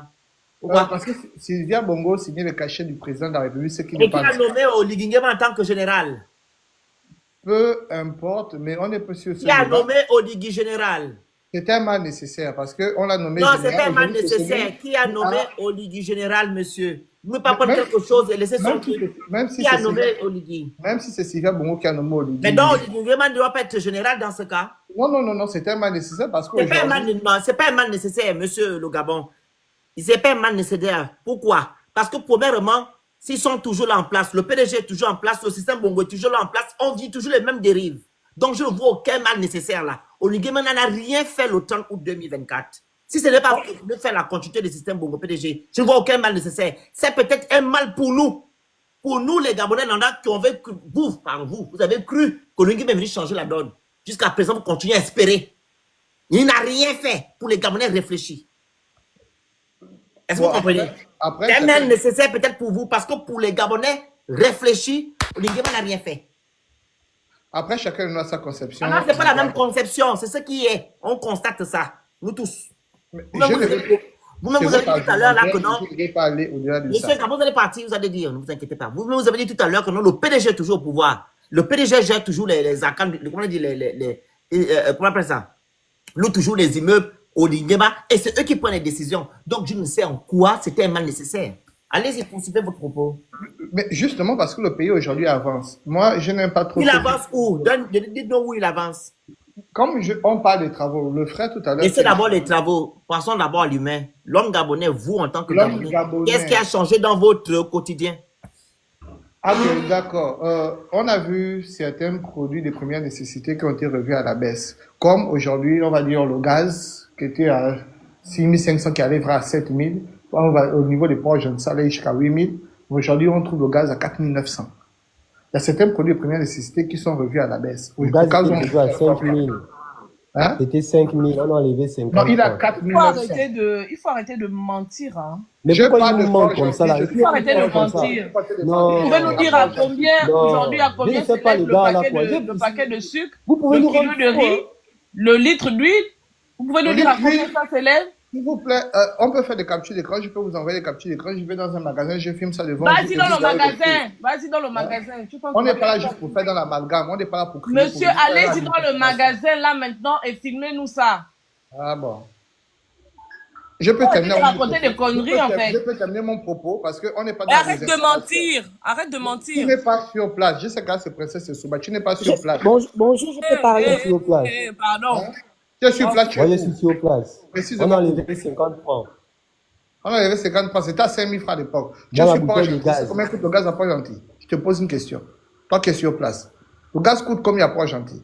Pourquoi? Parce que Sylvia Bongo signait le cachet du président de la République, ce qui Et n'est qui pas... a nommé Oligui Nguema en tant que général? Peu importe, mais on n'est pas sûr... Qui a nommé Oligui général? C'était un mal nécessaire parce qu'on l'a nommé non, général. Non, c'était un mal nécessaire. Qui a nommé Oligui général, monsieur? Vous ne pouvez pas prendre quelque chose et laisser son truc. Qui a nommé Oligui? Même si c'est Sylvia Bongo qui a nommé Oligui. Mais donc, Oligui Nguema ne doit pas être général dans ce cas? Non, c'était un mal nécessaire parce que... C'est pas un mal nécessaire, monsieur le Gabon. C'est pas un mal nécessaire. Pourquoi? Parce que premièrement, s'ils sont toujours là en place, le PDG est toujours en place, le système Bongo est toujours là en place, on vit toujours les mêmes dérives. Donc, je ne vois aucun mal nécessaire là. Oligui Nguema n'a rien fait le 30 août 2024. Si ce n'est pas de faire la continuité du système Bongo PDG, je ne vois aucun mal nécessaire. C'est peut-être un mal pour nous. Pour nous, les Gabonais, qui ont vécu, vous avez cru qu'Oligui Nguema est venu changer la donne. Jusqu'à présent, vous continuez à espérer. Il n'a rien fait pour les Gabonais réfléchis. Est-ce que vous comprenez? C'est un mal nécessaire peut-être pour vous, parce que pour les Gabonais réfléchis, Oligui Nguema n'a rien fait. Après, chacun a sa conception. Ah non, ce n'est pas la même conception, c'est ce qui est. On constate ça, nous tous. Vous-même, vous avez dit tout à l'heure là que non. Je ne vais pas aller au-delà de ça. Monsieur, quand vous allez partir, vous allez dire, ne vous inquiétez pas. Vous-même, vous avez dit tout à l'heure que non, le PDG est toujours au pouvoir. Le PDG gère toujours les accords, comment on dit, comment on appelle ça? Loue toujours les immeubles au Nguema et c'est eux qui prennent les décisions. Donc, je ne sais en quoi c'était un mal nécessaire. Allez-y, poursuivez votre propos. Mais justement parce que le pays aujourd'hui avance. Moi, je n'aime pas trop... Il avance où? Dites-nous où il avance. Comme on parle des travaux, le frère tout à l'heure... Laissez d'abord les travaux. Passons d'abord à l'humain. L'homme gabonais, vous en tant que Gabonais, qu'est-ce qui a changé dans votre quotidien? Ah oui, d'accord. On a vu certains produits de première nécessité qui ont été revus à la baisse. Comme aujourd'hui, on va dire le gaz, qui était à 6 500, qui arrivera à 7 000. Au niveau des ports, je ne sais, jusqu'à 8 000. Aujourd'hui, on trouve le gaz à 4 900. Il y a certains produits de première nécessité qui sont revus à la baisse. Le gaz était déjà à 5 000. Hein? C'était 5 000, on a enlevé 50 000. Non, il a 4 900. Il faut arrêter de mentir. Hein. Mais pourquoi il nous ment comme ça là? Il faut arrêter de mentir. Non. Vous pouvez nous dire à combien, aujourd'hui, à combien c'est le paquet de sucre, le kilo de riz, le litre d'huile. Vous pouvez nous dire à combien ça s'élève? S'il vous plaît, on peut faire des captures d'écran. Je peux vous envoyer des captures d'écran. Je vais dans un magasin, je filme ça devant. Vas-y dans le magasin. Vas-y dans le magasin. On n'est pas là juste pour faire dans l'amalgame. On n'est pas là pour crier. Monsieur, allez-y dans le magasin là maintenant et filmez-nous ça. Ah bon. Je peux terminer mon raconter des propos. conneries, en fait. Je peux terminer mon propos parce qu'on n'est pas dans Arrête les de mentir. Arrête de Tu mentir. n'es pas sur place. Je sais que c'est Princesse Souba. Tu n'es pas sur place. Bonjour, je peux parler. Eh, Sur place. pardon. Tu es sur place, tu Moi, je es suis où? sur place. On a Précisément. enlevé 50 francs. On a levé 50 francs. C'était à 5 000 francs à l'époque. Tu es Moi, la sur bouteille de Port-Gentil. gaz. C'est combien coûte le gaz à Port-Gentil? Je te pose une question. Toi qui es sur place. Le gaz coûte combien à Port-Gentil?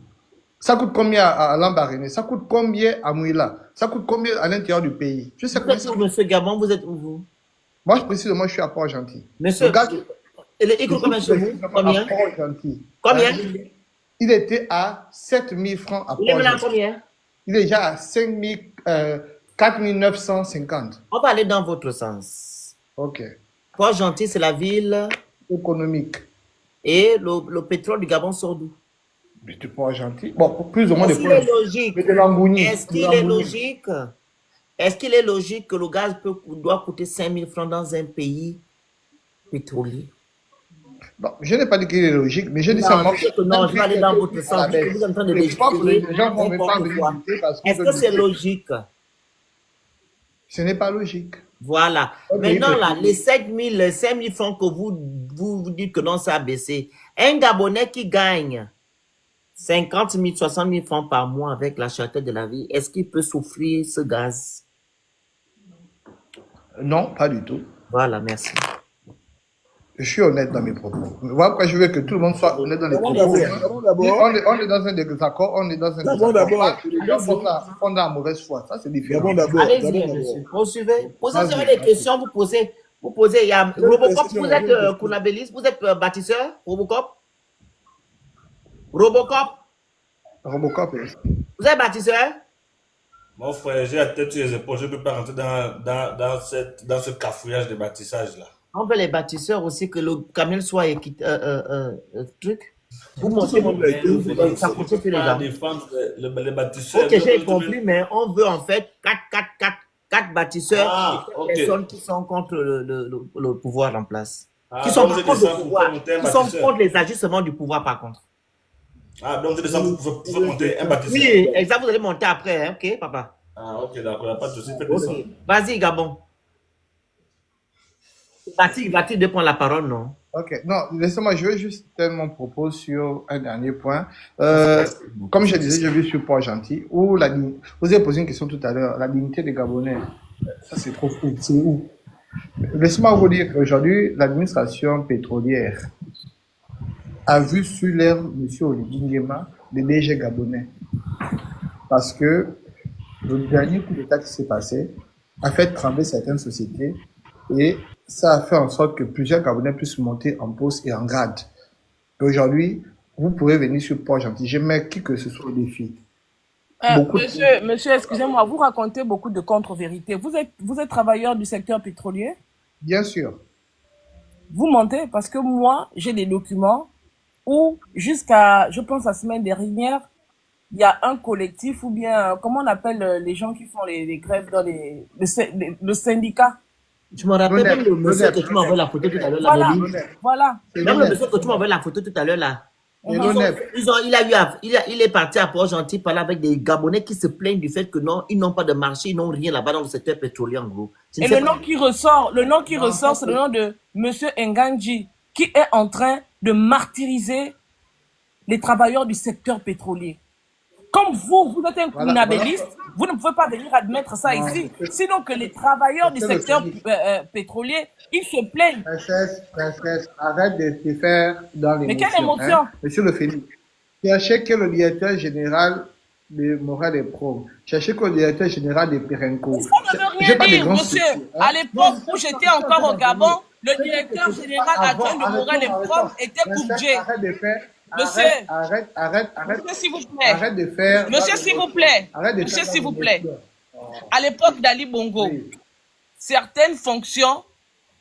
Ça coûte combien à Lambaréné? Ça coûte combien à Mouila? Ça coûte combien à l'intérieur du pays? Je sais Vous combien êtes ça où, coûte. monsieur Gabon? Vous êtes où, vous? Moi, précisément, je suis à Port-Gentil. Monsieur, Le gaz, il coûte combien chez vous? Combien? à Port-Gentil. Combien? Il était à 7 000 francs à Il est maintenant à Port-Gentil. combien? Il est déjà à 4 950. On va aller dans votre sens. Ok. Port-Gentil, c'est la ville Économique. et le pétrole du Gabon sort d'où? Mais tu Port-Gentil. Bon, plus ou moins Est-ce de qu'il est logique? Mais de Langouni. Est-ce qu'il est logique? Est-ce qu'il est logique que le gaz doit coûter 5 000 francs dans un pays pétrolier? Bon, je n'ai pas dit qu'il est logique, mais je dis Non, seulement non, je vais aller dans votre sens. Puisque vous êtes en train de légiférer les gens vont me pas n'importe quoi. visiter parce Est-ce que c'est logique? Ce n'est pas logique. Voilà. Ok, Maintenant, ok. là, les 5 000 francs que vous dites que non, ça a baissé. Un Gabonais qui gagne 50 000, 60 000 francs par mois avec la cherté de la vie, est-ce qu'il peut souffrir ce gaz? Non, pas du tout. Voilà, merci. Je suis honnête dans mes propos. Voilà pourquoi je veux que tout le monde soit honnête dans les propos. On est dans un désaccord, on est dans un désaccord. Les gens font dans la mauvaise foi. Ça, c'est différent. Allez-y, monsieur. Poursuivez. Posez des questions, vous posez. Il y a Robocop, vous êtes Kounabélis, vous êtes bâtisseur, Robocop? Robocop. Vous êtes bâtisseur? Mon frère, j'ai la tête sur les épaules, je ne peux pas rentrer dans ce cafouillage de bâtissage là. On veut les bâtisseurs aussi que le camion soit truc. Vous montez ça coûte plus les gens. Défendre les bâtisseurs. Ok, j'ai compris, mais on veut en fait 4 bâtisseurs, et personnes qui sont contre le pouvoir en place. Qui sont contre le pouvoir, qui sont contre les agissements du pouvoir par contre. Ah, donc c'est ça, vous pouvez monter un bâtisseur. Oui, exact, vous allez monter après, hein, ok, papa? Ah, ok, d'accord, il n'y a pas de souci, faites ça. Vas-y, Gabon. Va-t-il de prendre la parole, non? Ok, non, laissez-moi, je veux juste terminer mon propos sur un dernier point. Comme je disais, je vis sur Port-Gentil, où vous avez posé une question tout à l'heure, la dignité des Gabonais, ça c'est trop fou, c'est où? Laissez-moi vous dire qu'aujourd'hui, l'administration pétrolière a vu sur l'air M. Oligui Nguema, le DG gabonais. Parce que le dernier coup d'État qui s'est passé a fait trembler certaines sociétés et ça a fait en sorte que plusieurs Gabonais puissent monter en poste et en grade. Aujourd'hui, vous pouvez venir sur Port-Gentil. Je mets qui que ce soit au défi. Monsieur, excusez-moi, vous racontez beaucoup de contre-vérités. Vous êtes travailleur du secteur pétrolier? Bien sûr. Vous mentez parce que moi, j'ai des documents où jusqu'à, je pense, la semaine dernière, il y a un collectif ou bien, comment on appelle les gens qui font les grèves dans le syndicat? Je me rappelle même le monsieur que tu m'as envoyé la photo tout à l'heure. Voilà. Même le monsieur que tu m'as envoyé la photo tout à l'heure là. Il est parti à Port-Gentil parler avec des Gabonais qui se plaignent du fait que non, ils n'ont pas de marché, ils n'ont rien là-bas dans le secteur pétrolier en gros. Et le nom qui ressort, c'est le nom de monsieur Nganji qui est en train de martyriser les travailleurs du secteur pétrolier. Comme vous êtes un kounabéliste, vous ne pouvez pas venir admettre ça ici. Sinon que les travailleurs du secteur pétrolier, ils se plaignent. Princesse, arrête de te faire dans l'émotion. Mais quelle émotion? Hein? Monsieur le Félix, cherchez que le directeur général de Morel et Prom, cherchez que le directeur général de Perenco. Ça ne veut rien dire, monsieur. À l'époque où j'étais encore au Gabon, le directeur général adjoint de Morel et Prom était Koubdje. Arrête de faire. Monsieur, arrête. Monsieur, s'il vous plaît. Arrête de faire. Monsieur, s'il vous plaît. Monsieur, s'il vous plaît. À l'époque d'Ali Bongo, certaines fonctions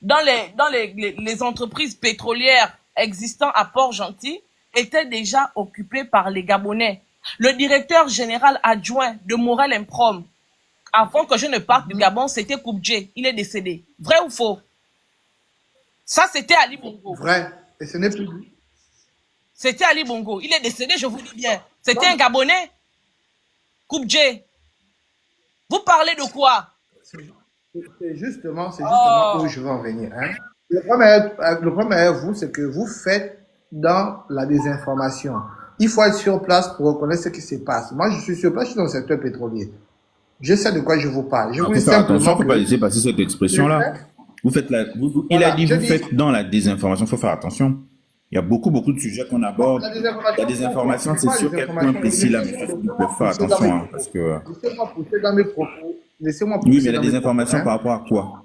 dans les entreprises pétrolières existant à Port-Gentil étaient déjà occupées par les Gabonais. Le directeur général adjoint de Morel et Prom, avant que je ne parte du Gabon, c'était Koubdje. Il est décédé. Vrai ou faux? Ça, c'était Ali Bongo. Vrai. Et ce n'est plus lui. C'était Ali Bongo. Il est décédé, je vous dis bien. C'était un Gabonais. Koubdje. Vous parlez de quoi? C'est justement Oh, où je veux en venir. Hein. Le problème avec vous, c'est que vous faites dans la désinformation. Il faut être sur place pour reconnaître ce qui se passe. Moi, je suis sur place, je suis dans le secteur pétrolier. Je sais de quoi je vous parle. Je Il vous faut dis faire attention, il simplement ne faut pas que laisser passer cette je expression-là. fais, Vous faites il a voilà, dit, je vous dis, faites dans la désinformation, il faut faire attention. Il y a beaucoup de sujets qu'on aborde. la La désinformation, désinformation, c'est c'est pas la sur quel point désinformation. précis là, mais il faut faire Laissez-moi pousser dans attention, mes hein, parce propos. que... Laissez-moi pousser dans mes propos. Laissez-moi Oui, pousser mais la dans mes propos. désinformation Hein. par rapport à quoi?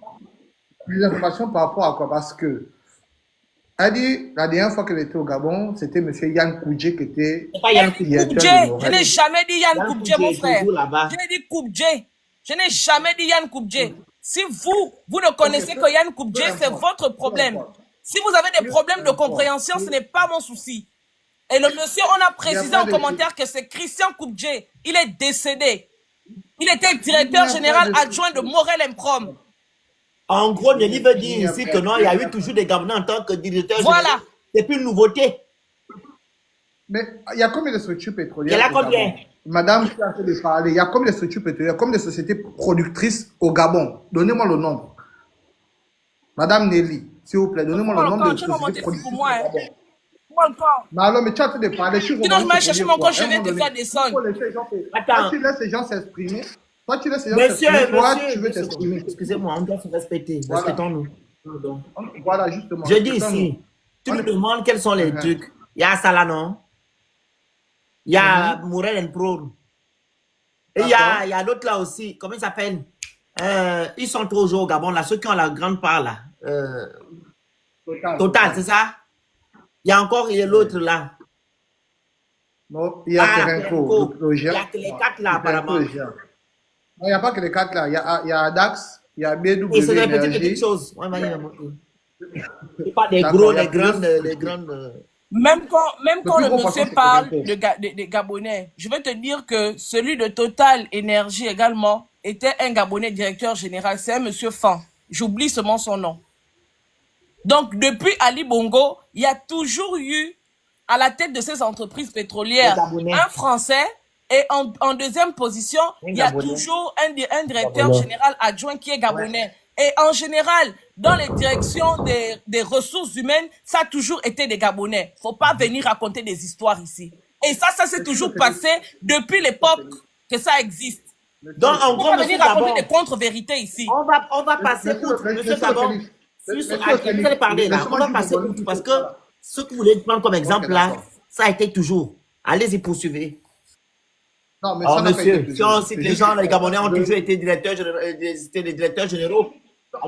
Les informations par rapport à quoi? Parce que, elle dit, la dernière fois qu'elle était au Gabon, c'était M. Yann Koudjé qui était C'est pas Yann Yann Koudjé. Koubdje. directeur de Je l'OREL. n'ai jamais dit Yann Yann Koubdje, Koudjé mon est frère. toujours là-bas. J'ai dit Koubdje. Je n'ai jamais dit Yann Koubdje. Si vous ne connaissez que Yann Koubdje, Peu c'est importe. votre Peu problème. importe. Si vous avez des Peu problèmes de importe. compréhension, ce n'est pas mon souci. Et le monsieur, on a Il n'y a précisé pas en de... commentaire que c'est Christian Koubdje. Il est décédé. Il était Il n'y directeur a pas général de... adjoint de Morel Improm. En gros, Nelly veut Il dire n'y a ici pas que non, il y a eu de... toujours des Gabonais en tant que directeur général. Voilà. C'est plus une nouveauté. Mais il y a combien de structures Il y en pétrolières a au Gabon? combien? Madame, tu as en train de parler. Il y a combien de structures pétrolières, combien de sociétés productrices au Gabon? Donnez-moi le nombre. Madame Nelly, s'il vous plaît, donnez-moi le Prends le nombre corps, de tu vas sociétés monter ici pour productrices moi. au Hein. Gabon. Prends le corps. Mais alors, mais tu as en train de parler. Je suis Sinon, je vraiment vais aller chercher premier mon point. coach, je À un vais moment te donné, faire il descendre. faut laisser les gens Attends. tu laisses les gens s'exprimer. Toi, tu laisses les gens Monsieur, s'exprimer. Toi, tu veux monsieur, t'exprimer. excusez-moi, on doit se respecter. Voilà. Respectons-nous. Pardon. Voilà, justement. Je dis Respectons-nous. ici, tu On me est... demandes quels sont les trucs. Il y a ça là, non? Il y a Morel Pro. Et il D'accord. y a d'autres là aussi. Comment ils s'appellent? Ils sont toujours au Gabon là, ceux qui ont la grande part là. Total, c'est ça? Il y a encore l'autre là. Non, il y a Terenco, le Il y géant. a que les quatre là, Terenco, apparemment. le géant. Non, il n'y a pas que les quatre là. Il y a Dax, il y a BW Et c'est des petites Énergie. choses. Ouais, vas-y, c'est pas des D'accord, gros, il y a les grandes, plus. les grandes. Même quand Le plus le gros monsieur patron, c'est parle Terenco. des Gabonais, je vais te dire que celui de Total Énergie également était un Gabonais directeur général. C'est un monsieur Fan. J'oublie seulement son nom. Donc, depuis Ali Bongo, il y a toujours eu à la tête de ces entreprises Les pétrolières Gabonais. un Français et en deuxième position, Un il y a Gabonais. toujours un directeur général adjoint qui est Gabonais. Et en général, dans les directions des ressources humaines, ça a toujours été des Gabonais. Faut pas venir raconter des histoires ici. Et ça s'est toujours passé depuis l'époque que ça existe. Donc, en Faut gros, pas monsieur venir raconter des Gabon, contre-vérités ici. on va passer outre. Monsieur Gabon, vous allez parler là, on va passer outre parce que ce que vous voulez prendre comme exemple Ok, là, d'accord. ça a été toujours. Allez-y, poursuivez. Non, mais Alors, ça n'a pas été monsieur, si toujours. on cite les gens, les Gabonais ont toujours été directeurs, c'était les directeurs généraux.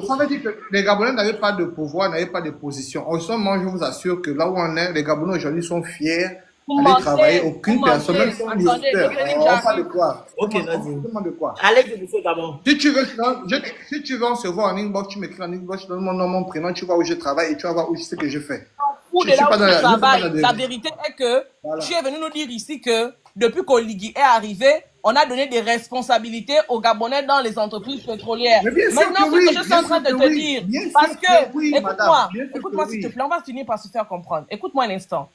Ça veut dire que les Gabonais n'avaient pas de pouvoir, n'avaient pas de position. En ce moment, je vous assure que là où on est, les Gabonais aujourd'hui sont fiers Vous d'aller mentez, travailler. vous Aucune personne, même mentez. si on est Attendez, auditeur, le Félix on parle de j'arrive. quoi? Ok, On vas-y. demande de quoi? Allez, monsieur Gabon. Si tu veux, si tu veux en se voir en inbox, tu m'écris en inbox, donne mon nom, mon prénom, tu vois où je travaille et tu vas voir où ce que je fais. Ou Je de suis là pas où dans tu la, je suis pas dans travailles. la La dérive. vérité est que Voilà. tu es venu nous dire ici que depuis qu'Oligui est arrivé, on a donné des responsabilités aux Gabonais dans les entreprises pétrolières. Mais bien sûr Maintenant, que ce oui, que je suis bien en train sûr de que te oui, dire, bien sûr parce que que, oui, madame, écoute-moi, bien sûr que écoute-moi oui. s'il te plaît, on va finir par se faire comprendre. Écoute-moi un instant.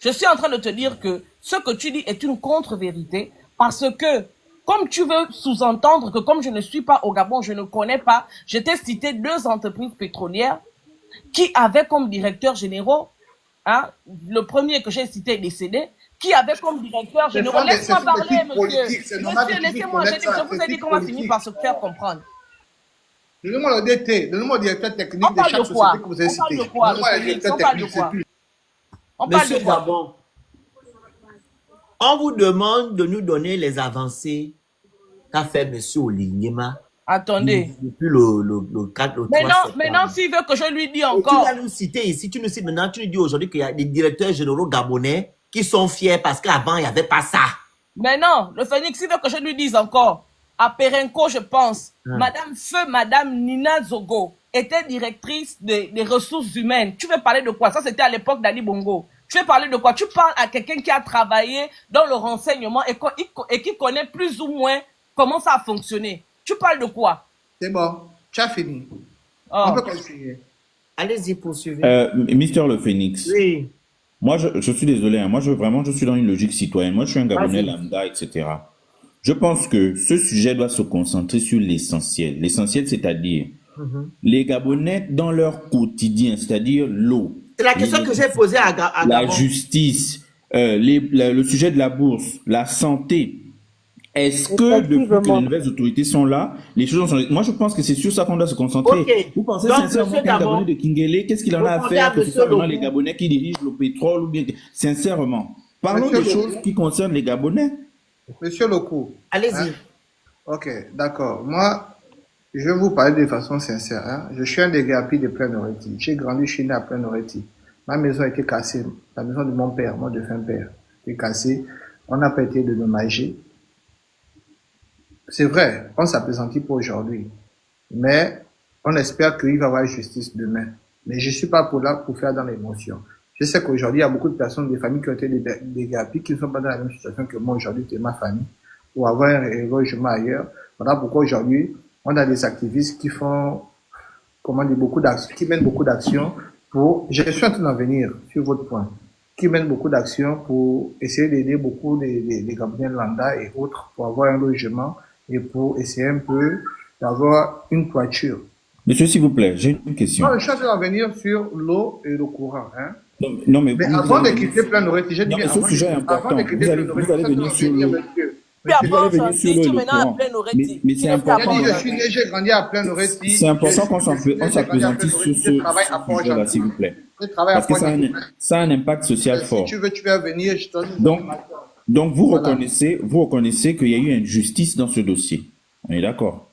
Je suis en train de te dire que ce que tu dis est une contre-vérité parce que, comme tu veux sous-entendre que comme je ne suis pas au Gabon, je ne connais pas, je t'ai cité 2 entreprises pétrolières qui avaient comme directeurs généraux, hein, le premier que j'ai cité est décédé, qui avait comme directeur Ce général. sont des Laisse-moi parler, titres monsieur. politiques, c'est normal Monsieur, que tu puisses laissez-moi, connaître ça, je vous c'est ai dit titres qu'on va finir politiques. par se faire comprendre. Donnez-moi le DT, donnez-moi le directeur On technique de parle chaque de quoi? société que vous avez On parle cité. de quoi, Donnez-moi le le Félix? directeur On parle de technique, c'est quoi? tout. On parle de Monsieur quoi? Gabon, on vous demande de nous donner les avancées qu'a fait monsieur Olignema Attendez. depuis le 4, le 3 septembre. Maintenant, s'il veut que je lui dise Et tu encore, vas nous citer ici, tu nous cites maintenant, tu nous dis aujourd'hui qu'il y a des directeurs généraux gabonais qui sont fiers parce qu'avant, il n'y avait pas ça. mais non, le Phénix, il veut que je lui dise encore, à Perenco, je pense, Madame Nina Zogo était directrice des ressources humaines. Tu veux parler de quoi? Ça, c'était à l'époque d'Ali Bongo. Tu veux parler de quoi? Tu parles à quelqu'un qui a travaillé dans le renseignement et qui connaît plus ou moins comment ça a fonctionné. Tu parles de quoi? C'est bon, tu as fini. Oh. On peut continuer. Allez-y, poursuivez. Mister Le Phénix. Oui. Moi, je suis désolé, hein. Moi, je suis dans une logique citoyenne. Moi, je suis un Gabonais Vas-y. lambda, etc. Je pense que ce sujet doit se concentrer sur l'essentiel. L'essentiel, c'est-à-dire les Gabonais dans leur quotidien, c'est-à-dire l'eau, C'est la question que j'ai posée à la Gabon. justice, le sujet de la bourse, la santé. Est-ce que depuis que les Effectivement. nouvelles autorités sont là, les choses ont changé? Moi, je pense que c'est sur ça qu'on doit se concentrer. Ok. Vous pensez Donc, sincèrement monsieur qu'un Gabon, Gabonais de Kingele, qu'est-ce qu'il en a à répondez faire à que ce monsieur soit vraiment les Lokou. Gabonais qui dirigent le pétrole ou bien... Sincèrement, parlons Monsieur des choses Lokou, qui concernent les Gabonais. Monsieur Lokou, Allez-y. hein? Ok, d'accord. Moi, je vais vous parler de façon sincère. Hein. Je suis un des gapis de Plein-Oreti. J'ai grandi, je suis né à Plein-Oreti. Ma maison a été cassée. La maison de mon père, mon défunt père, a été cassée. On n'a pas été dédommagé. C'est vrai, on s'appesantit pour aujourd'hui. Mais on espère qu'il va y avoir justice demain. Mais je suis pas là pour faire dans l'émotion. Je sais qu'aujourd'hui, il y a beaucoup de personnes, des familles qui ont été des gapis, qui ne sont pas dans la même situation que moi aujourd'hui, que ma famille, pour avoir un logement ailleurs. Voilà pourquoi aujourd'hui, on a des activistes qui font, comment dire, beaucoup d'actions, qui mènent beaucoup d'actions pour, je suis en train d'en venir sur votre point, qui mènent beaucoup d'actions pour essayer d'aider beaucoup des Gabonais lambda et autres pour avoir un logement et pour essayer un peu d'avoir une toiture. Monsieur, s'il vous plaît, j'ai une question. Non, je suis en train d'en venir sur l'eau et le courant, hein. Non, mais Mais vous avant de allez venir quitter Plein-Oreti, j'ai dit Non, bien mais ce avant, sujet est avant important. de quitter Vous Plein-Oreti, allez je suis en venir train sur d'en venir, l'eau. monsieur. Puis Vous avant, allez venir sur si l'eau tu et le maintenant à courant. plein Mais, Oreti, mais tu c'est n'es plus à J'ai dit, important. je suis né, j'ai grandi à Plein-Oreti. C'est important qu'on Je suis né, j'ai grandi à s'appesantisse sur Plein-Oreti. Je travaille à ce sujet-là, s'il Port-Gentil. vous plaît. Je travaille à Parce que Port-Gentil. ça a un impact social Si fort. tu veux venir, je te donne une Donc, information. donc vous Voilà. reconnaissez qu'il y a eu injustice dans ce dossier. On est d'accord?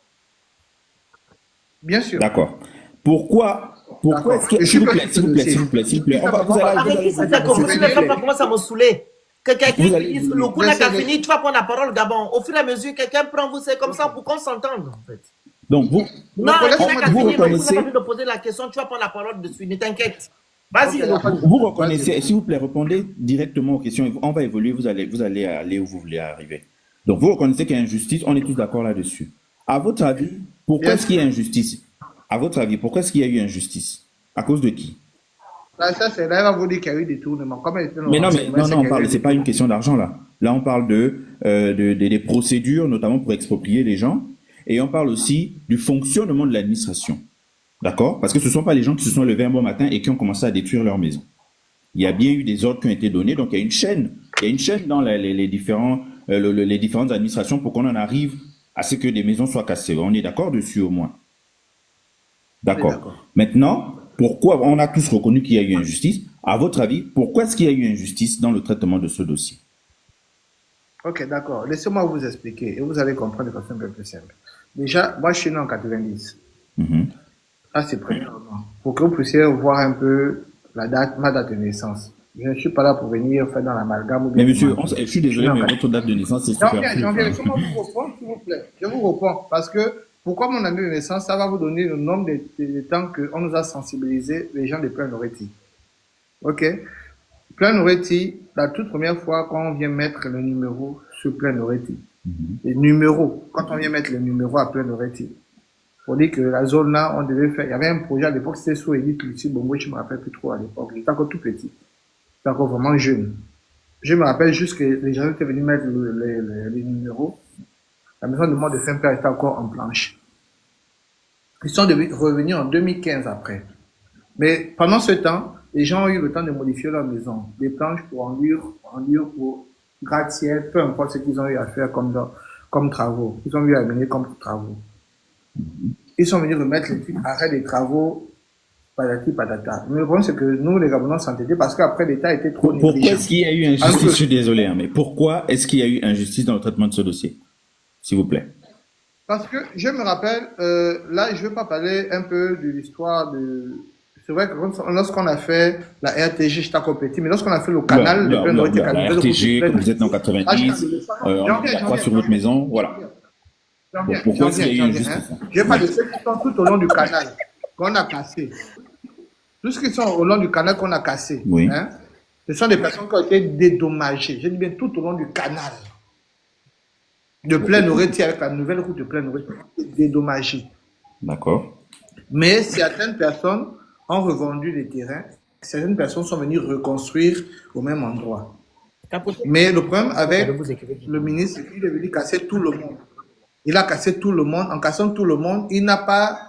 Bien sûr. D'accord. Pourquoi D'accord. est-ce que, Je s'il suis vous pas plaît, sur s'il ce vous plaît, dossier. s'il vous plaît, s'il vous plaît, Tout simplement, vous allez Arrêtez parce cette que confusion, les je gens vais pas commencer à me saouler. Que quelqu'un vous qui allez dise vous- le coup n'a qu'à laissez-le. finir, tu vas prendre la parole, Gabon. Au fur et à mesure, quelqu'un prend vous, c'est comme ça pour qu'on s'entende, en fait. Donc, vous, Non, Le tu collègue, n'as qu'à vous finir, le coup n'a reconnaissez, pas envie de poser la question, tu vas prendre la parole dessus, ne t'inquiète. Ok, Vas-y, il n'y a pas de vous souci. Vas-y. reconnaissez, et s'il vous plaît, répondez directement aux questions. On va évoluer, vous allez aller où vous voulez arriver. Donc, vous reconnaissez qu'il y a injustice, on est tous d'accord là-dessus. À votre avis, pourquoi Bien est-ce qu'il y a sûr. injustice? À votre avis, pourquoi est-ce qu'il y a eu injustice? À cause de qui? Là, ça, c'est là, elle va vous dire qu'il y a eu des tournements. Comme elle était dans Mais non, l'enseignement, c'est on qu'il y a eu parle, des c'est pas une tournements. question d'argent là. Là, on parle des procédures, notamment pour exproprier les gens, et on parle aussi du fonctionnement de l'administration. D'accord? Parce que ce ne sont pas les gens qui se sont levés un bon matin et qui ont commencé à détruire leur maison. Il y a bien eu des ordres qui ont été donnés, donc il y a une chaîne. Il y a une chaîne dans les différentes administrations pour qu'on en arrive à ce que des maisons soient cassées. On est d'accord dessus au moins. On est D'accord. d'accord. Maintenant, pourquoi on a tous reconnu qu'il y a eu injustice? À votre avis, pourquoi est-ce qu'il y a eu injustice dans le traitement de ce dossier? Ok, d'accord. Laissez-moi vous expliquer et vous allez comprendre de façon un peu plus simple. Déjà, moi, je suis né en 90. Mhm. Ça, c'est premièrement. Pour que vous puissiez voir un peu ma date de naissance. Je ne suis pas là pour venir faire dans l'amalgame ou bien Mais monsieur, mentir. je suis Je désolé, suis né en mais 90. votre date de naissance, c'est J'en superflu. viens. Enfin. Laissez-moi vous répondre, s'il vous plaît. Je vous réponds. Parce que, pourquoi mon année de naissance, ça va vous donner le nombre de temps qu'on nous a sensibilisé les gens de Plein-Oreti. Ok? Plein-Oreti, la toute première fois quand on vient mettre le numéro sur Plein-Oreti. Les numéros, quand on vient mettre le numéro à Plein-Oreti. Pour dire que la zone là, on devait faire, il y avait un projet à l'époque, c'était sous Edith Lucie Bongo, je me rappelle plus trop à l'époque. J'étais encore tout petit. J'étais encore vraiment jeune. Je me rappelle juste que les gens étaient venus mettre les numéros. La maison de mon défunt père était encore en planche. Ils sont revenus en 2015 après. Mais pendant ce temps, les gens ont eu le temps de modifier leur maison. Des planches pour enduire, pour gratte-ciel, peu importe ce qu'ils ont eu à faire comme travaux. Ils ont eu à mener comme travaux. Ils sont venus remettre les trucs, arrêt des travaux, patati patata. Mais le problème, c'est que nous, les Gabonais, on s'entendait parce qu'après, l'État était trop Pourquoi négligent. est-ce qu'il y a eu Un injustice? peu. Je suis désolé, hein, mais pourquoi est-ce qu'il y a eu injustice dans le traitement de ce dossier? S'il vous plaît. Parce que je me rappelle, là, je veux pas parler un peu de l'histoire de. C'est vrai que lorsqu'on a fait la RTG, j'étais encore petit, mais lorsqu'on a fait le canal de Plein-Oreti, La RTG, comme vous êtes en 90, on a quoi sur votre maison, voilà. Pourquoi est-ce qu'il y a eu injustice? Je parle de ceux qui sont tout au long du canal, qu'on a cassé. Tous ceux qui sont au long du canal qu'on a cassé, Oui. hein, ce sont des personnes qui ont été dédommagées. Je dis bien tout au long du canal. De Plein-Oreti, avec la nouvelle route de Plein-Oreti, dédommagées. D'accord. Mais certaines personnes ont revendu les terrains, certaines personnes sont venues reconstruire au même endroit. Capoté. Mais le problème avec Allez, vous écrivez. le ministre, c'est qu'il est venu casser tout le monde. Il a cassé tout le monde. En cassant tout le monde, il n'a pas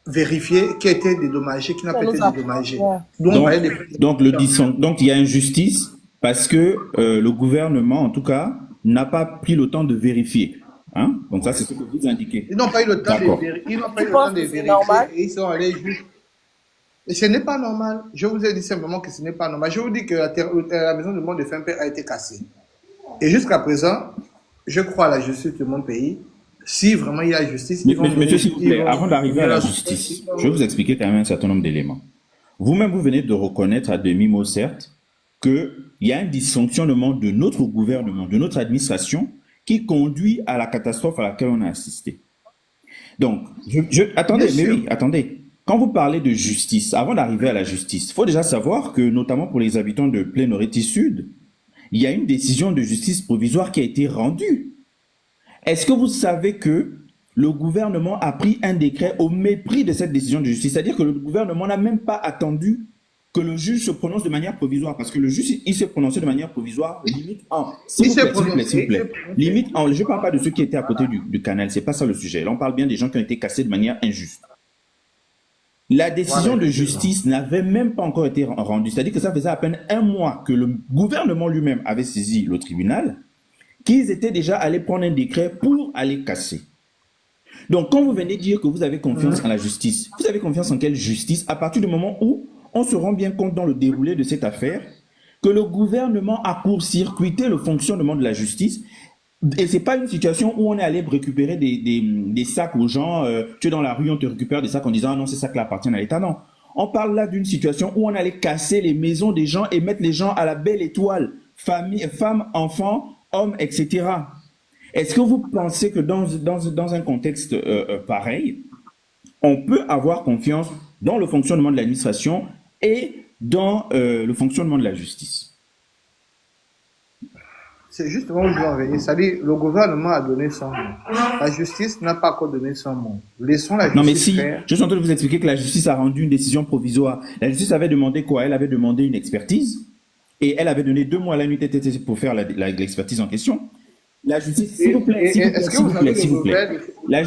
vérifié qui a été dédommagé, qui n'a Ça pas été nous a... dédommagé. Ouais. Donc, on Donc, parlait des... donc il y a injustice parce que le gouvernement, en tout cas, n'a pas pris le temps de vérifier. Hein? Donc ça, c'est ce que vous indiquez. Ils n'ont pas eu le temps de D'accord. vérifier. Ils n'ont pas Tu eu le penses temps de que c'est vérifier normal? et ils sont allés juste. Et ce n'est pas normal. Je vous ai dit simplement que ce n'est pas normal. Je vous dis que la maison du monde de Fempe a été cassée. Et jusqu'à présent, je crois à la justice de mon pays. Si vraiment il y a justice, ils vont Monsieur, s'il vous plaît, ils vont- avant d'arriver à la ils vont- justice, je vais vous expliquer quand même un certain nombre d'éléments. Vous-même, vous venez de reconnaître à demi-mot, certes, qu'il y a un dysfonctionnement de notre gouvernement, de notre administration, qui conduit à la catastrophe à laquelle on a assisté. Donc, attendez, Bien mais sûr. oui, attendez. Quand vous parlez de justice, avant d'arriver à la justice, il faut déjà savoir que, notamment pour les habitants de Plénoreti Sud, il y a une décision de justice provisoire qui a été rendue. Est-ce que vous savez que le gouvernement a pris un décret au mépris de cette décision de justice? C'est-à-dire que le gouvernement n'a même pas attendu que le juge se prononce de manière provisoire, parce que le juge, il s'est prononcé de manière provisoire, limite en... S'il Il vous s'est plaît, s'il vous plaît, s'il vous plaît. prononcé. Limite en... Je ne parle pas de ceux qui étaient à côté du canal, c'est pas ça le sujet. Là, on parle bien des gens qui ont été cassés de manière injuste. La décision de justice n'avait même pas encore été rendue. C'est-à-dire que ça faisait à peine un mois que le gouvernement lui-même avait saisi le tribunal, qu'ils étaient déjà allés prendre un décret pour aller casser. Donc, quand vous venez dire que vous avez confiance en la justice, vous avez confiance en quelle justice? À partir du moment où on se rend bien compte dans le déroulé de cette affaire que le gouvernement a court-circuité le fonctionnement de la justice. Et c'est pas une situation où on est allé récupérer des sacs aux gens. Tu es dans la rue, on te récupère des sacs en disant ah non, ces sacs-là appartiennent à l'État. Non. On parle là d'une situation où on allait casser les maisons des gens et mettre les gens à la belle étoile. Famille, femmes, enfants, hommes, etc. Est-ce que vous pensez que dans un contexte pareil, on peut avoir confiance dans le fonctionnement de l'administration et dans le fonctionnement de la justice? C'est justement où je veux en venir. C'est-à-dire, le gouvernement a donné son mot. La justice n'a pas encore donné son mot. Laissons la justice Non, mais si, faire. je suis en train de vous expliquer que la justice a rendu une décision provisoire. La justice avait demandé quoi? Elle avait demandé une expertise et elle avait donné 2 mois à la l'UTTC pour faire l'expertise en question. La justice, s'il vous plaît, s'il vous plaît, Est-ce que s'il vous vous avez plaît, des s'il vous plaît. nouvelles? La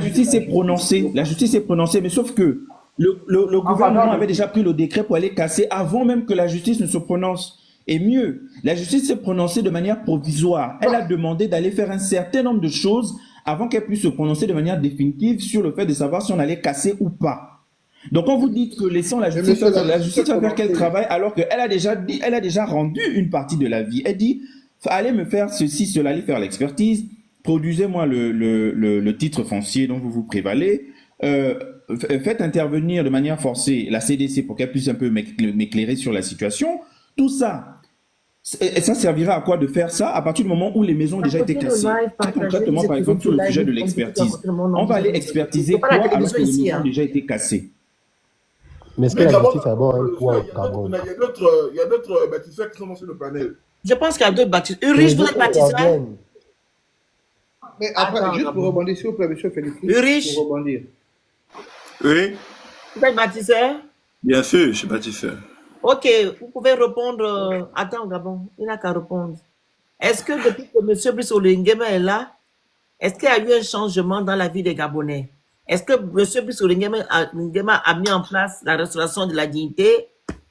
justice s'est prononcée. La justice s'est prononcée, mais sauf que le gouvernement avait déjà pris le décret pour aller casser avant même que la justice ne se prononce. Et mieux, la justice s'est prononcée de manière provisoire. Elle a demandé d'aller faire un certain nombre de choses avant qu'elle puisse se prononcer de manière définitive sur le fait de savoir si on allait casser ou pas. Donc, quand vous dites que laissons la justice va faire quel travail alors qu'elle a déjà dit, elle a déjà rendu une partie de la vie. Elle dit, allez me faire ceci, cela, allez faire l'expertise, produisez-moi le titre foncier dont vous vous prévalez, faites intervenir de manière forcée la CDC pour qu'elle puisse un peu m'éclairer sur la situation. Tout ça, et ça servira à quoi de faire ça à partir du moment où les maisons ont déjà été cassées? Très concrètement, par exemple, sur le sujet de l'expertise, on va aller expertiser quoi alors que les maisons ont déjà été cassées? Mais est-ce que la justice a d'abord un poids au Gabon? Il y a d'autres bâtisseurs qui sont sur le panel. Je pense qu'il y a d'autres bâtisseurs. Ulrich, vous êtes bâtisseur? Mais après, juste pour rebondir, s'il vous plaît, monsieur Félix. Ulrich? Pour rebondir. Oui, Vous êtes bâtisseur? bien sûr, je suis bâtisseur. Ok, vous pouvez répondre. Attends, Gabon, il n'a qu'à répondre. Est-ce que depuis que M. Brice Oligui est là, est-ce qu'il y a eu un changement dans la vie des Gabonais? Est-ce que M. Brice Oligui a mis en place la restauration de la dignité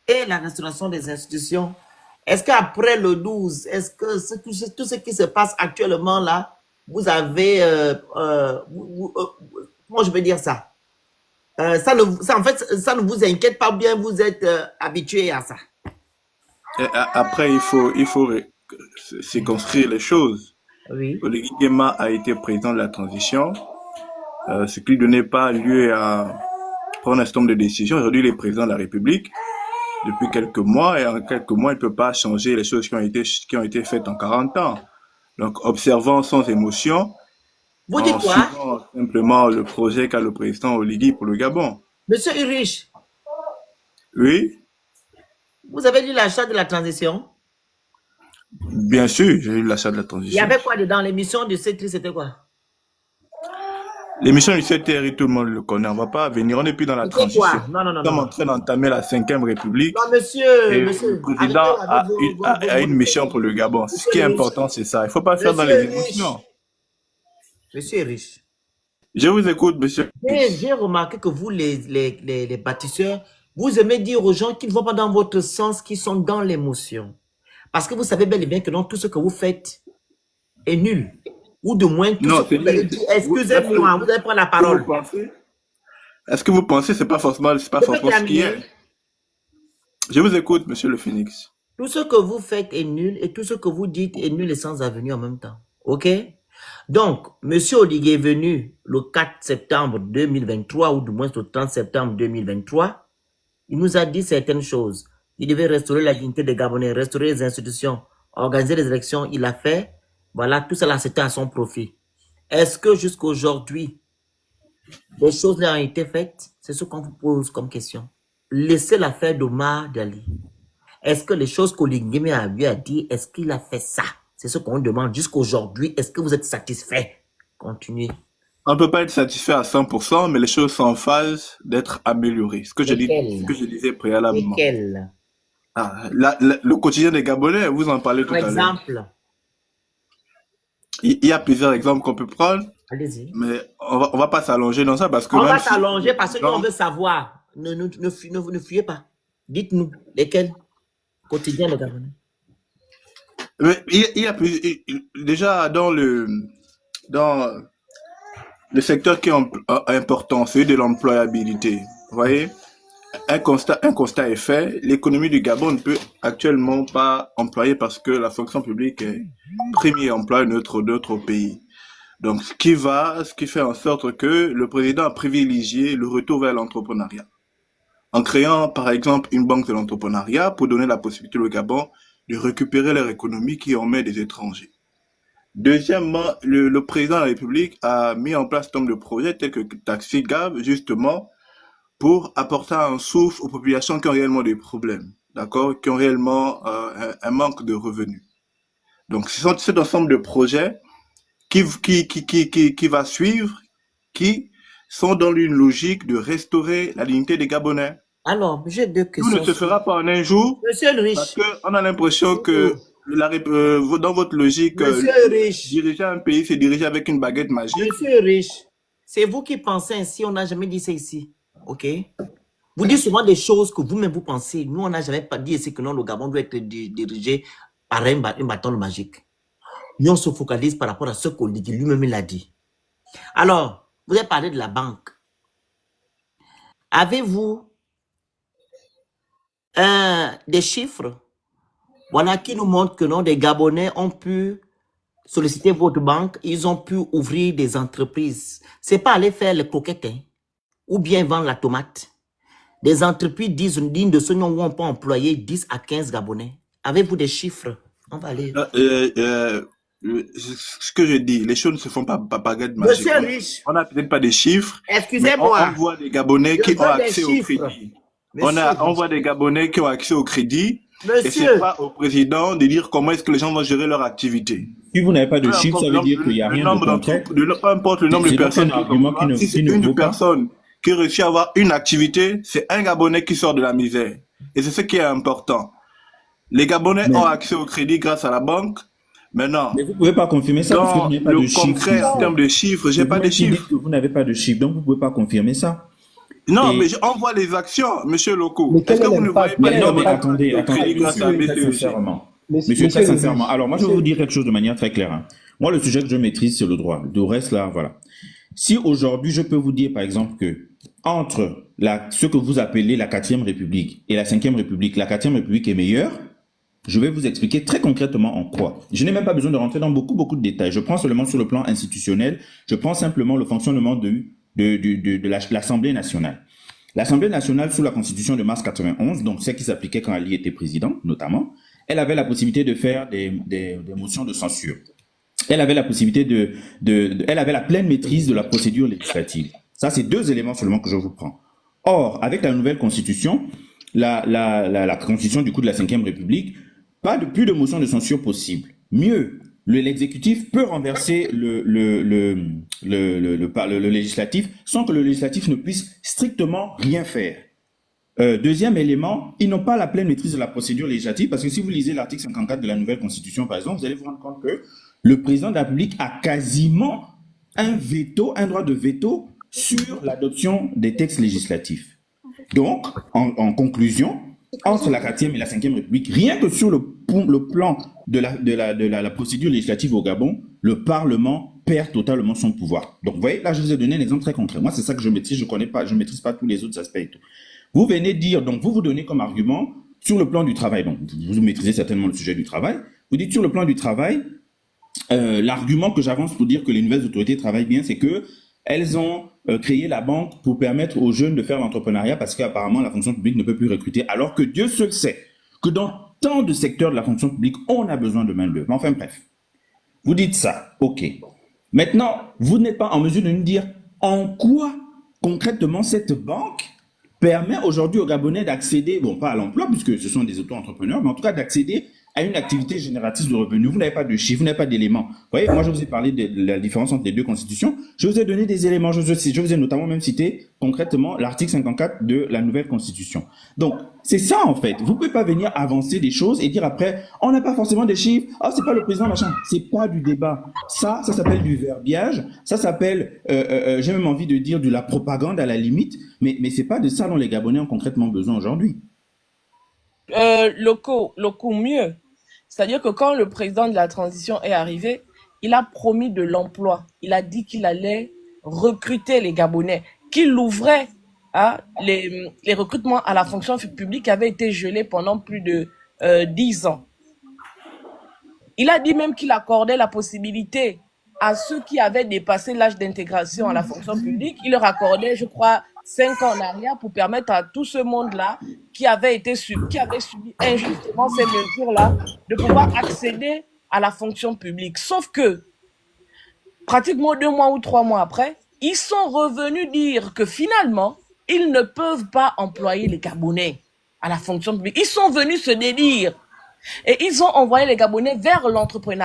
et la restauration des institutions? Est-ce qu'après le 12, est-ce que tout ce qui se passe actuellement là, vous avez, comment je peux dire ça? Ça ne vous inquiète pas bien, vous êtes habitué à ça. Et après, il faut circonscrire les choses. Oui. Oligui Nguema a été président de la transition, ce qui ne donnait pas lieu à prendre un certain nombre de décisions. Aujourd'hui, il est président de la République depuis quelques mois, et en quelques mois, il ne peut pas changer les choses qui ont été faites en 40 ans. Donc, observant sans émotion, Vous dites quoi? suivant simplement le projet qu'a le président Oligui pour le Gabon. Monsieur Ulrich, Oui, vous avez lu l'achat de la transition? bien sûr, j'ai eu l'achat de la Il y transition. avait quoi dedans? L'émission de C3, c'était quoi? L'émission du CTRI, tout le monde le connaît. On ne va pas venir. On n'est plus dans la Tu sais transition. quoi? Non, non, non, Nous sommes non, en non. train d'entamer la 5e République. Non, monsieur, Et le monsieur, président arrêtez a, avec vos, a une mission pour le Gabon. Ce qui Monsieur est est riche. important, c'est ça. Il ne faut pas faire dans Monsieur les est riche. émotions. Monsieur est riche. Je vous écoute, monsieur. J'ai remarqué que vous, les bâtisseurs, vous aimez dire aux gens qui ne vont pas dans votre sens, qui sont dans l'émotion. Parce que vous savez bel et bien que non, tout ce que vous faites est nul. Ou de moins, tout Non, ce que c'est vous allez nul. dire, excusez-moi, vous allez prendre la parole. Est-ce que vous pensez que c'est pas forcément Je peux ce qui est? terminer. Je vous écoute, monsieur le Phénix. Tout ce que vous faites est nul et tout ce que vous dites est nul et sans avenir en même temps. OK? Donc, monsieur Oligui est venu le 4 septembre 2023 ou du moins le 30 septembre 2023. Il nous a dit certaines choses. Il devait restaurer la dignité des Gabonais, restaurer les institutions, organiser les élections. Il l'a fait. Voilà, tout cela c'était à son profit. Est-ce que jusqu'à aujourd'hui, les choses ont été faites? C'est ce qu'on vous pose comme question. Laissez l'affaire d'Omar Dali. Est-ce que les choses qu'Oligui a lui a dit, est-ce qu'il a fait ça? C'est ce qu'on demande jusqu'aujourd'hui. Est-ce que vous êtes satisfait? Continuez. On ne peut pas être satisfait à 100%, mais les choses sont en phase d'être améliorées. Ce que je disais préalablement. Lesquelles? Ah, le quotidien des Gabonais, vous en parlez tout Par à l'heure. exemple. Il y a plusieurs exemples qu'on peut prendre, Allez-y. mais on va pas s'allonger dans ça parce que On même va si- s'allonger parce que nous, Non. on veut savoir. Ne fuyez pas. Dites-nous lesquels quotidiens les Gabonais. Mais il y a déjà dans le secteur qui est important, celui de l'employabilité. Vous voyez, un constat est fait. L'économie du Gabon ne peut actuellement pas employer parce que la fonction publique est premier emploi de notre pays. Donc, ce qui fait en sorte que le président a privilégié le retour vers l'entrepreneuriat. En créant, par exemple, une banque de l'entrepreneuriat pour donner la possibilité au Gabon de récupérer leur économie qui en met des étrangers. Deuxièmement, le président de la République a mis en place un nombre de projets tels que Taxi Gab, justement, pour apporter un souffle aux populations qui ont réellement des problèmes, d'accord, qui ont réellement un manque de revenus. Donc, ce sont cet ensemble de projets qui va suivre, qui sont dans une logique de restaurer la dignité des Gabonais. Alors, j'ai deux Tout questions. ne se fera pas en un jour, Monsieur le riche. parce qu'on a l'impression que dans votre logique, Monsieur riche. diriger un pays, c'est diriger avec une baguette magique. Monsieur riche, c'est vous qui pensez ainsi, on n'a jamais dit ça ici. OK? Vous dites souvent des choses que vous-même vous pensez. Nous, on n'a jamais pas dit ici que non, le Gabon doit être dirigé par un bâton magique. Nous, on se focalise par rapport à ce qu'Oligui lui-même l'a dit. Alors, vous avez parlé de la banque. Avez-vous des chiffres, voilà, qui nous montrent que non, des Gabonais ont pu solliciter votre banque, ils ont pu ouvrir des entreprises. C'est pas aller faire les croquettes, hein, ou bien vendre la tomate. Des entreprises dignes de ce nom où on peut employer 10 à 15 Gabonais. Avez-vous des chiffres? On va aller. Ce que je dis, les choses ne se font pas par baguette magique. Monsieur riche. On n'a peut-être pas des chiffres. Excusez-moi. On voit des Gabonais Je qui veux ont des accès au chiffres. crédit. Monsieur On voit des Gabonais qui ont accès au crédit. Et Monsieur. c'est pas au président de dire comment est-ce que les gens vont gérer leur activité. Si vous n'avez pas de Peu chiffres, importe ça veut dire qu'il n'y a le rien nombre de concret. peu importe le nombre de C'est donc personnes un argument qui ne- si c'est qui ne une vaut pas. personne qui réussit à avoir une activité, c'est un Gabonais qui sort de la misère. Et c'est ce qui est important. Les Gabonais ont accès au crédit grâce à la banque. Maintenant, Mais vous ne pouvez pas confirmer ça parce que dans vous n'avez pas le de chiffres. concret, en termes de chiffres, j'ai C'est pas vous-même de qui dites chiffres. que vous n'avez pas de chiffres, donc vous ne pouvez pas confirmer ça. Non, Et- mais on voit les actions, monsieur Loko. Mais quel Est-ce que est vous ne voyez l'impact? pas Mais les non, mais impacts attendez, de crédit grâce à très BCEG? sincèrement. Monsieur, Monsieur, très monsieur le sincèrement. juge. Alors, moi, je vais Monsieur- vous dire quelque chose de manière très claire, hein. Moi, le sujet que je maîtrise, c'est le droit. Le reste, là, voilà. Si aujourd'hui, je peux vous dire, par exemple, que entre ce que vous appelez la 4e République et la 5e République, la 4e République est meilleure, je vais vous expliquer très concrètement en quoi. Je n'ai même pas besoin de rentrer dans beaucoup de détails. Je prends seulement sur le plan institutionnel, je prends simplement le fonctionnement de l'Assemblée nationale. L'Assemblée nationale, sous la Constitution de mars 91, donc celle qui s'appliquait quand Ali était président, notamment, elle avait la possibilité de faire des motions de censure. Elle avait la possibilité elle avait la pleine maîtrise de la procédure législative. Ça, c'est 2 éléments seulement que je vous prends. Or, avec la nouvelle Constitution, la Constitution du coup de la 5e République, plus de motion de censure possible. Mieux, l'exécutif peut renverser le législatif sans que le législatif ne puisse strictement rien faire. Deuxième élément, ils n'ont pas la pleine maîtrise de la procédure législative parce que si vous lisez l'article 54 de la nouvelle constitution, par exemple, vous allez vous rendre compte que le président de la République a quasiment un droit de veto sur l'adoption des textes législatifs. Donc, en conclusion, entre la 4e et la 5e République, rien que sur le plan de la procédure législative au Gabon, le Parlement perd totalement son pouvoir. Donc, vous voyez, là, je vous ai donné un exemple très concret. Moi, c'est ça que je maîtrise, je ne maîtrise pas tous les autres aspects et tout. Vous venez dire, donc vous donnez comme argument, sur le plan du travail, donc vous maîtrisez certainement le sujet du travail, vous dites sur le plan du travail, l'argument que j'avance pour dire que les nouvelles autorités travaillent bien, c'est que elles ont créé la banque pour permettre aux jeunes de faire l'entrepreneuriat parce qu'apparemment la fonction publique ne peut plus recruter, alors que Dieu seul sait que dans tant de secteurs de la fonction publique, on a besoin de main-d'œuvre. Enfin bref, vous dites ça, ok. Maintenant, vous n'êtes pas en mesure de nous dire en quoi concrètement cette banque permet aujourd'hui aux Gabonais d'accéder, bon pas à l'emploi puisque ce sont des auto-entrepreneurs, mais en tout cas d'accéder à une activité génératrice de revenus. Vous n'avez pas de chiffres, vous n'avez pas d'éléments. Vous voyez, moi je vous ai parlé de la différence entre les deux constitutions. Je vous ai donné des éléments. Je vous ai notamment même cité concrètement l'article 54 de la nouvelle constitution. Donc, c'est ça en fait. Vous pouvez pas venir avancer des choses et dire après, on n'a pas forcément des chiffres. Ah, c'est pas le président, machin. C'est pas du débat. Ça s'appelle du verbiage. Ça s'appelle, j'ai même envie de dire de la propagande à la limite. Mais c'est pas de ça dont les Gabonais ont concrètement besoin aujourd'hui. Locaux mieux. C'est-à-dire que quand le président de la transition est arrivé, il a promis de l'emploi. Il a dit qu'il allait recruter les Gabonais, qu'il ouvrait les recrutements à la fonction publique qui avaient été gelés pendant plus de 10 ans. Il a dit même qu'il accordait la possibilité à ceux qui avaient dépassé l'âge d'intégration à la fonction publique, il leur accordait, je crois, 5 ans en arrière pour permettre à tout ce monde-là qui avait subi injustement ces mesures-là de pouvoir accéder à la fonction publique. Sauf que, pratiquement 2 mois ou 3 mois après, ils sont revenus dire que finalement, ils ne peuvent pas employer les Gabonais à la fonction publique. Ils sont venus se dédire et ils ont envoyé les Gabonais vers l'entrepreneuriat.